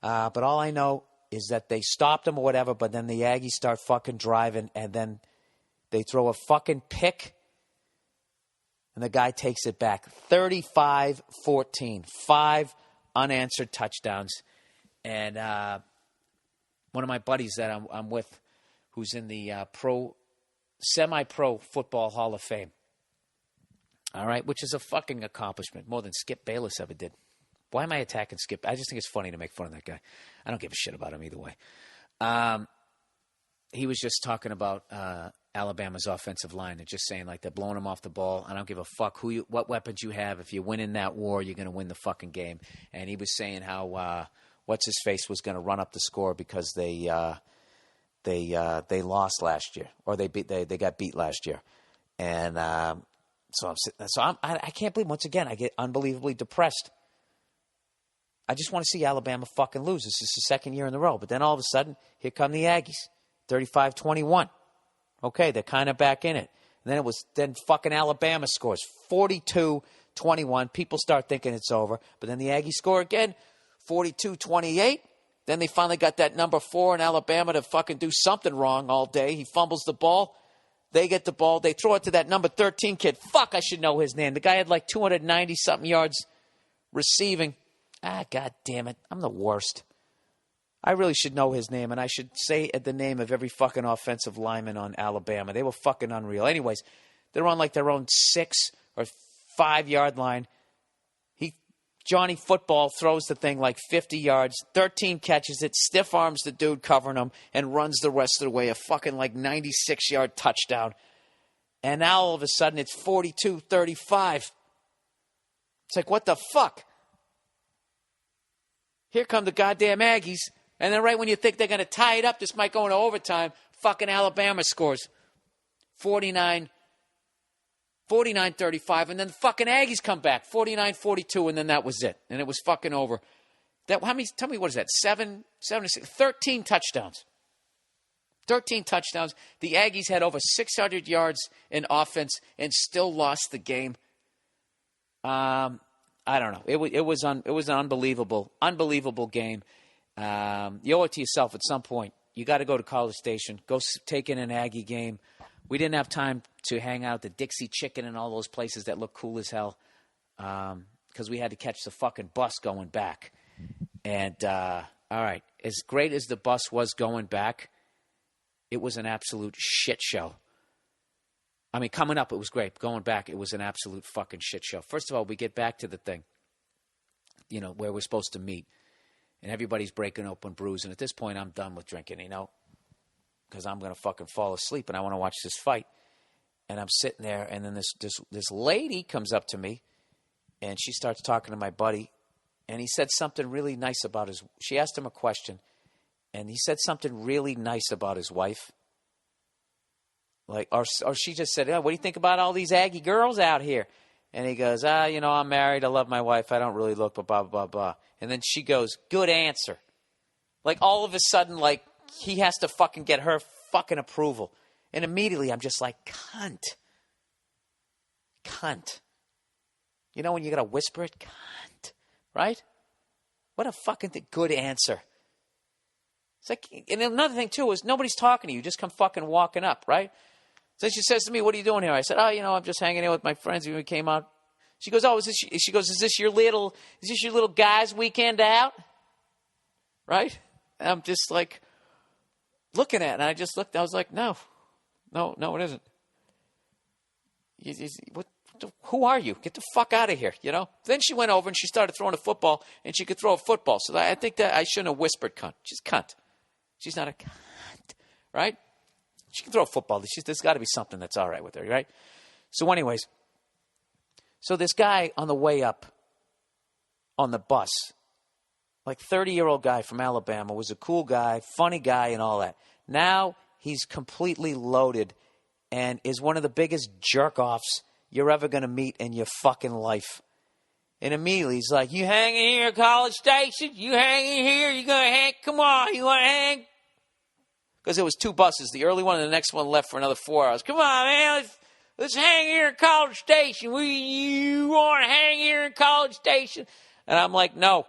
But all I know is that they stopped them or whatever, but then the Aggies start fucking driving, and then they throw a fucking pick, and the guy takes it back. 35-14. 5 unanswered touchdowns. And one of my buddies that I'm with, who's in the semi-pro football Hall of Fame, all right, which is a fucking accomplishment, more than Skip Bayless ever did. Why am I attacking Skip? I just think it's funny to make fun of that guy. I don't give a shit about him either way. He was just talking about Alabama's offensive line and just saying, like, they're blowing them off the ball. I don't give a fuck what weapons you have. If you win in that war, you're going to win the fucking game. And he was saying how what's-his-face was going to run up the score because they lost last year, or they got beat last year. And I can't believe, once again, I get unbelievably depressed. I just want to see Alabama fucking lose. This is the second year in a row. But then all of a sudden, here come the Aggies. 35-21. Okay, they're kind of back in it. And then fucking Alabama scores 42-21. People start thinking it's over. But then the Aggies score again, 42-28. Then they finally got that number 4 in Alabama to fucking do something wrong all day. He fumbles the ball. They get the ball. They throw it to that number 13 kid. Fuck, I should know his name. The guy had like 290-something yards receiving. God damn it. I'm the worst. I really should know his name, and I should say the name of every fucking offensive lineman on Alabama. They were fucking unreal. Anyways, they're on like their own 6 or 5 yard line. He Johnny Football throws the thing like 50 yards, 13 catches it, stiff arms the dude covering him, and runs the rest of the way, a fucking like 96-yard touchdown. And now all of a sudden it's 42-35. It's like, what the fuck? Here come the goddamn Aggies. And then right when you think they're going to tie it up, this might go into overtime, fucking Alabama scores 49-35. And then the fucking Aggies come back, 49-42, and then that was it. And it was fucking over. How many? Tell me, what is that? 13 touchdowns. 13 touchdowns. The Aggies had over 600 yards in offense and still lost the game. I don't know. It was an unbelievable game. You owe it to yourself at some point. You got to go to College Station. Go take in an Aggie game. We didn't have time to hang out at the Dixie Chicken and all those places that look cool as hell because we had to catch the fucking bus going back. And, all right, as great as the bus was going back, it was an absolute shit show. I mean, coming up, it was great. Going back, it was an absolute fucking shit show. First of all, we get back to the thing, where we're supposed to meet. And everybody's breaking open brews. And at this point, I'm done with drinking, because I'm going to fucking fall asleep and I want to watch this fight. And I'm sitting there, and then this lady comes up to me, and she starts talking to my buddy. And he said something really nice about she asked him a question, and he said something really nice about his wife. Like, or she just said, what do you think about all these Aggie girls out here? And he goes, I'm married. I love my wife. I don't really look, but blah, blah, blah. And then she goes, good answer. Like, all of a sudden, like, he has to fucking get her fucking approval. And immediately I'm just like, cunt. Cunt. When you got to whisper it? Cunt. Right? What a fucking good answer. It's like, and another thing, too, is nobody's talking to you. You just come fucking walking up, right? So she says to me, what are you doing here? I said, I'm just hanging out with my friends. We came out. She goes, is this your little guys' weekend out? Right? And I'm just like looking at it. And I just looked. I was like, no, it isn't. Who are you? Get the fuck out of here, Then she went over and she started throwing a football, and she could throw a football. So I think that I shouldn't have whispered cunt. She's cunt. She's not a cunt, right? She can throw a football. There's got to be something that's all right with her, right? So anyways, so this guy on the way up on the bus, like 30-year-old guy from Alabama, was a cool guy, funny guy and all that. Now he's completely loaded and is one of the biggest jerk-offs you're ever going to meet in your fucking life. And immediately he's like, you hanging here at College Station? You hanging here? You going to hang? Come on, you want to hang? Because there was two buses, the early one and the next one left for another 4 hours. Come on, man, let's hang here at College Station. You want to hang here at College Station? And I'm like, no,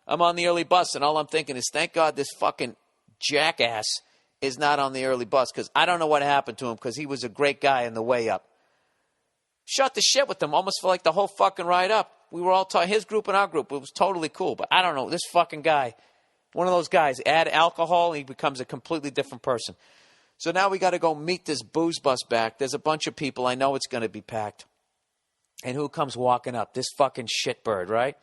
I'm on the early bus. And all I'm thinking is, thank God this fucking jackass is not on the early bus, because I don't know what happened to him, because he was a great guy on the way up. Shut the shit with him almost for like the whole fucking ride up. We were all talking, his group and our group. It was totally cool. But I don't know, this fucking guy, one of those guys, add alcohol, he becomes a completely different person. So now we got to go meet this booze bus back. There's a bunch of people. I know it's going to be packed. And who comes walking up? This fucking shitbird, right?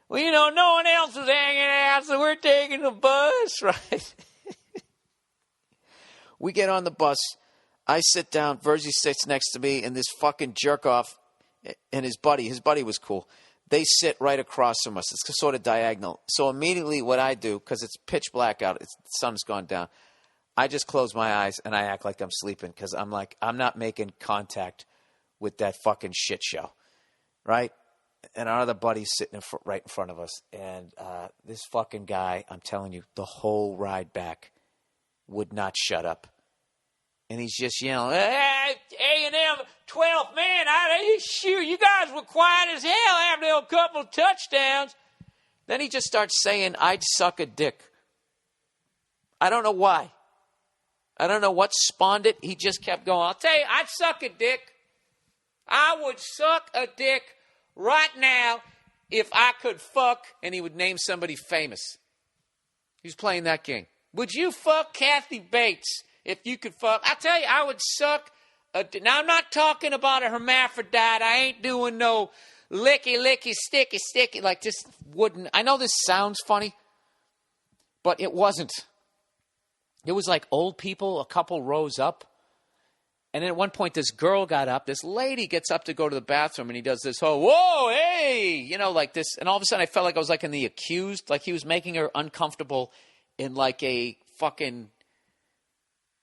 Well, no one else is hanging out, so we're taking the bus, right? We get on the bus. I sit down. Verzi sits next to me, and this fucking jerk-off and his buddy was cool. They sit right across from us. It's sort of diagonal. So immediately what I do, because it's pitch black out, the sun's gone down, I just close my eyes and I act like I'm sleeping, because I'm like, I'm not making contact with that fucking shit show, right? And our other buddy's sitting right in front of us. And this fucking guy, I'm telling you, the whole ride back would not shut up. And he's just yelling, hey, A&M 12th man, shoot, you guys were quiet as hell after a couple of touchdowns. Then he just starts saying, I'd suck a dick. I don't know why. I don't know what spawned it. He just kept going, I'll tell you, I'd suck a dick. I would suck a dick right now if I could fuck, and he would name somebody famous. He was playing that game. Would you fuck Kathy Bates? If you could fuck, I tell you, I would suck. Now, I'm not talking about a hermaphrodite. I ain't doing no licky, licky, sticky, sticky, like just wouldn't. I know this sounds funny, but it wasn't. It was like old people, a couple rows up. And then at one point, this girl got up. This lady gets up to go to the bathroom, and he does this whole, whoa, hey, you know, like this. And all of a sudden, I felt like I was like in The Accused, like he was making her uncomfortable in like a fucking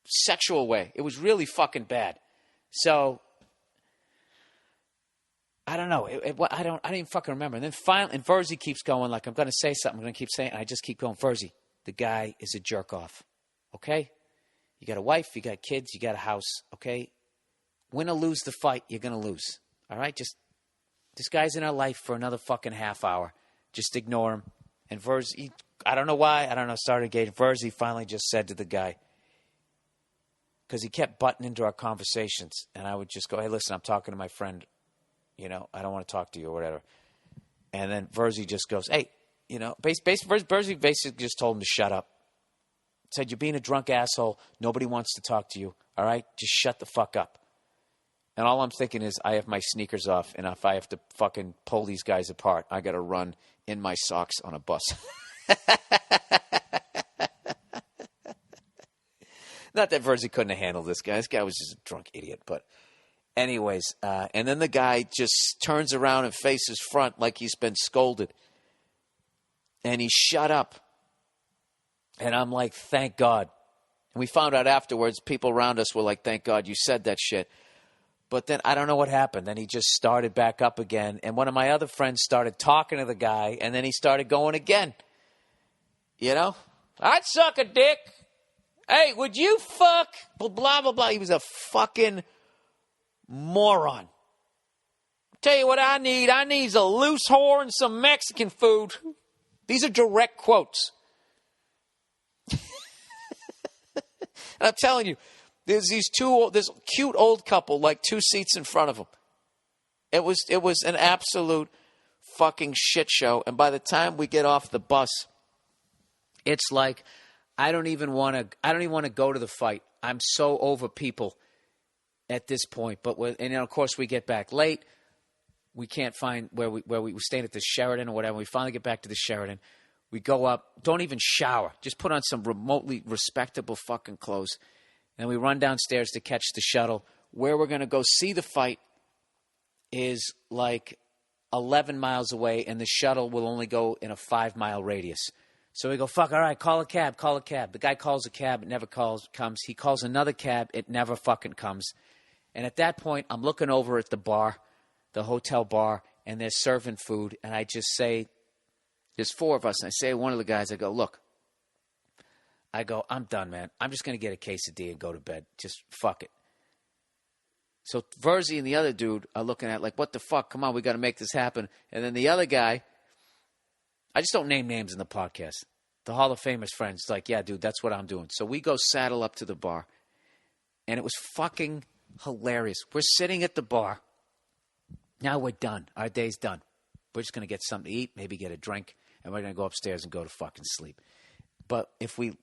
sexual way. It was really fucking bad. So I don't know. I don't even fucking remember. And then finally, and Verzi keeps going like, I'm going to say something. I'm going to keep saying it. And I just keep going, Verzi, the guy is a jerk off. Okay? You got a wife, you got kids, you got a house, okay? Win or lose the fight, you're going to lose. All right? Just, this guy's in our life for another fucking half hour. Just ignore him. And Verzi, I don't know why, started engaging. Verzi finally just said to the guy, because he kept butting into our conversations, and I would just go, hey, listen, I'm talking to my friend, you know, I don't want to talk to you or whatever. And then Verzi just goes, hey, you know, Verzi basically just told him to shut up. Said, you're being a drunk asshole. Nobody wants to talk to you. All right? Just shut the fuck up. And all I'm thinking is I have my sneakers off, and if I have to fucking pull these guys apart, I got to run in my socks on a bus. Not that Verzi couldn't have handled this guy. This guy was just a drunk idiot. But anyways, and then the guy just turns around and faces front like he's been scolded. And he shut up. And I'm like, thank God. And we found out afterwards, people around us were like, thank God you said that shit. But then I don't know what happened. Then he just started back up again. And one of my other friends started talking to the guy. And then he started going again. You know? I'd suck a dick. Hey, would you fuck? Blah, blah, blah. He was a fucking moron. Tell you what I need. I need a loose whore and some Mexican food. These are direct quotes. And I'm telling you, there's this cute old couple, like 2 seats in front of them. It was an absolute fucking shit show. And by the time we get off the bus, it's like I don't even want to go to the fight. I'm so over people at this point. But of course we get back late. We can't find where we were staying at the Sheraton or whatever. We finally get back to the Sheraton. We go up, don't even shower. Just put on some remotely respectable fucking clothes. And we run downstairs to catch the shuttle. Where we're going to go see the fight is like 11 miles away, and the shuttle will only go in a 5-mile radius. So we go, fuck, all right, call a cab. The guy calls a cab, it never comes. He calls another cab, it never fucking comes. And at that point, I'm looking over at the bar, the hotel bar, and they're serving food. And I just say, there's 4 of us, and I say to one of the guys, I go, look. I'm done, man. I'm just going to get a quesadilla and go to bed. Just fuck it. So Verzi and the other dude are looking at like, what the fuck? Come on, we got to make this happen. And then the other guy, I just don't name names in the podcast. The Hall of Famers friends, like, yeah, dude, that's what I'm doing. So we go saddle up to the bar, and it was fucking hilarious. We're sitting at the bar. Now we're done. Our day's done. We're just going to get something to eat, maybe get a drink, and we're going to go upstairs and go to fucking sleep. But if we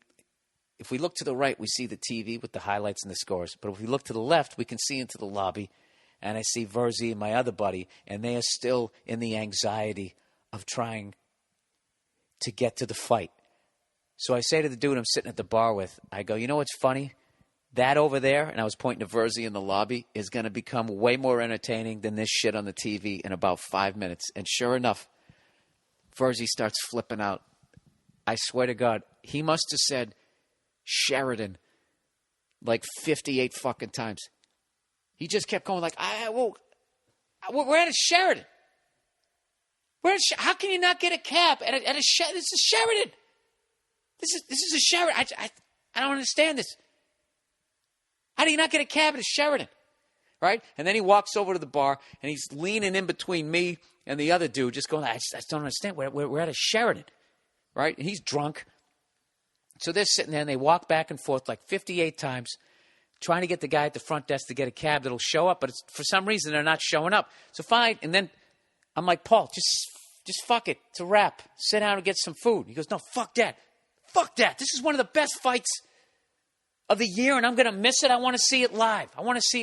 look to the right, we see the TV with the highlights and the scores. But if we look to the left, we can see into the lobby, and I see Verzi and my other buddy, and they are still in the anxiety of trying to get to the fight. So I say to the dude I'm sitting at the bar with, I go, you know what's funny? That over there, and I was pointing to Verzi in the lobby, is going to become way more entertaining than this shit on the TV in about 5 minutes. And sure enough, Verzi starts flipping out. I swear to God, he must have said Sheridan like 58 fucking times. He just kept going like, we're at a Sheridan. How can you not get a cab at a Sheridan? This is Sheridan. This is a Sheridan. I don't understand this. How do you not get a cab at a Sheridan? Right? And then he walks over to the bar, and he's leaning in between me and the other dude, just going, I just don't understand. We're at a Sheridan. Right? And he's drunk. So they're sitting there, and they walk back and forth like 58 times, trying to get the guy at the front desk to get a cab that'll show up. But for some reason, they're not showing up. So fine. And then I'm like, Paul, just fuck it. It's a wrap. Sit down and get some food. He goes, no, fuck that. Fuck that. This is one of the best fights of the year, and I'm going to miss it. I want to see it live. I just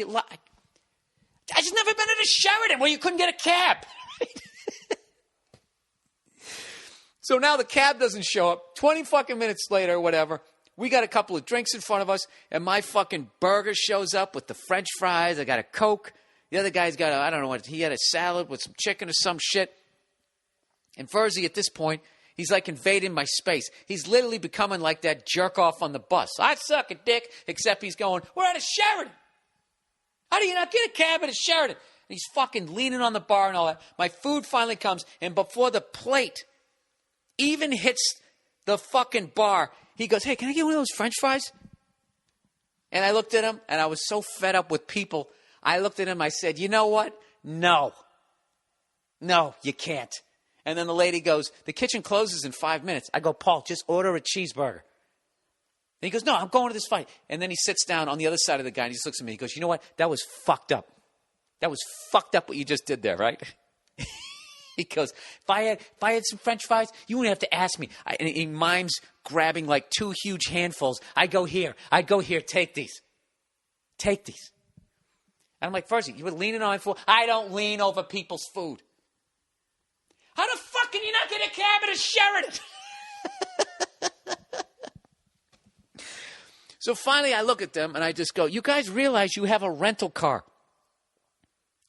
never been at a Sheridan where you couldn't get a cab. So now the cab doesn't show up. 20 fucking minutes later, whatever. We got a couple of drinks in front of us, and my fucking burger shows up with the French fries. I got a Coke. The other guy's got I don't know what, he had a salad with some chicken or some shit. And Verzi, at this point, he's like invading my space. He's literally becoming like that jerk off on the bus. I suck a dick, except he's going, we're at a Sheraton. How do you not get a cab at a Sheraton? And he's fucking leaning on the bar and all that. My food finally comes, and before the plate even hits the fucking bar, he goes, hey, can I get one of those French fries? And I looked at him, and I was so fed up with people. I looked at him, I said, you know what? No, you can't. And then the lady goes, the kitchen closes in 5 minutes. I go, Paul, just order a cheeseburger. And he goes, no, I'm going to this fight. And then he sits down on the other side of the guy, and he just looks at me. He goes, you know what? That was fucked up. That was fucked up what you just did there, right? He goes, if I had some French fries, you wouldn't have to ask me. And he mimes grabbing like 2 huge handfuls. I go here, take these. Take these. And I'm like, Verzi, you were leaning on my food. I don't lean over people's food. How the fuck can you not get a cab at a Sheraton? So finally I look at them and I just go, you guys realize you have a rental car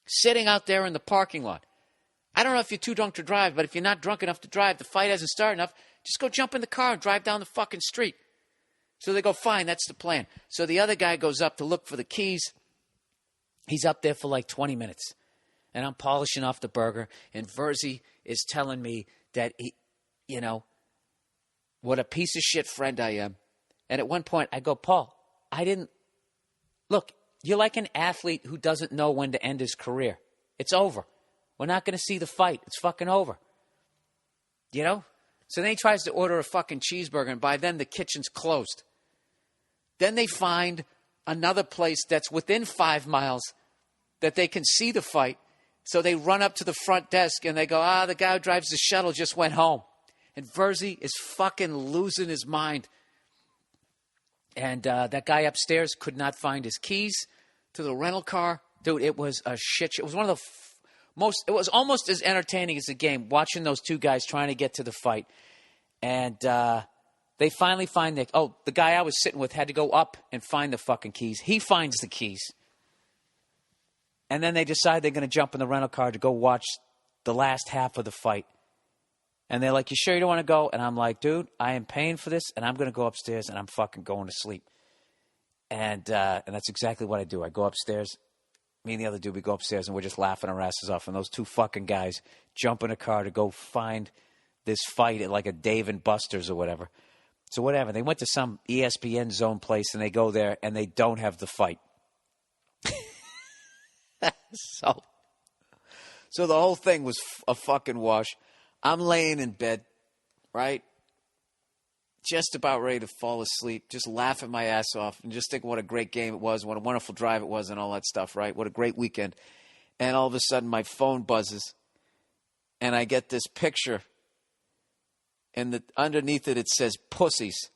sitting out there in the parking lot. I don't know if you're too drunk to drive, but if you're not drunk enough to drive, the fight hasn't started enough, just go jump in the car and drive down the fucking street. So they go, fine, that's the plan. So the other guy goes up to look for the keys. He's up there for like 20 minutes. And I'm polishing off the burger, and Verzi is telling me that, he, you know, what a piece of shit friend I am. And at one point, I go, Paul, look, you're like an athlete who doesn't know when to end his career. It's over. We're not going to see the fight. It's fucking over. You know? So then he tries to order a fucking cheeseburger, and by then the kitchen's closed. Then they find another place that's within 5 miles that they can see the fight. So they run up to the front desk, and they go, the guy who drives the shuttle just went home. And Verzi is fucking losing his mind. And that guy upstairs could not find his keys to the rental car. Dude, it was a shit show. It was one of the it was almost as entertaining as the game, watching those 2 guys trying to get to the fight. And they finally find the guy I was sitting with had to go up and find the fucking keys. He finds the keys. And then they decide they're going to jump in the rental car to go watch the last half of the fight. And they're like, you sure you don't want to go? And I'm like, dude, I am paying for this, and I'm going to go upstairs, and I'm fucking going to sleep. And that's exactly what I do. I go upstairs. Me and the other dude, we go upstairs, and we're just laughing our asses off. And those 2 fucking guys jump in a car to go find this fight at like a Dave and Buster's or whatever. So whatever. They went to some ESPN zone place, and they go there, and they don't have the fight. So the whole thing was a fucking wash. I'm laying in bed, right? Just about ready to fall asleep, just laughing my ass off and just thinking what a great game it was, what a wonderful drive it was and all that stuff, right? What a great weekend. And all of a sudden my phone buzzes and I get this picture and underneath it says pussies.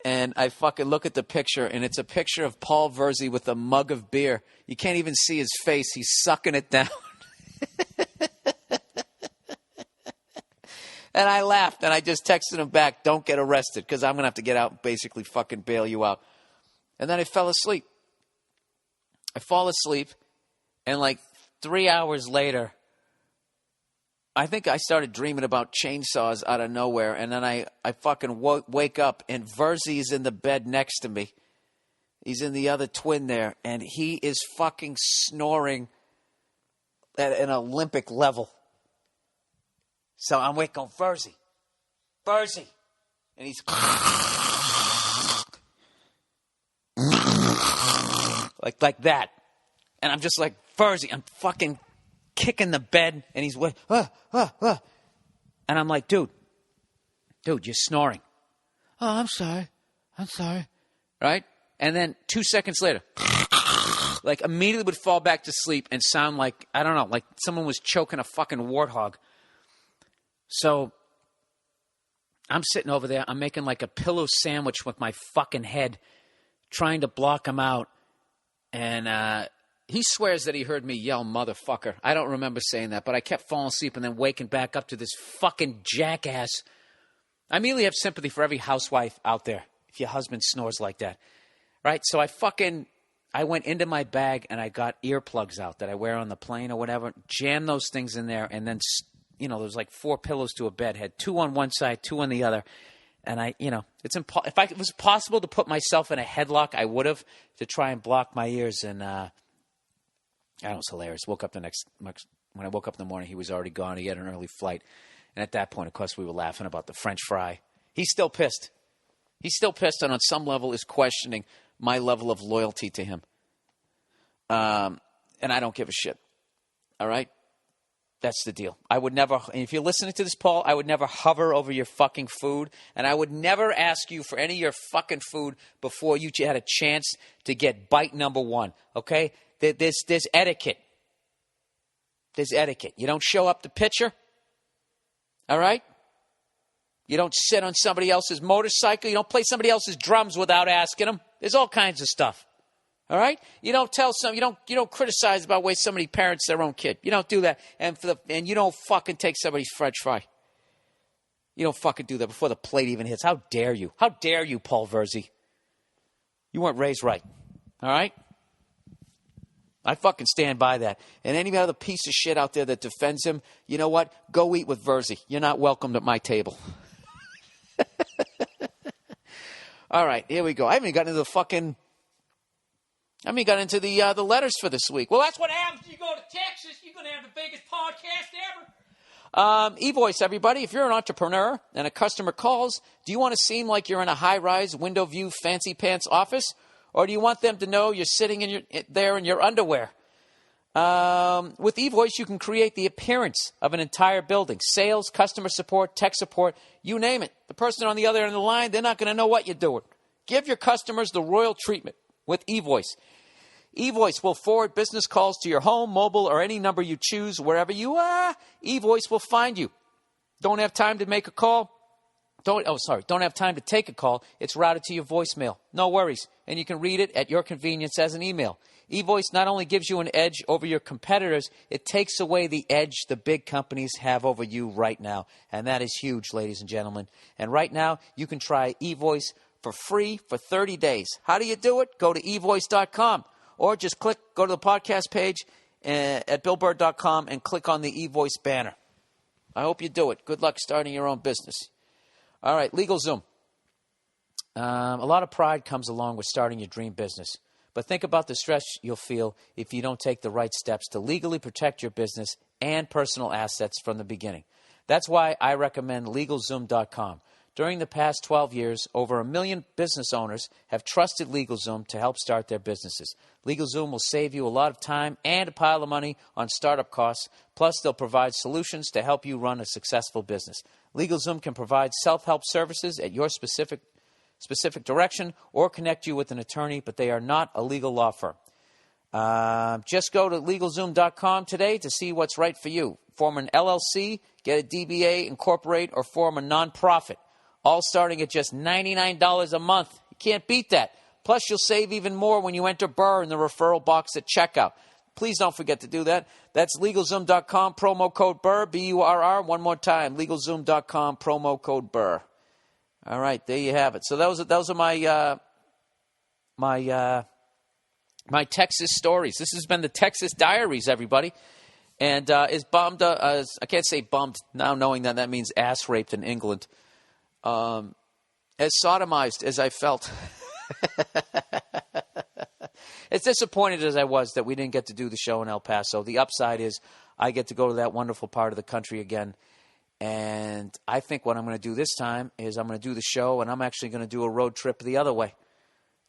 And I fucking look at the picture, and it's a picture of Paul Verzi with a mug of beer. You can't even see his face. He's sucking it down. And I laughed, and I just texted him back, don't get arrested, because I'm going to have to get out and basically fucking bail you out. And then I fell asleep. I fall asleep, and like 3 hours later, I think I started dreaming about chainsaws out of nowhere, and then I fucking wake up, and Verzi's in the bed next to me. He's in the other twin there, and he is fucking snoring at an Olympic level. So I'm waking up, Verzi. And he's like that. And I'm just like, Verzi, I'm fucking kicking the bed, and he's and I'm like, dude, you're snoring. Oh, I'm sorry. Right? And then 2 seconds later, like immediately would fall back to sleep and sound like, I don't know, like someone was choking a fucking warthog. So I'm sitting over there. I'm making like a pillow sandwich with my fucking head, trying to block him out. And He swears that he heard me yell motherfucker. I don't remember saying that, but I kept falling asleep and then waking back up to this fucking jackass. I immediately have sympathy for every housewife out there if your husband snores like that. Right? So I went into my bag and I got earplugs out that I wear on the plane or whatever, jammed those things in there, and then, there was like 4 pillows to a bed, had 2 on one side, 2 on the other. And if it was possible to put myself in a headlock, I would have, to try and block my ears. And it was hilarious. When I woke up in the morning, he was already gone. He had an early flight. And at that point, of course, we were laughing about the French fry. He's still pissed. And on some level is questioning my level of loyalty to him. And I don't give a shit. All right? That's the deal. I would never, and if you're listening to this, Paul, I would never hover over your fucking food. And I would never ask you for any of your fucking food before you had a chance to get bite number 1. Okay? There's etiquette. There's etiquette. You don't show up the pitcher. All right? You don't sit on somebody else's motorcycle. You don't play somebody else's drums without asking them. There's all kinds of stuff. All right? You don't you don't criticize about the way somebody parents their own kid. You don't do that. And you don't fucking take somebody's French fry. You don't fucking do that before the plate even hits. How dare you? How dare you, Paul Verzi? You weren't raised right. All right? I fucking stand by that. And any other piece of shit out there that defends him, you know what? Go eat with Verzi. You're not welcomed at my table. All right, here we go. I haven't even gotten into the letters for this week. Well, that's what happens when you go to Texas. You're going to have the biggest podcast ever. E-voice, everybody. If you're an entrepreneur and a customer calls, do you want to seem like you're in a high-rise, window view, fancy pants office? Or do you want them to know you're sitting there in your underwear? With eVoice, you can create the appearance of an entire building. Sales, customer support, tech support, you name it. The person on the other end of the line, they're not going to know what you're doing. Give your customers the royal treatment with eVoice. eVoice will forward business calls to your home, mobile, or any number you choose. Wherever you are, eVoice will find you. Don't have time to make a call? Don't have time to take a call. It's routed to your voicemail. No worries. And you can read it at your convenience as an email. eVoice not only gives you an edge over your competitors, it takes away the edge the big companies have over you right now. And that is huge, ladies and gentlemen. And right now, you can try eVoice for free for 30 days. How do you do it? Go to eVoice.com or just go to the podcast page at BillBurr.com and click on the eVoice banner. I hope you do it. Good luck starting your own business. All right, LegalZoom. A lot of pride comes along with starting your dream business. But think about the stress you'll feel if you don't take the right steps to legally protect your business and personal assets from the beginning. That's why I recommend LegalZoom.com. During the past 12 years, over 1 million business owners have trusted LegalZoom to help start their businesses. LegalZoom will save you a lot of time and a pile of money on startup costs. Plus, they'll provide solutions to help you run a successful business. LegalZoom can provide self-help services at your specific direction or connect you with an attorney, but they are not a legal law firm. Just go to LegalZoom.com today to see what's right for you. Form an LLC, get a DBA, incorporate, or form a nonprofit. All starting at just $99 a month. You can't beat that. Plus, you'll save even more when you enter Burr in the referral box at checkout. Please don't forget to do that. That's LegalZoom.com, promo code Burr, B-U-R-R. One more time, LegalZoom.com, promo code Burr. All right, there you have it. So those are my Texas stories. This has been the Texas Diaries, everybody. And as bummed, I can't say bummed now knowing that means ass raped in England. As sodomized as I felt. As disappointed as I was that we didn't get to do the show in El Paso. The upside is I get to go to that wonderful part of the country again. And I think what I'm going to do this time is I'm going to do the show, and I'm actually going to do a road trip the other way.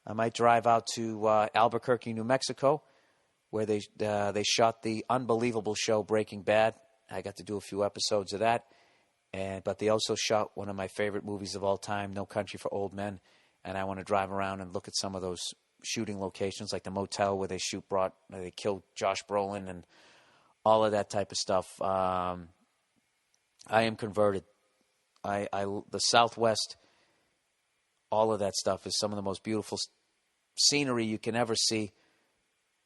I might drive out to Albuquerque, New Mexico, where they shot the unbelievable show Breaking Bad. I got to do a few episodes of that. But they also shot one of my favorite movies of all time, No Country for Old Men. And I want to drive around and look at some of those shooting locations, like the motel where they killed Josh Brolin and all of that type of stuff. I am converted. The Southwest, all of that stuff is some of the most beautiful scenery you can ever see.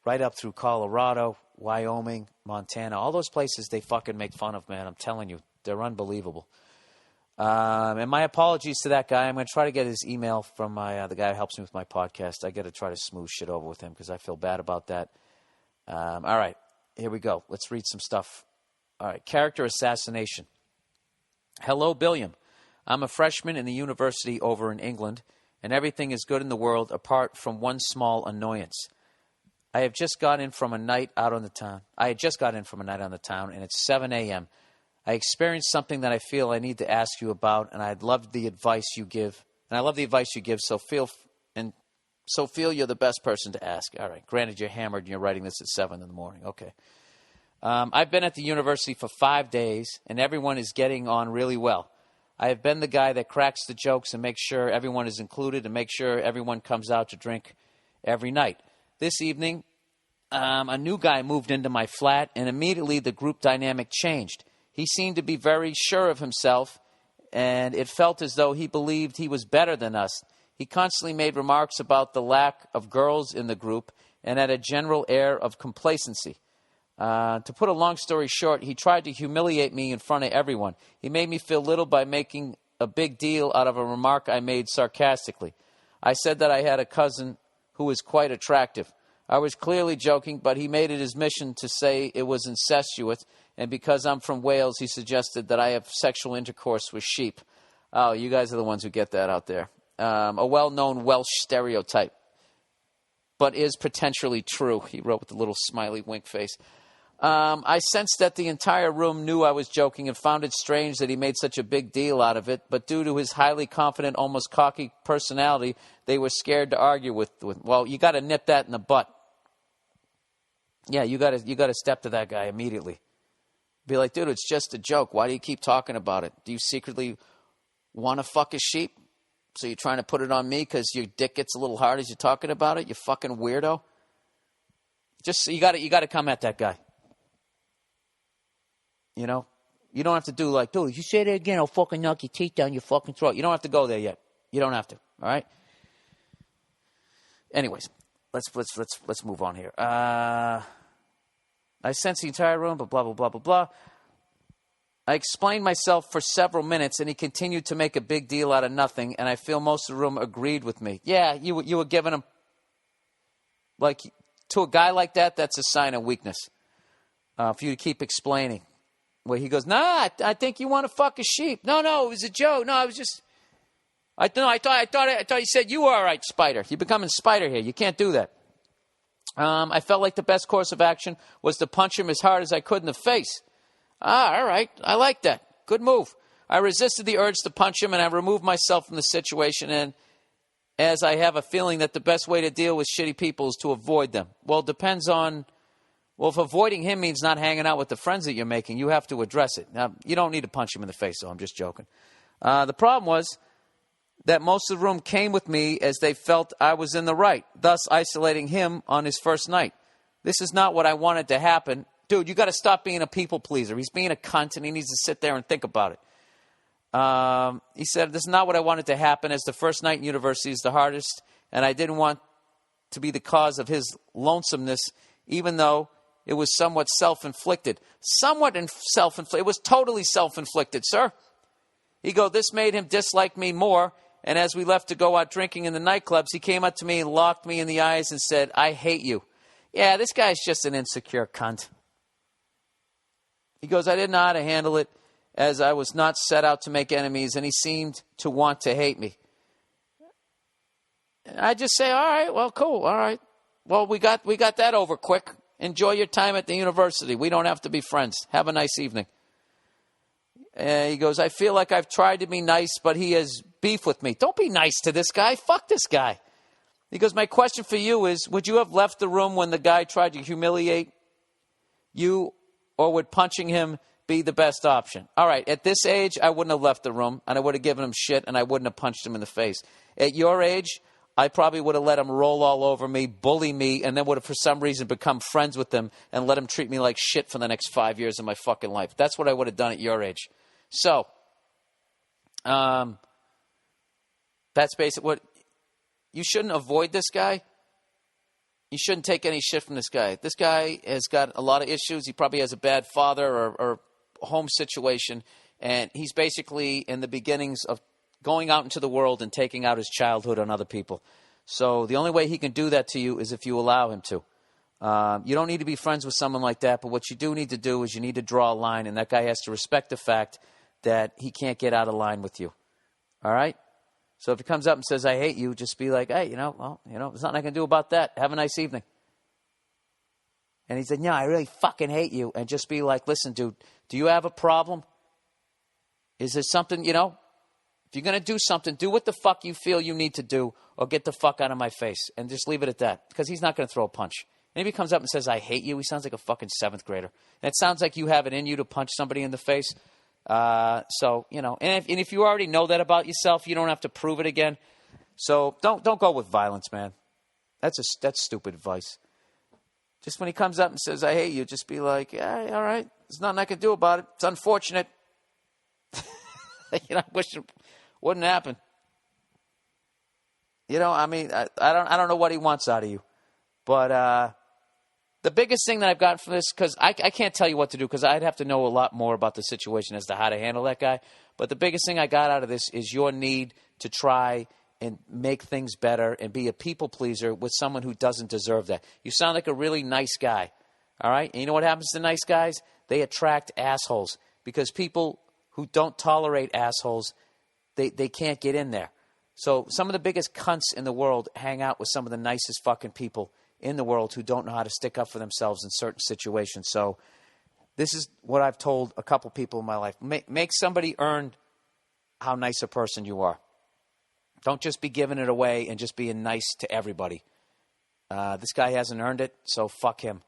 right up through Colorado, Wyoming, Montana. All those places they fucking make fun of, man. I'm telling you, they're unbelievable. And my apologies to that guy. I'm going to try to get his email from the guy who helps me with my podcast. I got to try to smooth shit over with him because I feel bad about that. All right, here we go. Let's read some stuff. All right, character assassination. Hello, Billiam. I'm a freshman in the university over in England, and everything is good in the world apart from one small annoyance. I had just got in from a night out on the town, and it's 7 a.m. I experienced something that I feel I need to ask you about, and I'd love the advice you give. And I love the advice you give, so feel you're the best person to ask. All right, granted, you're hammered and you're writing this at 7 in the morning. Okay. I've been at the university for 5 days, and everyone is getting on really well. I have been the guy that cracks the jokes and makes sure everyone is included and makes sure everyone comes out to drink every night. This evening, a new guy moved into my flat, and immediately the group dynamic changed. He seemed to be very sure of himself, and it felt as though he believed he was better than us. He constantly made remarks about the lack of girls in the group and had a general air of complacency. To put a long story short, he tried to humiliate me in front of everyone. He made me feel little by making a big deal out of a remark I made sarcastically. I said that I had a cousin who was quite attractive. I was clearly joking, but he made it his mission to say it was incestuous, and because I'm from Wales, he suggested that I have sexual intercourse with sheep. Oh, you guys are the ones who get that out there. A well-known Welsh stereotype, but is potentially true, he wrote with a little smiley wink face. I sensed that the entire room knew I was joking and found it strange that he made such a big deal out of it, but due to his highly confident, almost cocky personality, they were scared to argue with. Well, you got to nip that in the butt. Yeah, you got to step to that guy immediately. Be like, dude, it's just a joke. Why do you keep talking about it? Do you secretly want to fuck a sheep? So you're trying to put it on me because your dick gets a little hard as you're talking about it? You fucking weirdo. Just you got to come at that guy. You know, you don't have to do like, dude, if you say that again, I'll fucking knock your teeth down your fucking throat. You don't have to go there yet. You don't have to. All right. Anyways, let's move on here. I sense the entire room, but blah blah blah blah blah. I explained myself for several minutes, and he continued to make a big deal out of nothing. And I feel most of the room agreed with me. Yeah, you were giving him like to a guy like that. That's a sign of weakness. For you to keep explaining. Where he goes, nah, I think you want to fuck a sheep. No, it was a joke. No, I was just, I thought you said you were all right, Spider. You're becoming Spider here. You can't do that. I felt like the best course of action was to punch him as hard as I could in the face. All right. I like that. Good move. I resisted the urge to punch him, and I removed myself from the situation, and as I have a feeling that the best way to deal with shitty people is to avoid them. Well, it depends on... Well, if avoiding him means not hanging out with the friends that you're making, you have to address it. Now, you don't need to punch him in the face, though. I'm just joking. The problem was that most of the room came with me as they felt I was in the right, thus isolating him on his first night. This is not what I wanted to happen. Dude, you got to stop being a people pleaser. He's being a cunt, and he needs to sit there and think about it. He said, this is not what I wanted to happen, as the first night in university is the hardest, and I didn't want to be the cause of his lonesomeness, even though it was somewhat self-inflicted. It was totally self-inflicted, sir. He goes, this made him dislike me more. And as we left to go out drinking in the nightclubs, he came up to me and locked me in the eyes and said, I hate you. Yeah, this guy's just an insecure cunt. He goes, I didn't know how to handle it, as I was not set out to make enemies, and he seemed to want to hate me. And I just say, all right, well, cool, all right. Well, we got that over quick. Enjoy your time at the university. We don't have to be friends. Have a nice evening. He goes, I feel like I've tried to be nice, but he has beef with me. Don't be nice to this guy. Fuck this guy. He goes, my question for you is, would you have left the room when the guy tried to humiliate you, or would punching him be the best option? All right, at this age, I wouldn't have left the room, and I would have given him shit, and I wouldn't have punched him in the face. At your age, I probably would have let him roll all over me, bully me, and then would have, for some reason, become friends with him and let him treat me like shit for the next 5 years of my fucking life. That's what I would have done at your age. So, that's basically what... You shouldn't avoid this guy. you shouldn't take any shit from this guy. This guy has got a lot of issues. He probably has a bad father or home situation, and he's basically in the beginnings of going out into the world and taking out his childhood on other people. So the only way he can do that to you is if you allow him to. You don't need to be friends with someone like that, but what you do need to do is you need to draw a line, and that guy has to respect the fact that he can't get out of line with you. All right? So if he comes up and says, I hate you, just be like, hey, there's nothing I can do about that. Have a nice evening. And he said, no, I really fucking hate you. And just be like, listen, dude, do you have a problem? Is there something, if you're going to do something, do what the fuck you feel you need to do, or get the fuck out of my face. And just leave it at that, because he's not going to throw a punch. And if he comes up and says, I hate you, he sounds like a fucking 7th grader. And it sounds like you have it in you to punch somebody in the face. And if you already know that about yourself, you don't have to prove it again. So don't go with violence, man. That's stupid advice. Just when he comes up and says, I hate you, just be like, yeah, all right. There's nothing I can do about it. It's unfortunate. I wish it wouldn't happen. I don't know what he wants out of you. But the biggest thing that I've gotten from this, because I can't tell you what to do, because I'd have to know a lot more about the situation as to how to handle that guy. But the biggest thing I got out of this is your need to try and make things better and be a people pleaser with someone who doesn't deserve that. You sound like a really nice guy, all right? And you know what happens to nice guys? They attract assholes, because people who don't tolerate assholes, they can't get in there. So some of the biggest cunts in the world hang out with some of the nicest fucking people in the world who don't know how to stick up for themselves in certain situations. So this is what I've told a couple people in my life. Make somebody earn how nice a person you are. Don't just be giving it away and just being nice to everybody. This guy hasn't earned it, so fuck him.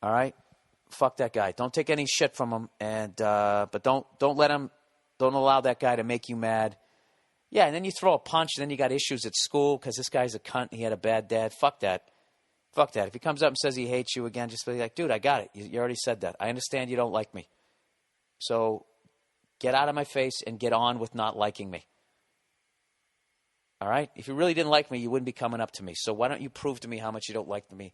All right? Fuck that guy. Don't take any shit from him, but don't allow that guy to make you mad. Yeah, and then you throw a punch, and then you got issues at school because this guy's a cunt and he had a bad dad. Fuck that. Fuck that. If he comes up and says he hates you again, just be like, dude, I got it. You already said that. I understand you don't like me. So get out of my face and get on with not liking me. All right? If you really didn't like me, you wouldn't be coming up to me. So why don't you prove to me how much you don't like me?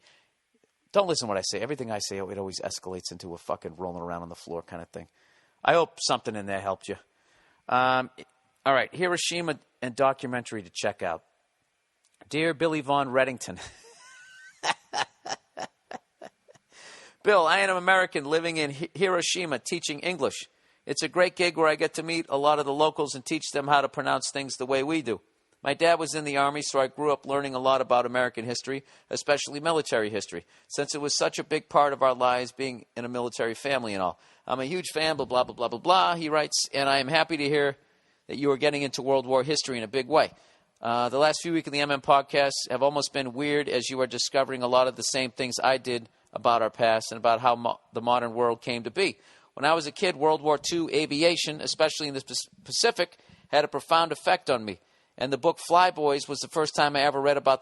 Don't listen to what I say. Everything I say, it always escalates into a fucking rolling around on the floor kind of thing. I hope something in there helped you. All right, Hiroshima and documentary to check out. Dear Billy Von Reddington. Bill, I am an American living in Hiroshima teaching English. It's a great gig where I get to meet a lot of the locals and teach them how to pronounce things the way we do. My dad was in the Army, so I grew up learning a lot about American history, especially military history, since it was such a big part of our lives being in a military family and all. I'm a huge fan, blah, blah, blah, blah, blah, blah, he writes, and I am happy to hear that you are getting into World War history in a big way. The last few weeks of the MM podcasts have almost been weird as you are discovering a lot of the same things I did about our past and about how the modern world came to be. When I was a kid, World War II aviation, especially in the Pacific, had a profound effect on me. And the book Flyboys was the first time I ever read about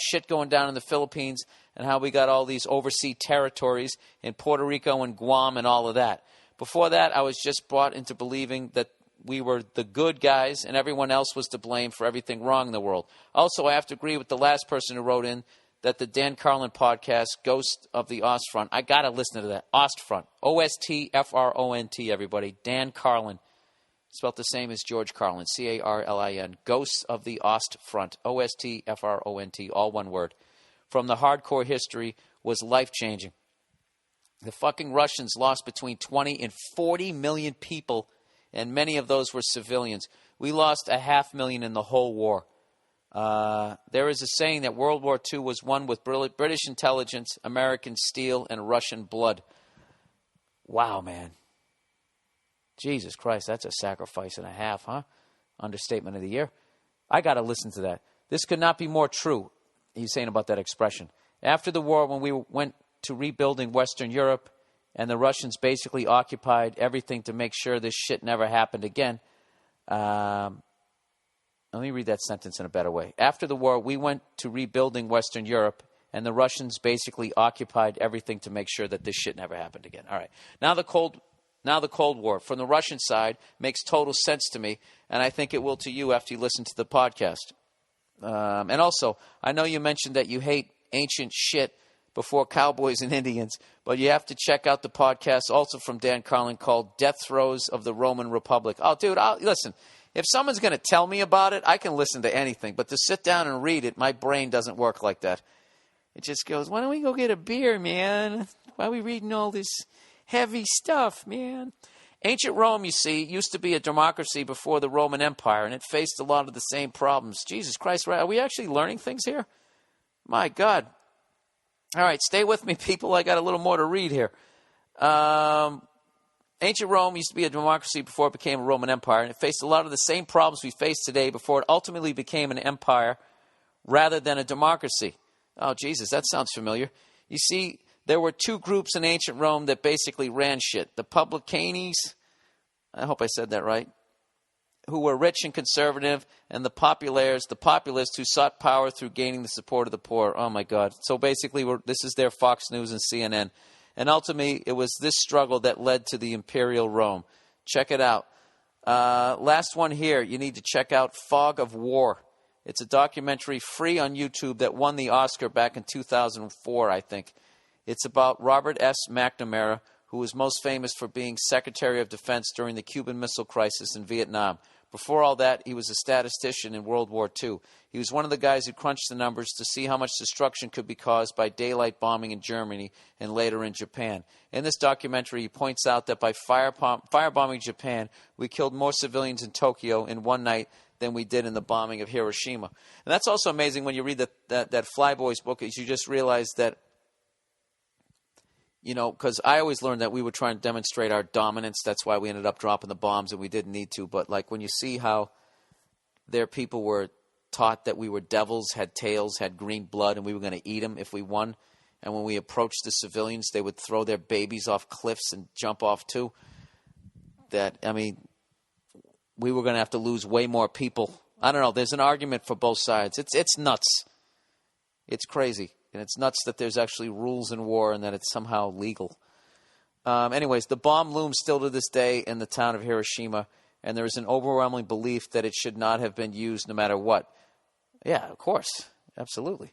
shit going down in the Philippines and how we got all these overseas territories in Puerto Rico and Guam and all of that. Before that, I was just brought into believing that we were the good guys and everyone else was to blame for everything wrong in the world. Also, I have to agree with the last person who wrote in that the Dan Carlin podcast, Ghost of the Ostfront, I got to listen to that. Ostfront. O-S-T-F-R-O-N-T, everybody. Dan Carlin. Spelled the same as George Carlin. C-A-R-L-I-N. Ghosts of the Ostfront. O-S-T-F-R-O-N-T. All one word. From the hardcore history was life-changing. The fucking Russians lost between 20 and 40 million people, and many of those were civilians. We lost 500,000 in the whole war. There is a saying that World War II was won with British intelligence, American steel, and Russian blood. Wow, man. Jesus Christ, that's a sacrifice and a half, huh? Understatement of the year. I got to listen to that. This could not be more true, he's saying about that expression. After the war, when we went to rebuilding Western Europe and the Russians basically occupied everything to make sure this shit never happened again. Let me read that sentence in a better way. After the war, we went to rebuilding Western Europe and the Russians basically occupied everything to make sure that this shit never happened again. All right. Now the Cold War, from the Russian side, makes total sense to me, and I think it will to you after you listen to the podcast. And also, I know you mentioned that you hate ancient shit before cowboys and Indians, but you have to check out the podcast also from Dan Carlin called Death Throes of the Roman Republic. Oh, dude, listen, if someone's going to tell me about it, I can listen to anything. But to sit down and read it, my brain doesn't work like that. It just goes, why don't we go get a beer, man? Why are we reading all this heavy stuff, man? Ancient Rome, you see, used to be a democracy before the Roman Empire, and it faced a lot of the same problems. Jesus Christ, are we actually learning things here? My God. All right, stay with me, people. I got a little more to read here. Ancient Rome used to be a democracy before it became a Roman Empire, and it faced a lot of the same problems we face today before it ultimately became an empire rather than a democracy. Oh, Jesus, that sounds familiar. You see, there were two groups in ancient Rome that basically ran shit. The publicanes, I hope I said that right, who were rich and conservative, and the populists who sought power through gaining the support of the poor. Oh, my God. So basically, this is their Fox News and CNN. And ultimately, it was this struggle that led to the imperial Rome. Check it out. Last one here. You need to check out Fog of War. It's a documentary free on YouTube that won the Oscar back in 2004, I think. It's about Robert S. McNamara, who was most famous for being Secretary of Defense during the Cuban Missile Crisis in Vietnam. Before all that, he was a statistician in World War II. He was one of the guys who crunched the numbers to see how much destruction could be caused by daylight bombing in Germany and later in Japan. In this documentary, he points out that by firebombing Japan, we killed more civilians in Tokyo in one night than we did in the bombing of Hiroshima. And that's also amazing when you read that Flyboys book, is you just realize that, you know, because I always learned that we were trying to demonstrate our dominance. That's why we ended up dropping the bombs, and we didn't need to. But, like, when you see how their people were taught that we were devils, had tails, had green blood, and we were going to eat them if we won. And when we approached the civilians, they would throw their babies off cliffs and jump off too. That, I mean, we were going to have to lose way more people. I don't know. There's an argument for both sides. It's nuts. It's crazy. And it's nuts that there's actually rules in war and that it's somehow legal. Anyways, the bomb looms still to this day in the town of Hiroshima, and there is an overwhelming belief that it should not have been used no matter what. Yeah, of course. Absolutely.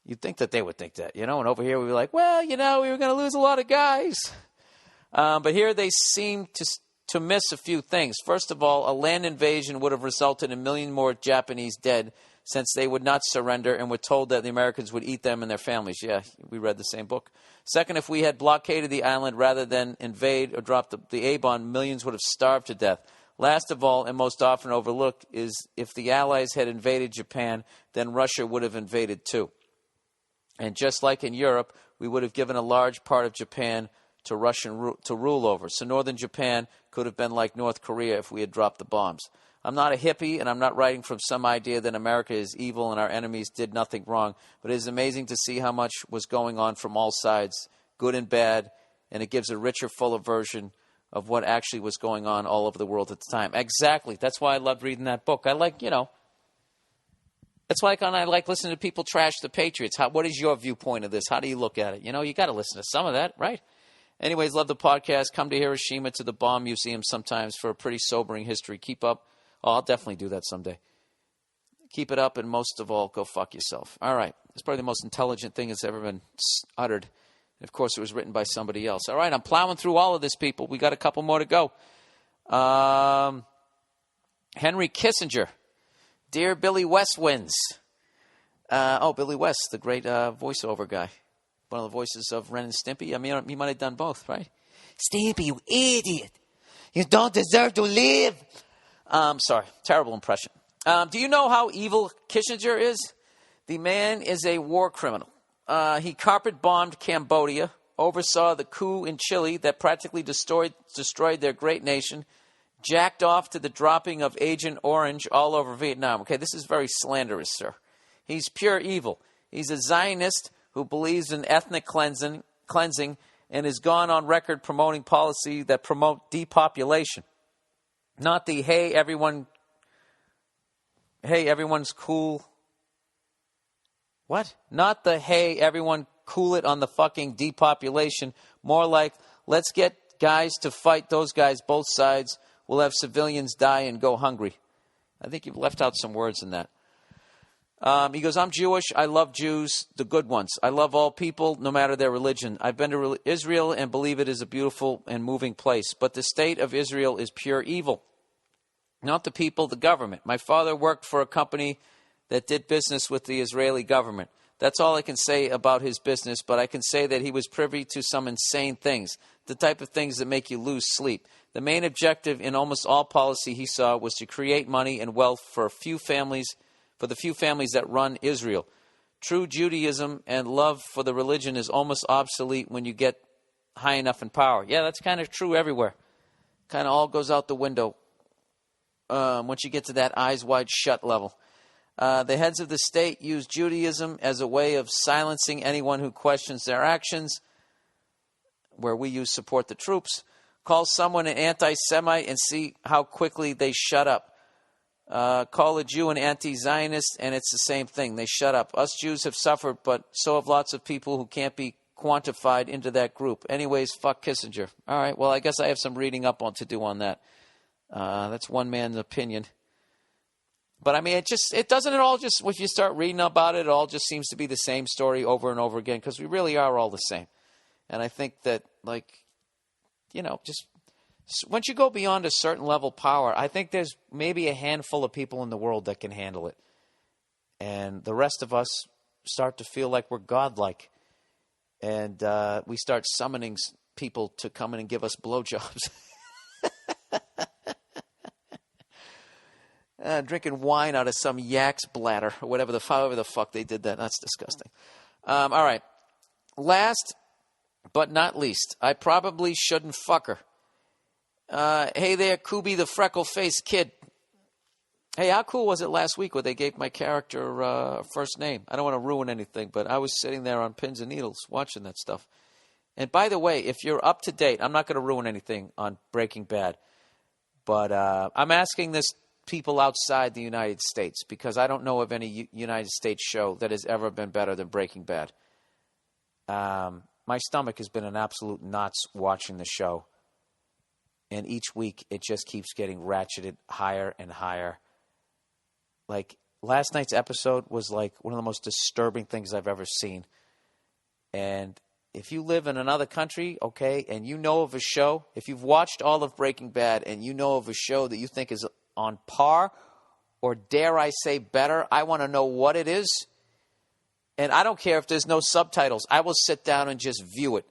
You'd think that they would think that, you know, and over here we'd be like, well, you know, we were going to lose a lot of guys. But here they seem to miss a few things. First of all, a land invasion would have resulted in a million more Japanese dead, since they would not surrender and were told that the Americans would eat them and their families. Yeah, we read the same book. Second, if we had blockaded the island rather than invade or drop the A-bomb, millions would have starved to death. Last of all, and most often overlooked, is if the Allies had invaded Japan, then Russia would have invaded too. And just like in Europe, we would have given a large part of Japan to Russia to rule over. So northern Japan could have been like North Korea if we had dropped the bombs. I'm not a hippie, and I'm not writing from some idea that America is evil and our enemies did nothing wrong, but it is amazing to see how much was going on from all sides, good and bad, and it gives a richer, fuller version of what actually was going on all over the world at the time. Exactly. That's why I loved reading that book. I like, you know, that's why I like listening to people trash the Patriots. What is your viewpoint of this? How do you look at it? You know, you got to listen to some of that, right? Anyways, love the podcast. Come to Hiroshima to the Bomb Museum sometimes for a pretty sobering history. Keep up. Oh, I'll definitely do that someday. Keep it up, and most of all, go fuck yourself. All right. It's probably the most intelligent thing that's ever been uttered. And of course, it was written by somebody else. All right, I'm plowing through all of this, people. We got a couple more to go. Henry Kissinger. Dear Billy West wins. Billy West, the great voiceover guy. One of the voices of Ren and Stimpy. I mean, he might have done both, right? Stimpy, you idiot. You don't deserve to live. Sorry, terrible impression. Do you know how evil Kissinger is? The man is a war criminal. He carpet-bombed Cambodia, oversaw the coup in Chile that practically destroyed their great nation, jacked off to the dropping of Agent Orange all over Vietnam. Okay, this is very slanderous, sir. He's pure evil. He's a Zionist who believes in ethnic cleansing and has gone on record promoting policy that promote depopulation. Not the, hey, everyone's cool. What? Not the, hey, everyone cool it on the fucking depopulation. More like, let's get guys to fight those guys both sides. We'll have civilians die and go hungry. I think you've left out some words in that. He goes, I'm Jewish. I love Jews, the good ones. I love all people, no matter their religion. I've been to Israel and believe it is a beautiful and moving place. But the state of Israel is pure evil. Not the people, the government. My father worked for a company that did business with the Israeli government. That's all I can say about his business, but I can say that he was privy to some insane things, the type of things that make you lose sleep. The main objective in almost all policy he saw was to create money and wealth for the few families that run Israel. True Judaism and love for the religion is almost obsolete when you get high enough in power. Yeah, that's kind of true everywhere. Kind of all goes out the window once you get to that eyes wide shut level. The heads of the state use Judaism as a way of silencing anyone who questions their actions, where we use support the troops. Call someone an anti-Semite and see how quickly they shut up. Call a Jew an anti-Zionist, and it's the same thing. They shut up. Us Jews have suffered, but so have lots of people who can't be quantified into that group. Anyways, fuck Kissinger. All right, well, I guess I have some reading up on to do on that. That's one man's opinion. But I mean, it doesn't at all just, if you start reading about it, it all just seems to be the same story over and over again, because we really are all the same. And I think that, like, you know, just once you go beyond a certain level of power, I think there's maybe a handful of people in the world that can handle it. And the rest of us start to feel like we're godlike. And we start summoning people to come in and give us blowjobs. Drinking wine out of some yak's bladder or however the fuck they did that. That's disgusting. All right. Last but not least, I probably shouldn't fuck her. Hey there, Kubi the freckle-faced kid. Hey, how cool was it last week where they gave my character a first name? I don't want to ruin anything, but I was sitting there on pins and needles watching that stuff. And by the way, if you're up to date, I'm not going to ruin anything on Breaking Bad, but I'm asking this people outside the United States, because I don't know of any United States show that has ever been better than Breaking Bad. My stomach has been an absolute knots watching the show. And each week, it just keeps getting ratcheted higher and higher. Like, last night's episode was like one of the most disturbing things I've ever seen. And if you live in another country, okay, and you know of a show, if you've watched all of Breaking Bad and you know of a show that you think is on par, or dare I say better, I want to know what it is. And I don't care if there's no subtitles. I will sit down and just view it.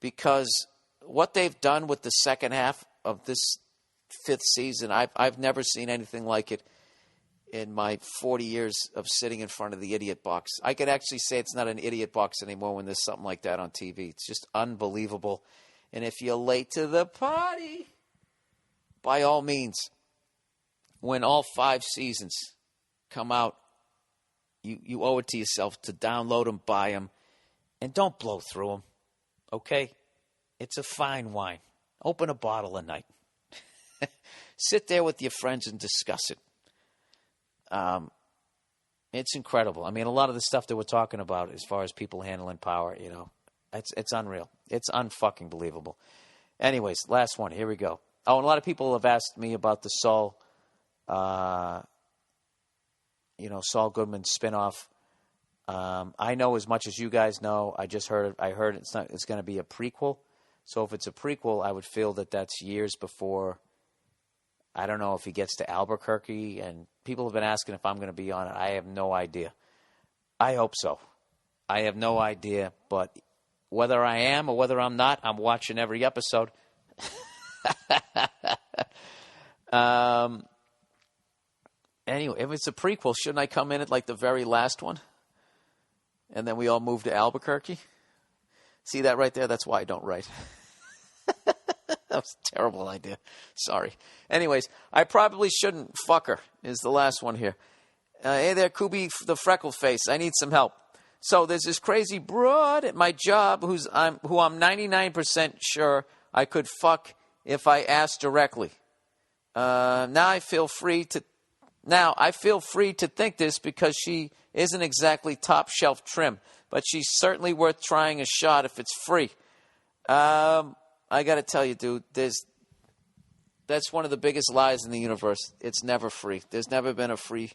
Because what they've done with the second half of this 5th season, I've never seen anything like it in my 40 years of sitting in front of the idiot box. I could actually say it's not an idiot box anymore when there's something like that on TV. It's just unbelievable. And if you're late to the party, by all means, when all 5 seasons come out, you owe it to yourself to download them, buy them, and don't blow through them, okay? It's a fine wine. Open a bottle a night. Sit there with your friends and discuss it. It's incredible. I mean, a lot of the stuff that we're talking about as far as people handling power, you know, it's unreal. It's unfucking believable. Anyways, last one. Here we go. Oh, and a lot of people have asked me about the Saul Goodman spinoff. I know as much as you guys know. I heard it's going to be a prequel. So if it's a prequel, I would feel that that's years before. I don't know if he gets to Albuquerque, and people have been asking if I'm going to be on it. I have no idea. I hope so. I have no idea, but whether I am or whether I'm not, I'm watching every episode. Anyway, if it's a prequel, shouldn't I come in at like the very last one? And then we all move to Albuquerque? See that right there? That's why I don't write. That was a terrible idea. Sorry. Anyways, I probably shouldn't fuck her is the last one here. Hey there, Kubi the freckle face. I need some help. So there's this crazy broad at my job who I'm 99% sure I could fuck if I asked directly. Now I feel free to think this because she isn't exactly top shelf trim, but she's certainly worth trying a shot if it's free. I got to tell you, dude, that's one of the biggest lies in the universe. It's never free. There's never been a free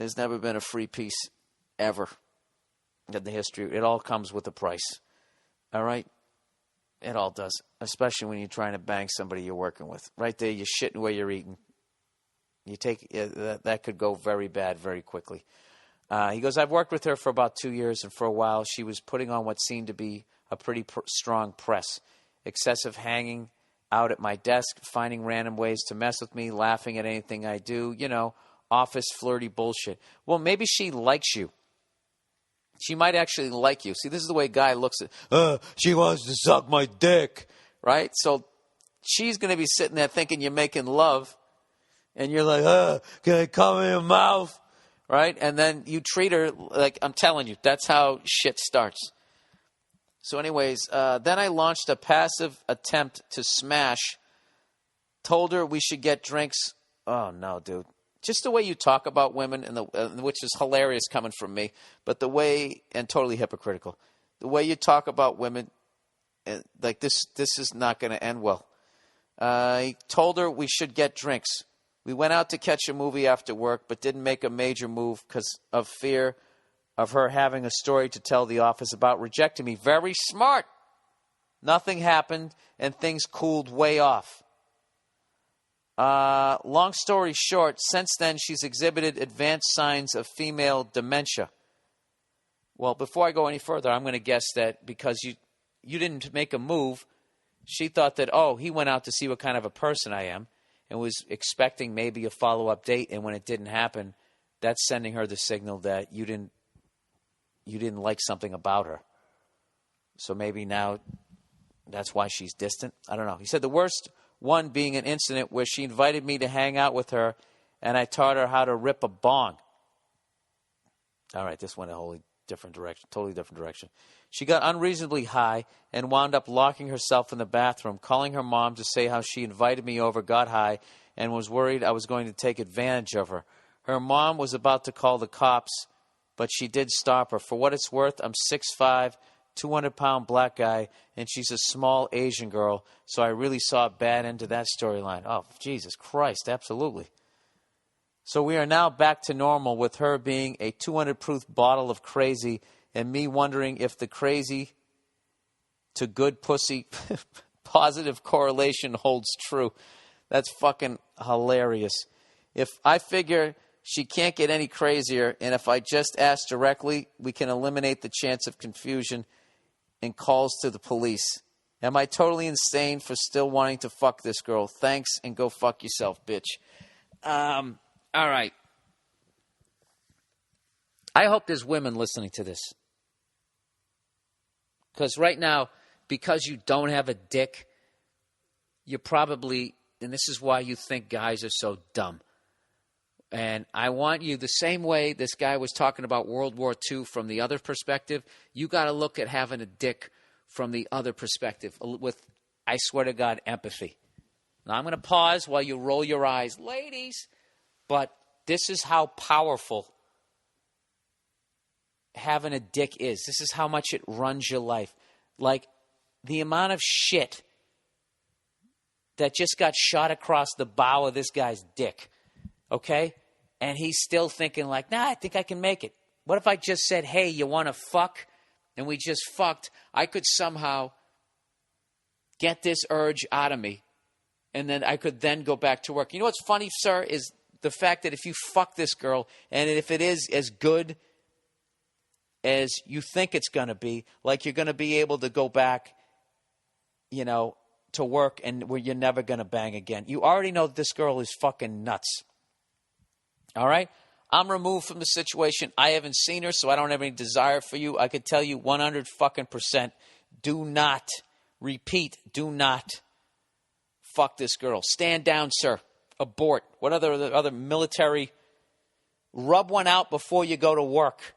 There's never been a free piece ever in the history. It all comes with a price. All right? It all does, especially when you're trying to bang somebody you're working with. Right there, you're shitting where you're eating. You take that could go very bad very quickly. He goes, I've worked with her for about 2 years, and for a while she was putting on what seemed to be a pretty strong press. Excessive hanging out at my desk, finding random ways to mess with me, laughing at anything I do, office flirty bullshit. Well, maybe she likes you. She might actually like you. See, this is the way a guy looks at, she wants to suck my dick, right? So she's going to be sitting there thinking you're making love, and you're like, can I come in your mouth, right? And then you treat her like, I'm telling you, that's how shit starts. So anyways, then I launched a passive attempt to smash, told her we should get drinks. Oh, no, dude. Just the way you talk about women, which is hilarious coming from me, but the way, and totally hypocritical, the way you talk about women, like this is not going to end well. I told her we should get drinks. We went out to catch a movie after work, but didn't make a major move because of fear of her having a story to tell the office about rejecting me. Very smart. Nothing happened, and things cooled way off. Long story short, since then she's exhibited advanced signs of female dementia. Well, before I go any further, I'm going to guess that because you didn't make a move, she thought that, he went out to see what kind of a person I am and was expecting maybe a follow-up date, and when it didn't happen, that's sending her the signal that you didn't like something about her. So maybe now that's why she's distant. I don't know. He said the worst one being an incident where she invited me to hang out with her, and I taught her how to rip a bong. All right, this went a totally different direction. She got unreasonably high and wound up locking herself in the bathroom, calling her mom to say how she invited me over, got high, and was worried I was going to take advantage of her. Her mom was about to call the cops, but she did stop her. For what it's worth, I'm 6'5", 200-pound black guy, and she's a small Asian girl, so I really saw a bad end to that storyline. Oh, Jesus Christ, absolutely. So we are now back to normal with her being a 200-proof bottle of crazy and me wondering if the crazy to good pussy positive correlation holds true. That's fucking hilarious. If I figure she can't get any crazier, and if I just ask directly, we can eliminate the chance of confusion and calls to the police. Am I totally insane for still wanting to fuck this girl? Thanks, and go fuck yourself, bitch. All right. I hope there's women listening to this. Because right now, because you don't have a dick, you're probably, and this is why you think guys are so dumb. And I want you, the same way this guy was talking about World War II from the other perspective, you got to look at having a dick from the other perspective with, I swear to God, empathy. Now, I'm going to pause while you roll your eyes. Ladies, but this is how powerful having a dick is. This is how much it runs your life. Like the amount of shit that just got shot across the bow of this guy's dick. Okay? And he's still thinking like, I think I can make it. What if I just said, hey, you want to fuck? And we just fucked. I could somehow get this urge out of me. And then I could then go back to work. You know what's funny, sir, is the fact that if you fuck this girl, and if it is as good as you think it's going to be, like you're going to be able to go back, to work and where you're never going to bang again. You already know this girl is fucking nuts. All right? I'm removed from the situation. I haven't seen her, so I don't have any desire for you. I could tell you 100%, do not, repeat, do not fuck this girl. Stand down, sir. Abort. What other military? Rub one out before you go to work.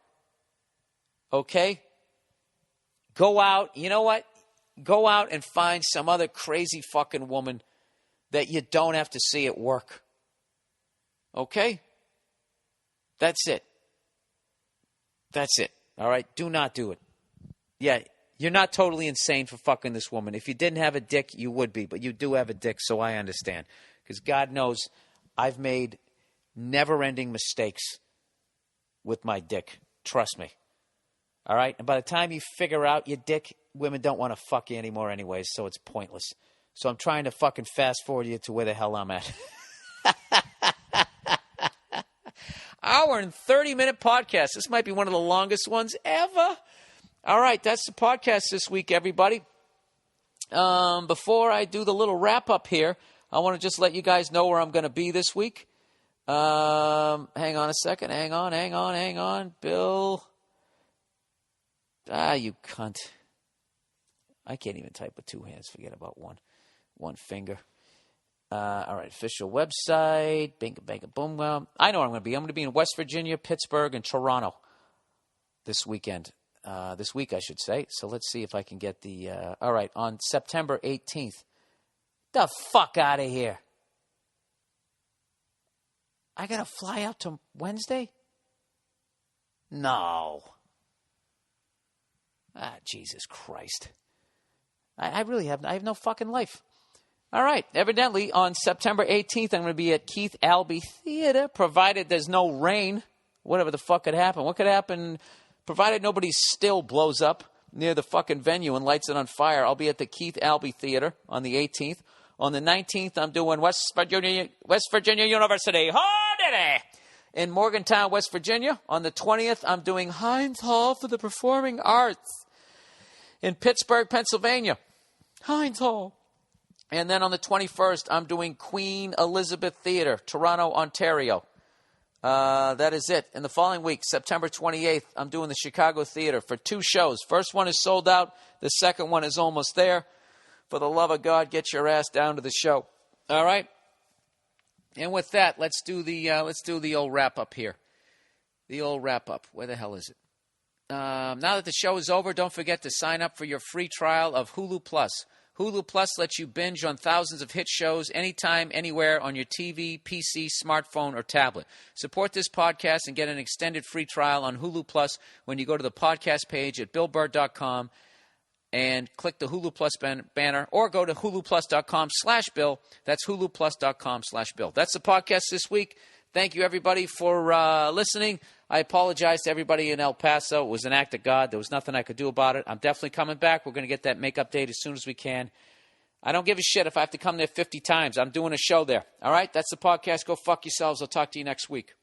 Okay? Go out. You know what? Go out and find some other crazy fucking woman that you don't have to see at work. Okay? That's it. That's it. All right? Do not do it. Yeah, you're not totally insane for fucking this woman. If you didn't have a dick, you would be. But you do have a dick, so I understand. Because God knows I've made never-ending mistakes with my dick. Trust me. All right? And by the time you figure out your dick, women don't want to fuck you anymore anyways, so it's pointless. So I'm trying to fucking fast forward you to where the hell I'm at. Hour and 30-minute podcast. This might be one of the longest ones ever. All right, that's the podcast this week, everybody. Before I do the little wrap-up here, I want to just let you guys know where I'm going to be this week. Hang on a second. Hang on. Bill. You cunt. I can't even type with two hands. Forget about one finger. All right, official website. Bing, bang, boom. I know where I'm going to be. I'm going to be in West Virginia, Pittsburgh, and Toronto this weekend. This week, I should say. So let's see if I can get the... all right, on September 18th. The fuck out of here. I got to fly out to Wednesday? No. Jesus Christ. I really have no fucking life. All right. Evidently, on September 18th, I'm going to be at Keith Albee Theater, provided there's no rain. Whatever the fuck could happen. What could happen, provided nobody still blows up near the fucking venue and lights it on fire? I'll be at the Keith Albee Theater on the 18th. On the 19th, I'm doing West Virginia University. In Morgantown, West Virginia. On the 20th, I'm doing Heinz Hall for the Performing Arts in Pittsburgh, Pennsylvania. Heinz Hall. And then on the 21st, I'm doing Queen Elizabeth Theater, Toronto, Ontario. That is it. In the following week, September 28th, I'm doing the Chicago Theater for 2 shows. First one is sold out. The second one is almost there. For the love of God, get your ass down to the show. All right? And with that, let's do the old wrap-up here. The old wrap-up. Where the hell is it? Now that the show is over, don't forget to sign up for your free trial of Hulu Plus. Hulu Plus lets you binge on thousands of hit shows anytime, anywhere on your TV, PC, smartphone, or tablet. Support this podcast and get an extended free trial on Hulu Plus when you go to the podcast page at BillBurr.com and click the Hulu Plus banner, or go to huluplus.com/Bill. That's huluplus.com/Bill. That's the podcast this week. Thank you, everybody, for listening. I apologize to everybody in El Paso. It was an act of God. There was nothing I could do about it. I'm definitely coming back. We're going to get that makeup date as soon as we can. I don't give a shit if I have to come there 50 times. I'm doing a show there. All right? That's the podcast. Go fuck yourselves. I'll talk to you next week.